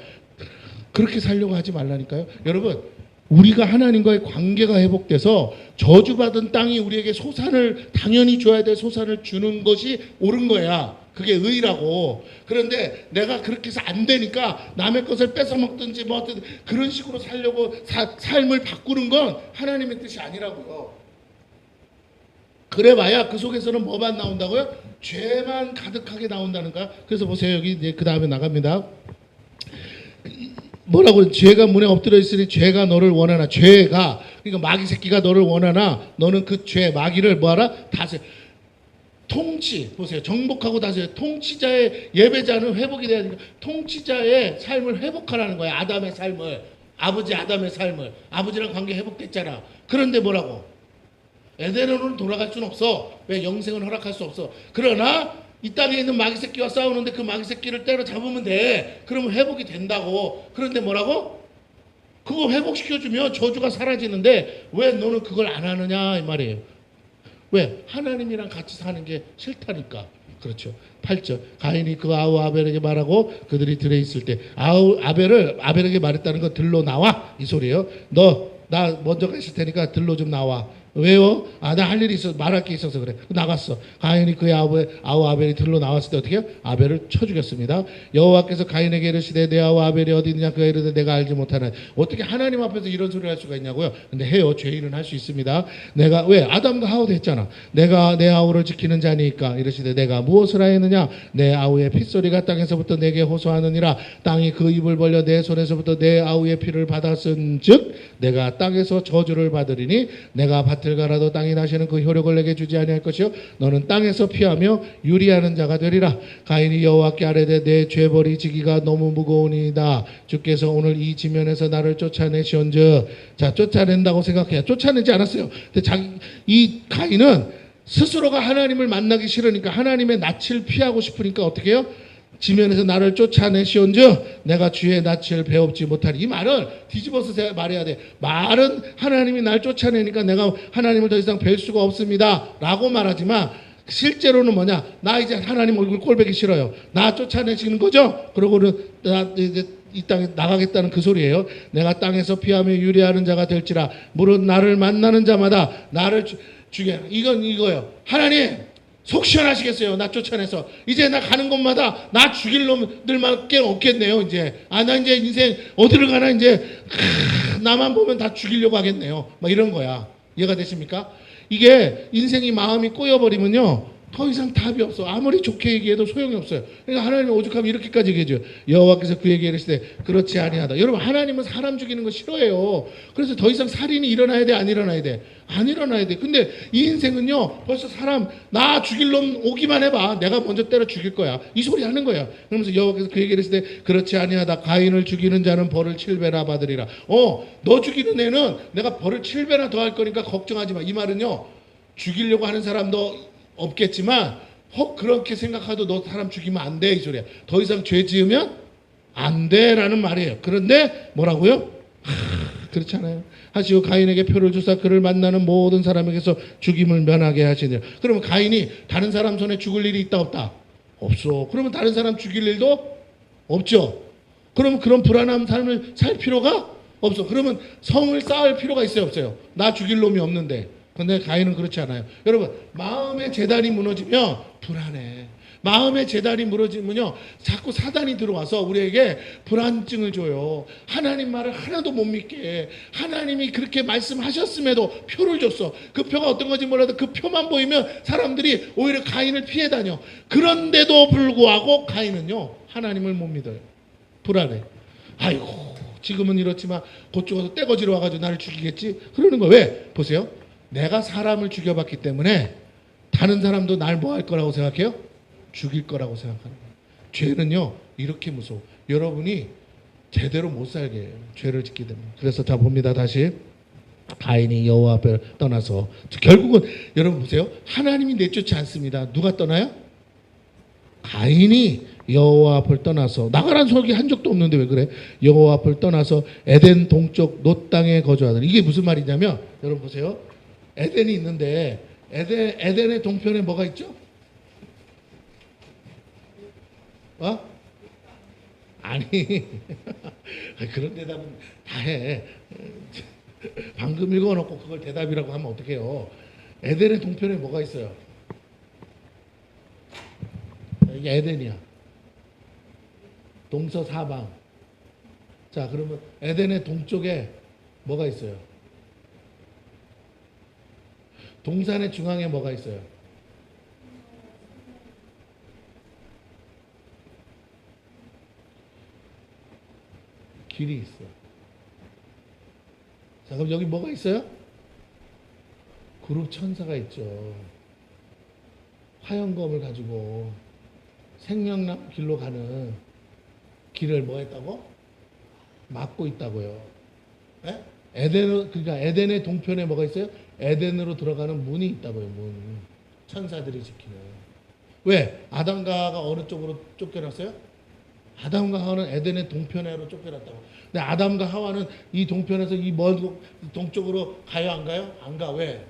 그렇게 살려고 하지 말라니까요. 여러분 우리가 하나님과의 관계가 회복돼서 저주받은 땅이 우리에게 소산을 당연히 줘야 될 소산을 주는 것이 옳은 거야. 그게 의라고. 그런데 내가 그렇게 해서 안 되니까 남의 것을 뺏어 먹든지 뭐 어떤 그런 식으로 살려고 삶을 바꾸는 건 하나님의 뜻이 아니라고요. 그래봐야 그 속에서는 뭐만 나온다고요? 죄만 가득하게 나온다는가? 그래서 보세요. 여기 이제 그 다음에 나갑니다. 뭐라고? 죄가 문에 엎드려 있으니 죄가 너를 원하나. 죄가, 그러니까 마귀 새끼가 너를 원하나 너는 그 죄 마귀를 뭐하라? 다스려. 통치, 보세요. 정복하고 다스려. 통치자의 예배자는 회복이 돼야 되니까 통치자의 삶을 회복하라는 거야. 아담의 삶을, 아버지 아담의 삶을. 아버지랑 관계 회복됐잖아. 그런데 뭐라고? 에덴으로는 돌아갈 수는 없어. 왜? 영생은 허락할 수 없어. 그러나 이 땅에 있는 마귀 새끼와 싸우는데 그 마귀 새끼를 때려잡으면 돼. 그러면 회복이 된다고. 그런데 뭐라고? 그거 회복시켜주면 저주가 사라지는데 왜 너는 그걸 안 하느냐 이 말이에요. 왜? 하나님이랑 같이 사는 게 싫다니까. 그렇죠. 8절. 가인이 그 아우 아벨에게 말하고 그들이 들에 있을 때 아벨에게 말했다는 건 들로 나와 이 소리예요. 너 나 먼저 가 있을 테니까 들로 좀 나와. 왜요? 아, 나 할 일이 있어. 말할 게 있어서 그래. 나갔어. 가인이 그의 아우 아벨이 들로 나왔을 때 어떻게 해요? 아벨을 쳐 죽였습니다. 여호와께서 가인에게 이르시되 내 아우 아벨이 어디 있느냐 그가 이르되 내가 알지 못하나. 어떻게 하나님 앞에서 이런 소리를 할 수가 있냐고요? 근데 해요. 죄인은 할 수 있습니다. 내가 왜? 아담과 하와도 했잖아. 내가 내 아우를 지키는 자니까 이르시되 내가 무엇을 하였느냐? 내 아우의 핏소리가 땅에서부터 내게 호소하느니라. 땅이 그 입을 벌려 내 손에서부터 내 아우의 피를 받았은즉 내가 땅에서 저주를 받으리니 내가 밭을 갈아도 땅이 다시는 그 효력을 내게 주지 아니할 것이요 너는 땅에서 피하며 유리하는 자가 되리라. 가인이 여호와께 아뢰되 내 죄벌이 지기가 너무 무거우니이다. 주께서 오늘 이 지면에서 나를 쫓아내시온즉. 자, 쫓아낸다고 생각해요. 쫓아내지 않았어요. 근데 이 가인은 스스로가 하나님을 만나기 싫으니까 하나님의 낯을 피하고 싶으니까 어떻게 해요? 지면에서 나를 쫓아내시온즉 내가 주의 낯을 배웁지 못하리. 이 말은 뒤집어서 말해야 돼. 말은 하나님이 날 쫓아내니까 내가 하나님을 더 이상 뵐 수가 없습니다 라고 말하지만 실제로는 뭐냐? 나 이제 하나님 얼굴 꼴보기 싫어요. 나 쫓아내시는 거죠? 그러고는 나 이제 이 땅에 나가겠다는 그 소리예요. 내가 땅에서 피하며 유리하는 자가 될지라. 무릇 나를 만나는 자마다 나를 죽여. 이건 이거예요. 하나님 속 시원하시겠어요. 나 쫓아내서 이제 나 가는 곳마다 나 죽일 놈들밖에 없겠네요. 이제 나 이제 인생 어디를 가나 이제 나만 보면 다 죽이려고 하겠네요. 막 이런 거야. 이해가 되십니까? 이게 인생이 마음이 꼬여버리면요 더 이상 답이 없어. 아무리 좋게 얘기해도 소용이 없어요. 그러니까 하나님은 오죽하면 이렇게까지 얘기해줘요. 여호와께서 그에게 이르시되 그렇지 아니하다. 여러분 하나님은 사람 죽이는 거 싫어해요. 그래서 더 이상 살인이 일어나야 돼? 안 일어나야 돼? 안 일어나야 돼. 근데 이 인생은요 벌써 사람 나 죽일 놈 오기만 해봐. 내가 먼저 때려 죽일 거야. 이 소리 하는 거야. 그러면서 여호와께서 그에게 이르시되 그렇지 아니하다. 가인을 죽이는 자는 벌을 7배나 받으리라. 너 죽이는 애는 내가 벌을 7배나 더 할 거니까 걱정하지 마. 이 말은요 죽이려고 하는 사람도 없겠지만 혹 그렇게 생각해도 너 사람 죽이면 안 돼 이 소리야. 더 이상 죄 지으면 안 돼라는 말이에요. 그런데 뭐라고요? 그렇지 않아요. 하시고 가인에게 표를 주사 그를 만나는 모든 사람에게서 죽임을 면하게 하시니라. 그러면 가인이 다른 사람 손에 죽을 일이 있다 없다? 없어. 그러면 다른 사람 죽일 일도 없죠. 그러면 그런 불안한 삶을 살 필요가 없어. 그러면 성을 쌓을 필요가 있어요 없어요? 나 죽일 놈이 없는데. 근데 가인은 그렇지 않아요. 여러분 마음의 재단이 무너지면 불안해. 마음의 재단이 무너지면요 자꾸 사단이 들어와서 우리에게 불안증을 줘요. 하나님 말을 하나도 못 믿게 해. 하나님이 그렇게 말씀하셨음에도 표를 줬어. 그 표가 어떤 건지 몰라도 그 표만 보이면 사람들이 오히려 가인을 피해 다녀. 그런데도 불구하고 가인은요 하나님을 못 믿어요. 불안해. 아이고 지금은 이렇지만 곧 죽어서 떼거지로 와가지고 나를 죽이겠지 그러는 거예요. 왜? 보세요. 내가 사람을 죽여봤기 때문에 다른 사람도 날 뭐 할 거라고 생각해요? 죽일 거라고 생각하는 거예요. 죄는요 이렇게 무서워. 여러분이 제대로 못 살게 해요. 죄를 짓게 되면. 그래서 자 봅니다. 다시 가인이 여호와 앞에 떠나서 결국은 여러분 보세요. 하나님이 내쫓지 않습니다. 누가 떠나요? 가인이 여호와 앞을 떠나서 나가란 소리 한 적도 없는데 왜 그래? 여호와 앞을 떠나서 에덴 동쪽 놋 땅에 거주하더니. 이게 무슨 말이냐면 여러분 보세요. 에덴이 있는데 에덴의 동편에 뭐가 있죠? 아니 그런 대답은 다 해. 방금 읽어놓고 그걸 대답이라고 하면 어떡해요. 에덴의 동편에 뭐가 있어요? 이게 에덴이야. 동서사방. 자, 그러면 에덴의 동쪽에 뭐가 있어요? 동산의 중앙에 뭐가 있어요? 길이 있어. 자, 그럼 여기 뭐가 있어요? 그룹 천사가 있죠. 화영검을 가지고 생명나무 길로 가는 길을 뭐 했다고? 막고 있다고요. 네? 그러니까 에덴의 동편에 뭐가 있어요? 에덴으로 들어가는 문이 있다고요. 문. 천사들이 지키는. 왜? 아담과 하와가 어느 쪽으로 쫓겨났어요? 아담과 하와는 에덴의 동편으로 쫓겨났다고. 근데 아담과 하와는 이 동편에서 이 먼 동쪽으로 가요, 안 가요? 안 가. 왜?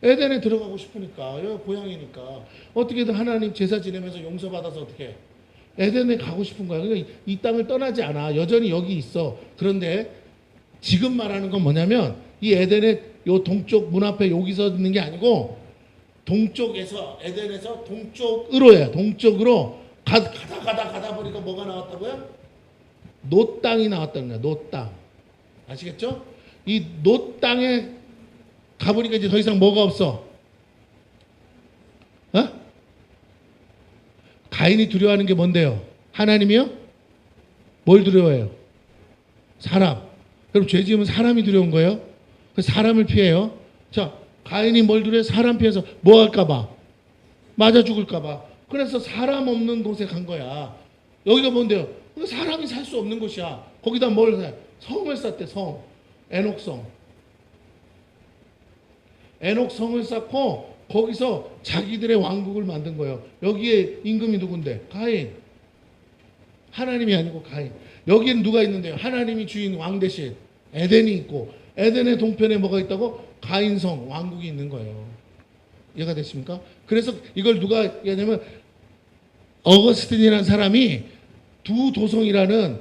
에덴에 들어가고 싶으니까. 여기 고향이니까. 어떻게든 하나님 제사 지내면서 용서받아서 어떻게 해? 에덴에 가고 싶은 거야. 그러니까 이 땅을 떠나지 않아. 여전히 여기 있어. 그런데 지금 말하는 건 뭐냐면 이 에덴의 요 동쪽 문 앞에 여기서 있는 게 아니고 동쪽에서 에덴에서 동쪽으로예요. 동쪽으로 가다 보니까 뭐가 나왔다고요? 노 땅이 나왔다는 거야. 노 땅. 아시겠죠? 이 노 땅에 가보니까 이제 더 이상 뭐가 없어? 어? 가인이 두려워하는 게 뭔데요? 하나님이요? 뭘 두려워해요? 사람. 그럼 죄 지으면 사람이 두려운 거예요? 그래서 사람을 피해요. 자, 가인이 뭘 두려워해? 사람 피해서 뭐 할까봐? 맞아 죽을까봐. 그래서 사람 없는 곳에 간 거야. 여기가 뭔데요? 사람이 살 수 없는 곳이야. 거기다 뭘 해? 성을 쌓대, 성. 에녹성. 에녹성을 쌓고 거기서 자기들의 왕국을 만든 거예요. 여기에 임금이 누군데? 가인. 하나님이 아니고 가인. 여기는 누가 있는데요? 하나님이 주인 왕 대신 에덴이 있고 에덴의 동편에 뭐가 있다고? 가인성 왕국이 있는 거예요. 이해가 됐습니까? 그래서 이걸 누가 얘기하냐면 어거스틴이라는 사람이 두 도성이라는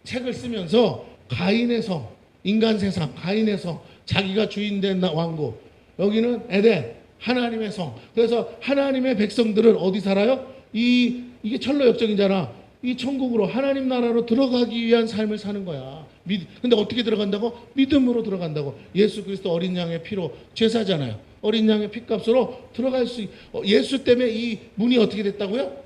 책을 쓰면서 가인의 성, 인간 세상, 가인의 성, 자기가 주인된 왕국, 여기는 에덴, 하나님의 성. 그래서 하나님의 백성들은 어디 살아요? 이게 철로 역정이잖아. 이 천국으로 하나님 나라로 들어가기 위한 삶을 사는 거야. 근데 어떻게 들어간다고? 믿음으로 들어간다고. 예수 그리스도 어린 양의 피로 제사잖아요. 어린 양의 피값으로 들어갈 수 예수 때문에 이 문이 어떻게 됐다고요?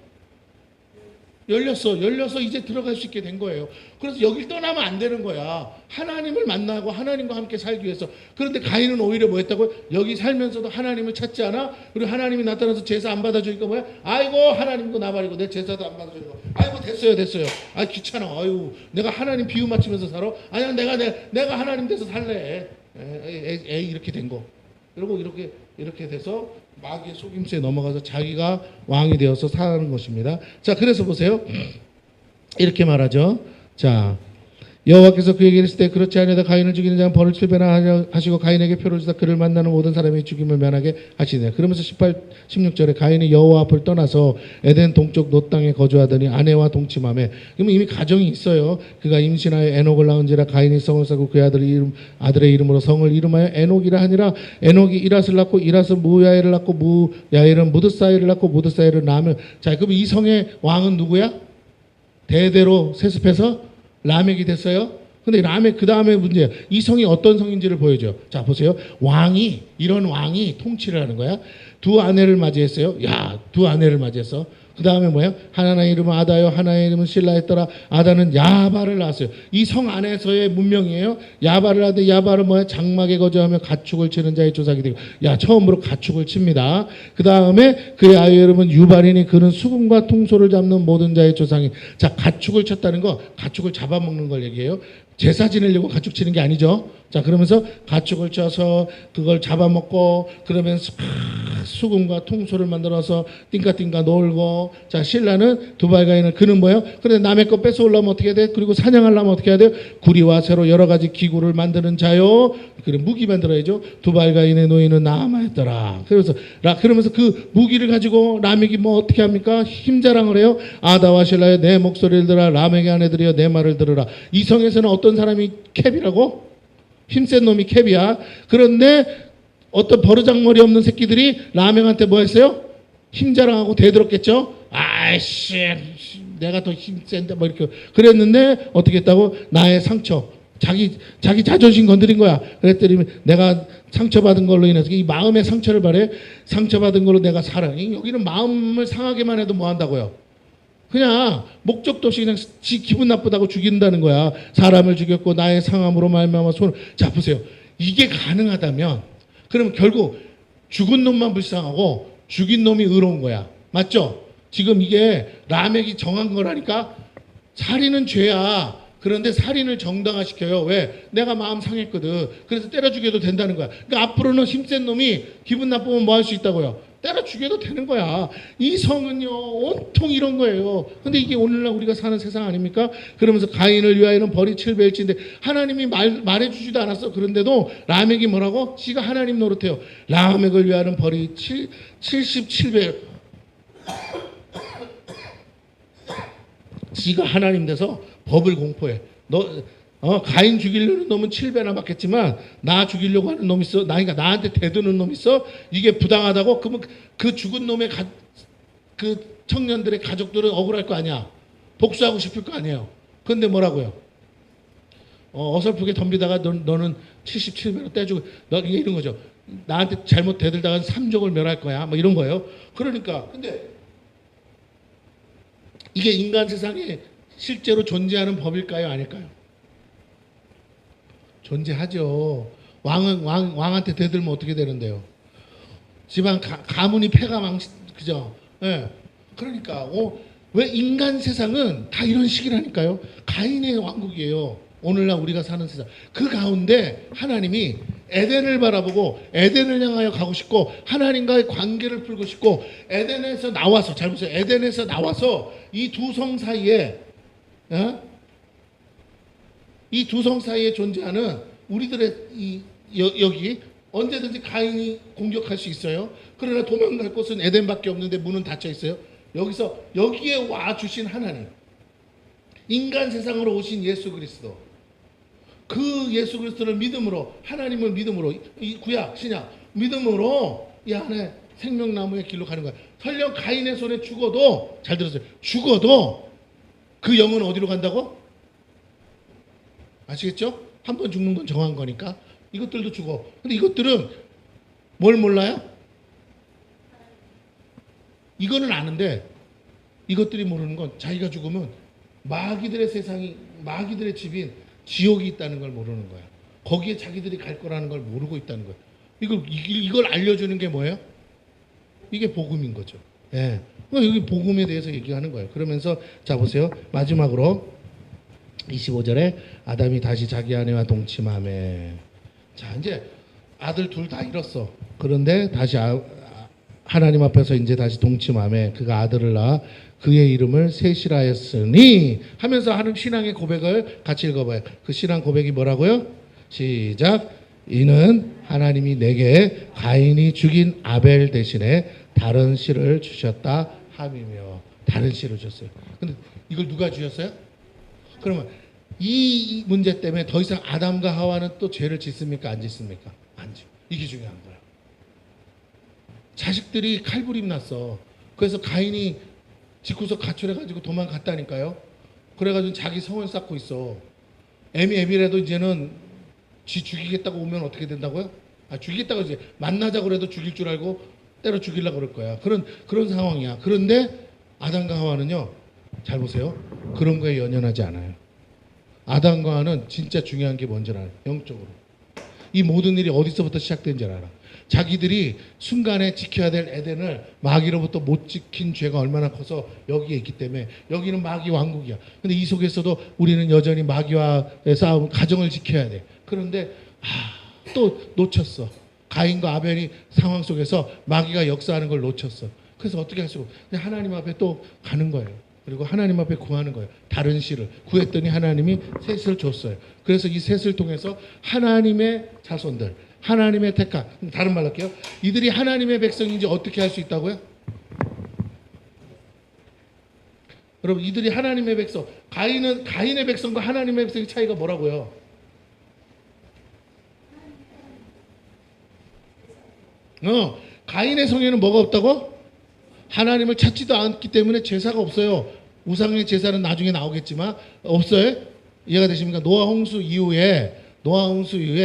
열려서 이제 들어갈 수 있게 된 거예요. 그래서 여길 떠나면 안 되는 거야. 하나님을 만나고 하나님과 함께 살기 위해서. 그런데 가인은 오히려 뭐 했다고요? 여기 살면서도 하나님을 찾지 않아? 그리고 하나님이 나타나서 제사 안 받아주니까 뭐야? 아이고 하나님도 나발이고 내 제사도 안 받아주고. 아이고 됐어요. 아 귀찮아. 아유 내가 하나님 비유 맞추면서 살아? 아니야 내가 하나님 돼서 살래. 에이 이렇게 된 거. 그리고 이렇게 돼서 마귀의 속임수에 넘어가서 자기가 왕이 되어서 사는 것입니다. 자, 그래서 보세요. 이렇게 말하죠. 자, 여호와께서 그에게 이르실 때 그렇지 아니하다 가인을 죽이는 자는 벌을 7배나 하시고 가인에게 표를 주사 그를 만나는 모든 사람이 죽임을 면하게 하시네. 그러면서 16절에 가인이 여호와 앞을 떠나서 에덴 동쪽 노 땅에 거주하더니 아내와 동침하며. 그러면 이미 가정이 있어요. 그가 임신하여 에녹을 낳은지라 가인이 성을 쌓고 그 아들의 이름으로 성을 이름하여 에녹이라 하니라. 에녹이 이랏을 낳고 이랏은 무야엘을 낳고 무야엘은 무드사이를 낳고 무드사이를 낳으며. 자, 그럼 이 성의 왕은 누구야? 대대로 세습해서 라멕이 됐어요. 근데 라멕 그 다음에 문제예요. 이 성이 어떤 성인지를 보여줘. 자 보세요. 이런 왕이 통치를 하는 거야. 두 아내를 맞이했어요. 두 아내를 맞이했어. 그 다음에 뭐예요? 하나의 이름은 아다요, 하나의 이름은 실라였더라. 아다는 야발을 낳았어요. 이 성 안에서의 문명이에요. 야발을 하되 야발은 뭐야? 장막에 거주하며 가축을 치는 자의 조상이 되고. 처음으로 가축을 칩니다. 그 다음에 그의 아의 이름은 유발이니 그는 수금과 통소를 잡는 모든 자의 조상이. 자, 가축을 쳤다는 거, 가축을 잡아먹는 걸 얘기해요. 제사 지내려고 가축 치는 게 아니죠. 자, 그러면서 가축을 쳐서 그걸 잡아먹고 그러면서 수금과 통소를 만들어서 띵까띵까 놀고. 자, 신라는 두발가인을 그는 뭐예요? 그런데 남의 거 뺏어오려면 어떻게 해야 돼? 그리고 사냥하려면 어떻게 해야 돼요? 구리와 새로 여러 가지 기구를 만드는 자요. 그래 무기 만들어야죠. 두발가인의 노인은 나아마였더라. 그러면서 그 무기를 가지고 라멕이 뭐 어떻게 합니까? 힘자랑을 해요. 아다와 신라여 내 목소리를 들으라. 라멕의 아내들이여 내 말을 들으라. 이 성에서는 어떤 사람이 캡이라고? 힘센 놈이 캡이야. 그런데 어떤 버르장머리 없는 새끼들이 라멕한테 뭐 했어요? 힘자랑하고 대들었겠죠? 아이씨, 내가 더 힘센데 뭐 이렇게 그랬는데 어떻게 했다고? 나의 상처, 자기 자존심 건드린 거야. 그랬더니 내가 상처받은 걸로 인해서 이 마음의 상처를 말해. 상처받은 걸로 내가 살아. 여기는 마음을 상하게만 해도 뭐 한다고요? 그냥 목적도 없이 그냥 지 기분 나쁘다고 죽인다는 거야. 사람을 죽였고 나의 상함으로 말미암아 손을. 자 보세요. 이게 가능하다면 그러면 결국 죽은 놈만 불쌍하고 죽인 놈이 의로운 거야. 맞죠? 지금 이게 라멕이 정한 거라니까. 살인은 죄야. 그런데 살인을 정당화시켜요. 왜? 내가 마음 상했거든. 그래서 때려 죽여도 된다는 거야. 그러니까 앞으로는 힘센 놈이 기분 나쁘면 뭐 할 수 있다고요? 때려 죽여도 되는 거야. 이 성은요 온통 이런 거예요. 근데 이게 오늘날 우리가 사는 세상 아닙니까? 그러면서 가인을 위하여는 벌이 7배일진데 하나님이 말해주지도 않았어. 그런데도 라멕이 뭐라고? 지가 하나님 노릇해요. 라멕을 위하여는 벌이 77배. 지가 하나님 돼서 법을 공포해. 가인 죽이려는 놈은 7배나 받겠지만 나 죽이려고 하는 놈 있어. 그러니까 나한테 대드는 놈 있어. 이게 부당하다고? 그러면 그 죽은 놈의 그 청년들의 가족들은 억울할 거 아니야. 복수하고 싶을 거 아니에요. 그런데 뭐라고요? 어설프게 덤비다가 너는 77배로 떼주고 이게 이런 거죠. 나한테 잘못 대들다가 3족을 멸할 거야. 뭐 이런 거예요. 그러니까 근데 이게 인간 세상에 실제로 존재하는 법일까요? 아닐까요? 존재하죠. 왕한테 대들면 어떻게 되는데요? 집안 가문이 패가 그죠? 예. 그러니까 왜 인간 세상은 다 이런 식이라니까요. 가인의 왕국이에요. 오늘날 우리가 사는 세상. 그 가운데 하나님이 에덴을 바라보고 에덴을 향하여 가고 싶고 하나님과의 관계를 풀고 싶고 에덴에서 나와서 잘 보세요. 에덴에서 나와서 이 두 성 사이에 이 두 성 사이에 존재하는 우리들의 여기 언제든지 가인이 공격할 수 있어요. 그러나 도망갈 곳은 에덴밖에 없는데 문은 닫혀 있어요. 여기에 와 주신 하나님, 인간 세상으로 오신 예수 그리스도, 그 예수 그리스도를 믿음으로, 하나님을 믿음으로, 이 구약 신약 믿음으로 이 안에 생명나무의 길로 가는 거야. 설령 가인의 손에 죽어도, 잘 들었어요, 죽어도 그 영은 어디로 간다고? 아시겠죠? 한 번 죽는 건 정한 거니까. 이것들도 죽어. 근데 이것들은 뭘 몰라요? 이거는 아는데 이것들이 모르는 건 자기가 죽으면 마귀들의 세상이, 마귀들의 집인 지옥이 있다는 걸 모르는 거야. 거기에 자기들이 갈 거라는 걸 모르고 있다는 거야. 이걸 알려주는 게 뭐예요? 이게 복음인 거죠. 예. 여기 복음에 대해서 얘기하는 거예요. 그러면서 자 보세요. 마지막으로 25절에 아담이 다시 자기 아내와 동침하매. 자 이제 아들 둘 다 잃었어. 그런데 다시 하나님 앞에서 이제 다시 동침하매 그가 아들을 낳아 그의 이름을 셋이라 했으니 하면서 하는 신앙의 고백을 같이 읽어봐요. 그 신앙 고백이 뭐라고요? 시작. 이는 하나님이 내게 가인이 죽인 아벨 대신에 다른 씨를 주셨다 함이며. 다른 씨를 주셨어요. 근데 이걸 누가 주셨어요? 그러면 이 문제 때문에 더 이상 아담과 하와는 또 죄를 짓습니까? 안 짓습니까? 안 짓. 이게 중요한 거야. 자식들이 칼부림 났어. 그래서 가인이 집구석 가출해가지고 도망갔다니까요. 그래가지고 자기 성을 쌓고 있어. 애미라도 이제는 지 죽이겠다고 오면 어떻게 된다고요? 죽이겠다고 이제 만나자고 그래도 죽일 줄 알고 때려 죽이려고 그럴 거야. 그런 상황이야. 그런데 아담과 하와는요, 잘 보세요. 그런 거에 연연하지 않아요. 아담과 하와는 진짜 중요한 게 뭔지 알아요. 영적으로. 이 모든 일이 어디서부터 시작된 줄 알아. 자기들이 순간에 지켜야 될 에덴을 마귀로부터 못 지킨 죄가 얼마나 커서 여기에 있기 때문에 여기는 마귀 왕국이야. 근데 이 속에서도 우리는 여전히 마귀와의 싸움, 가정을 지켜야 돼. 그런데 또 놓쳤어. 가인과 아벨이 상황 속에서 마귀가 역사하는 걸 놓쳤어. 그래서 어떻게 할 수가 없어. 하나님 앞에 또 가는 거예요. 그리고 하나님 앞에 구하는 거예요. 다른 씨를 구했더니 하나님이 셋을 줬어요. 그래서 이 셋을 통해서 하나님의 자손들, 하나님의 택한, 다른 말로 할게요. 이들이 하나님의 백성인지 어떻게 할 수 있다고요? 여러분, 이들이 하나님의 백성, 가인의 백성과 하나님의 백성의 차이가 뭐라고요? 가인의 성에는 뭐가 없다고? 하나님을 찾지도 않기 때문에 제사가 없어요. 우상의 제사는 나중에 나오겠지만 없어요. 이해가 되십니까? 노아 홍수 이후에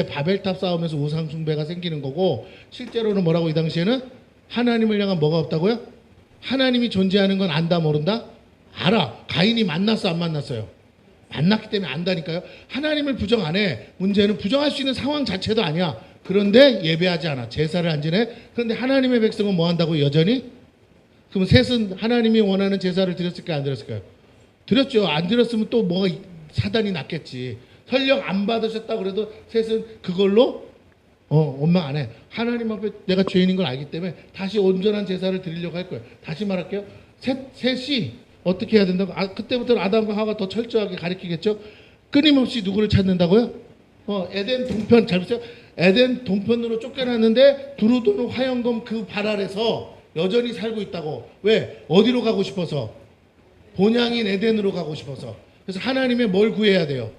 바벨탑 쌓으면서 우상 숭배가 생기는 거고, 실제로는 뭐라고 이 당시에는 하나님을 향한 뭐가 없다고요? 하나님이 존재하는 건 안다 모른다? 알아. 가인이 만났어 안 만났어요? 만났기 때문에 안다니까요. 하나님을 부정 안 해. 문제는 부정할 수 있는 상황 자체도 아니야. 그런데 예배하지 않아. 제사를 안 지내. 그런데 하나님의 백성은 뭐 한다고 여전히? 그럼 셋은 하나님이 원하는 제사를 드렸을까요? 안 드렸을까요? 드렸죠. 안 드렸으면 또 뭐가 사단이 났겠지. 설령 안 받으셨다 그래도 셋은 그걸로 원망 안 해. 하나님 앞에 내가 죄인인 걸 알기 때문에 다시 온전한 제사를 드리려고 할 거예요. 다시 말할게요. 셋이 어떻게 해야 된다고? 그때부터는 아담과 하와가 더 철저하게 가르치겠죠. 끊임없이 누구를 찾는다고요? 에덴 동편 잘 보세요. 에덴 동편으로 쫓겨났는데 두루두루 화영검 그 발 아래서 여전히 살고 있다고. 왜? 어디로 가고 싶어서? 본향인 에덴으로 가고 싶어서. 그래서 하나님의 뭘 구해야 돼요?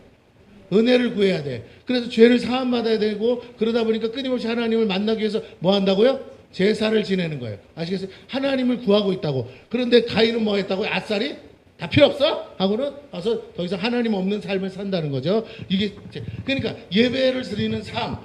은혜를 구해야 돼. 그래서 죄를 사함받아야 되고, 그러다 보니까 끊임없이 하나님을 만나기 위해서 뭐 한다고요? 제사를 지내는 거예요. 아시겠어요? 하나님을 구하고 있다고. 그런데 가인은 뭐 했다고요? 아싸리? 다 필요 없어? 하고는 와서 더 이상 하나님 없는 삶을 산다는 거죠. 이게 그러니까 예배를 드리는 삶,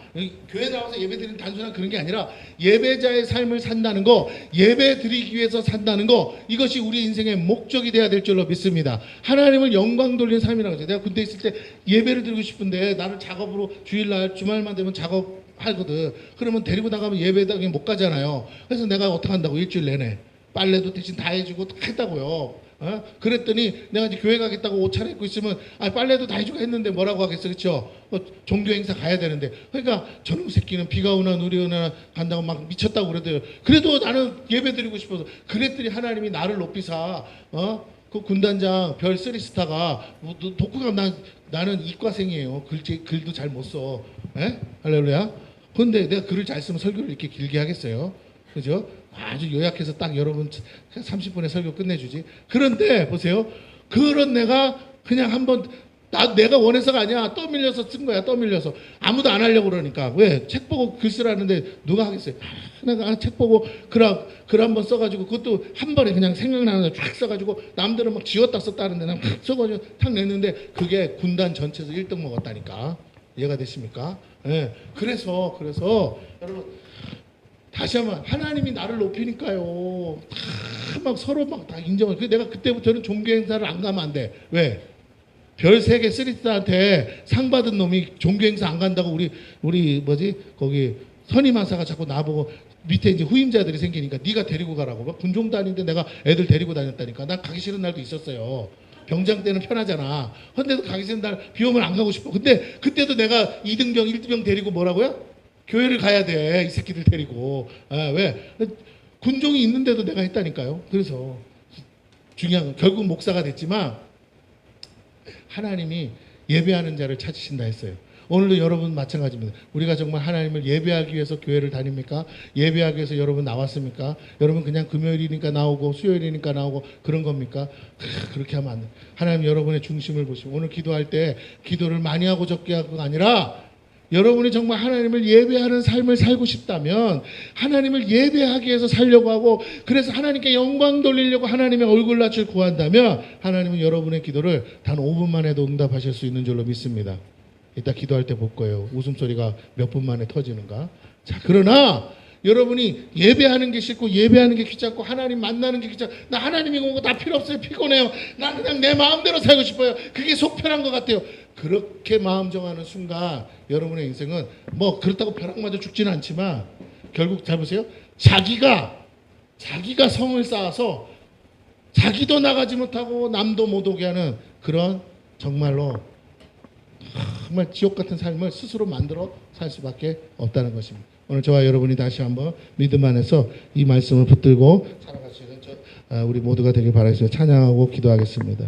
교회 나와서 예배 드리는 단순한 그런 게 아니라 예배자의 삶을 산다는 거, 예배 드리기 위해서 산다는 거, 이것이 우리 인생의 목적이 돼야 될 줄로 믿습니다. 하나님을 영광 돌리는 삶이라고 하죠. 내가 군대 있을 때 예배를 드리고 싶은데 나는 작업으로 주일날 주말만 되면 작업하거든. 그러면 데리고 나가면 예배당에 못 가잖아요. 그래서 내가 어떻게 한다고? 일주일 내내 빨래도 대신 다 해주고 다 했다고요. 그랬더니 내가 이제 교회 가겠다고 옷 차려입고 있으면 빨래도 다 해주고 했는데 뭐라고 하겠어, 그렇죠? 종교 행사 가야 되는데. 그러니까 저놈 새끼는 비가 오나 눈이 오나 간다고 막 미쳤다고 그러대요. 그래도 나는 예배 드리고 싶어서. 그랬더니 하나님이 나를 높이사 그 군단장 별 3스타가 독후감 나는 이과생이에요. 글도 잘 못 써. 할렐루야. 근데 내가 글을 잘 쓰면 설교를 이렇게 길게 하겠어요. 그죠? 아주 요약해서 딱 여러분 30분에 설교 끝내주지. 그런데 보세요. 그런 내가 그냥 한번 내가 원해서가 아니야. 떠밀려서 쓴 거야. 떠밀려서. 아무도 안 하려고 그러니까. 왜? 책 보고 글 쓰라는데 누가 하겠어요? 내가 책 보고 글 한번 써가지고 그것도 한 번에 그냥 생각나는 거 쫙 써가지고 남들은 막 지웠다 썼다 하는데 난 써가지고 탁 냈는데 그게 군단 전체에서 1등 먹었다니까. 이해가 되십니까? 예. 그래서 여러분 다시 한번 하나님이 나를 높이니까요. 다 막 서로 막 다 인정을. 내가 그때부터는 종교 행사를 안 가면 안 돼. 왜? 별 3개 쓰리스타한테 상 받은 놈이 종교 행사 안 간다고 우리 거기 선임하사가 자꾸 나보고 밑에 이제 후임자들이 생기니까 네가 데리고 가라고. 막 군종도 아닌데 내가 애들 데리고 다녔다니까. 난 가기 싫은 날도 있었어요. 병장 때는 편하잖아. 근데도 가기 싫은 날 비 오면 안 가고 싶어. 근데 그때도 내가 2등병 1등병 데리고 뭐라고요? 교회를 가야 돼. 이 새끼들 데리고. 왜? 군종이 있는데도 내가 했다니까요. 그래서 중요한 건 결국 목사가 됐지만 하나님이 예배하는 자를 찾으신다 했어요. 오늘도 여러분 마찬가지입니다. 우리가 정말 하나님을 예배하기 위해서 교회를 다닙니까? 예배하기 위해서 여러분 나왔습니까? 여러분 그냥 금요일이니까 나오고 수요일이니까 나오고 그런 겁니까? 그렇게 하면 안 돼. 하나님 여러분의 중심을 보시고 오늘 기도할 때 기도를 많이 하고 적게 하고가 아니라 여러분이 정말 하나님을 예배하는 삶을 살고 싶다면 하나님을 예배하기 위해서 살려고 하고 그래서 하나님께 영광 돌리려고 하나님의 얼굴낯을 구한다면 하나님은 여러분의 기도를 단 5분만 해도 응답하실 수 있는 줄로 믿습니다. 이따 기도할 때 볼 거예요. 웃음소리가 몇 분 만에 터지는가. 자, 그러나 여러분이 예배하는 게 싫고 예배하는 게 귀찮고 하나님 만나는 게 귀찮고 나 하나님이 오고 나 필요 없어요. 피곤해요. 나 그냥 내 마음대로 살고 싶어요. 그게 속 편한 것 같아요. 그렇게 마음 정하는 순간 여러분의 인생은 뭐 그렇다고 벼락 맞아 죽지는 않지만 결국 잘 보세요. 자기가 성을 쌓아서 자기도 나가지 못하고 남도 못 오게 하는 그런 정말 지옥 같은 삶을 스스로 만들어 살 수밖에 없다는 것입니다. 오늘 저와 여러분이 다시 한번 믿음 안에서 이 말씀을 붙들고 살아갈 수 있는 우리 모두가 되길 바라겠습니다. 찬양하고 기도하겠습니다.